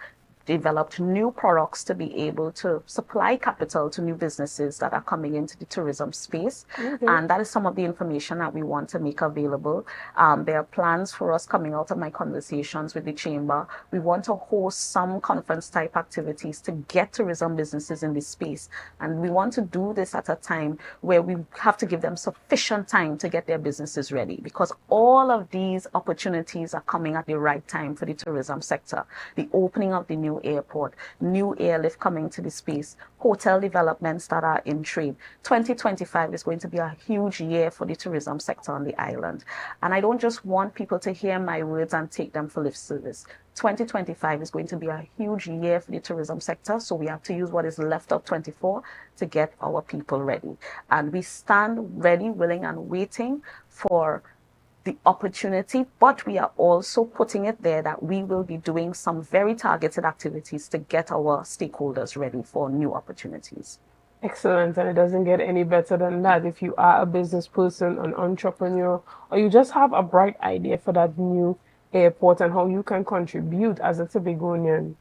[SPEAKER 4] developed new products to be able to supply capital to new businesses that are coming into the tourism space. And that is some of the information that we want to make available. There are plans for us coming out of my conversations with the chamber. We want to host some conference type activities to get tourism businesses in this space. And we want to do this at a time where we have to give them sufficient time to get their businesses ready, because all of these opportunities are coming at the right time for the tourism sector. The opening of the new airport, new airlift coming to the space, hotel developments that are in trade. 2025 is going to be a huge year for the tourism sector on the island. And I don't just want people to hear my words and take them for lip service. 2025 is going to be a huge year for the tourism sector, so we have to use what is left of 24 to get our people ready. And we stand ready, willing, and waiting for the opportunity, but we are also putting it there that we will be doing some very targeted activities to get our stakeholders ready for new opportunities.
[SPEAKER 3] Excellent, and it doesn't get any better than that. If you are a business person, an entrepreneur, or you just have a bright idea for that new airport and how you can contribute as a Tobagonian,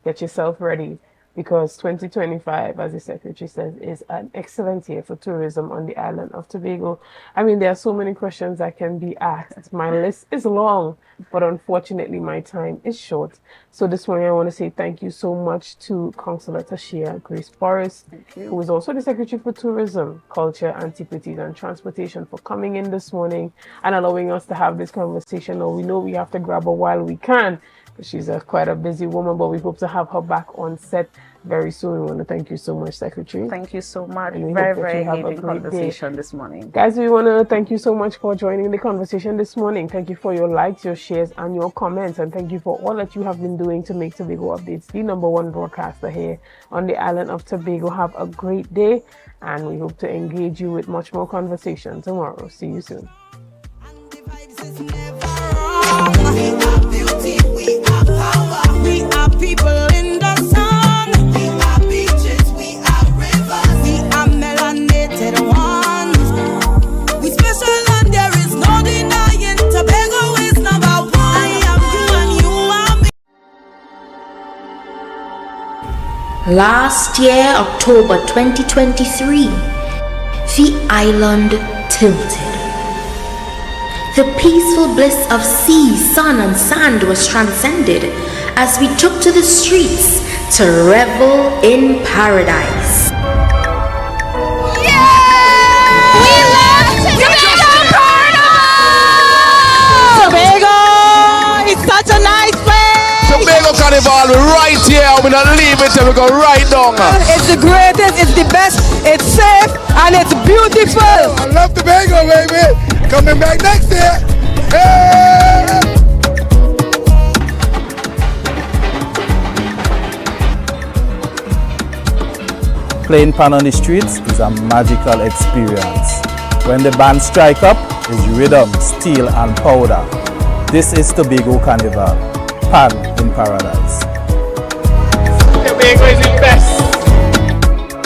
[SPEAKER 3] get yourself ready. because 2025, as the Secretary says, is an excellent year for tourism on the island of Tobago. I mean, there are so many questions that can be asked. My list is long, but unfortunately my time is short. So this morning I want to say thank you so much to Councillor Tashia Grace Forrest, who is also the Secretary for Tourism, Culture, Antiquities and Transportation, for coming in this morning and allowing us to have this conversation. Now, we know we have to grab her while we can. She's quite a busy woman, but we hope to have her back on set very soon. We want to thank you so much, Secretary.
[SPEAKER 4] Thank you so much.
[SPEAKER 3] And we
[SPEAKER 4] very,
[SPEAKER 3] hope that
[SPEAKER 4] very
[SPEAKER 3] you have a
[SPEAKER 4] engaging
[SPEAKER 3] great
[SPEAKER 4] conversation
[SPEAKER 3] day.
[SPEAKER 4] this morning.
[SPEAKER 3] Guys, we want to thank you so much for joining the conversation this morning. Thank you for your likes, your shares, and your comments. And thank you for all that you have been doing to make Tobago Updates the #1 broadcaster here on the island of Tobago. Have a great day, and we hope to engage you with much more conversation tomorrow. See you soon.
[SPEAKER 8] We are people in the sun. We are beaches, we are rivers. We are melanated ones. We special and there is no denying. Tobago is #1. I am you and you are me.
[SPEAKER 2] Last year, October 2023, the island tilted. The peaceful bliss of sea, sun, and sand was transcended as we took to the streets to revel in paradise.
[SPEAKER 8] Yeah! We love Tobago Carnival! Tobago! It's such a nice place!
[SPEAKER 1] Tobago Carnival, we're right here. We're not leave it till we go right down.
[SPEAKER 8] It's the greatest, it's the best, it's safe, and it's beautiful!
[SPEAKER 1] I love Tobago, baby! Coming back next year. Hey!
[SPEAKER 13] Playing pan on the streets is a magical experience. When the band strike up, is rhythm, steel and powder. This is Tobago Carnival, pan in paradise.
[SPEAKER 28] Tobago is the best.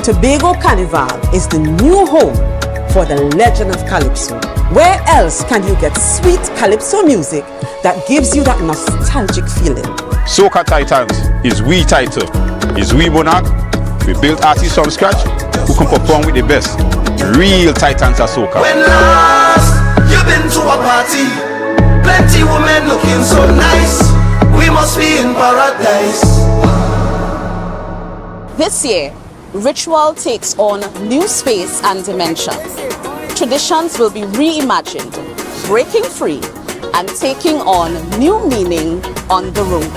[SPEAKER 15] Tobago Carnival is the new home for the legend of Calypso. Where else can you get sweet Calypso music that gives you that nostalgic feeling?
[SPEAKER 19] Soca Titans is we title, is we monarch. We built artists from scratch who can perform with the best. Real titans of soca.
[SPEAKER 20] When last you've been to a party, plenty women looking so nice. We must be in paradise.
[SPEAKER 21] This year, ritual takes on new space and dimension. Traditions will be reimagined, breaking free and taking on new meaning on the road.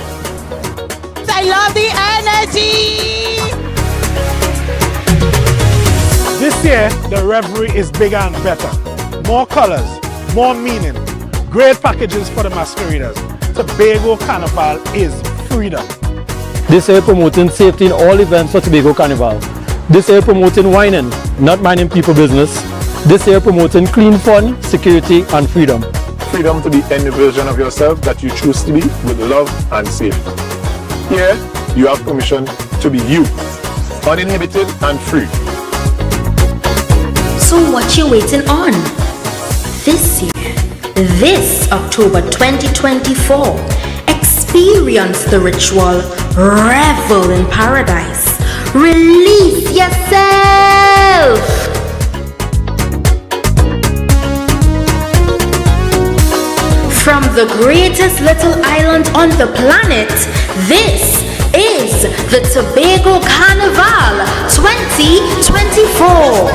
[SPEAKER 8] I love the energy!
[SPEAKER 7] This year, the revelry is bigger and better. More colors, more meaning, great packages for the masqueraders. Tobago Carnival is freedom.
[SPEAKER 22] This year promoting safety in all events for Tobago Carnival. This year promoting whining, not minding people business. This year promoting clean fun, security and freedom.
[SPEAKER 30] Freedom to be any version of yourself that you choose to be with love and safety. Here, you have permission to be you, uninhibited and free.
[SPEAKER 2] So what you waiting on? This year, this October 2024, experience the ritual, revel in paradise, release yourself. From the greatest little island on the planet, this is the Tobago Carnival 2024.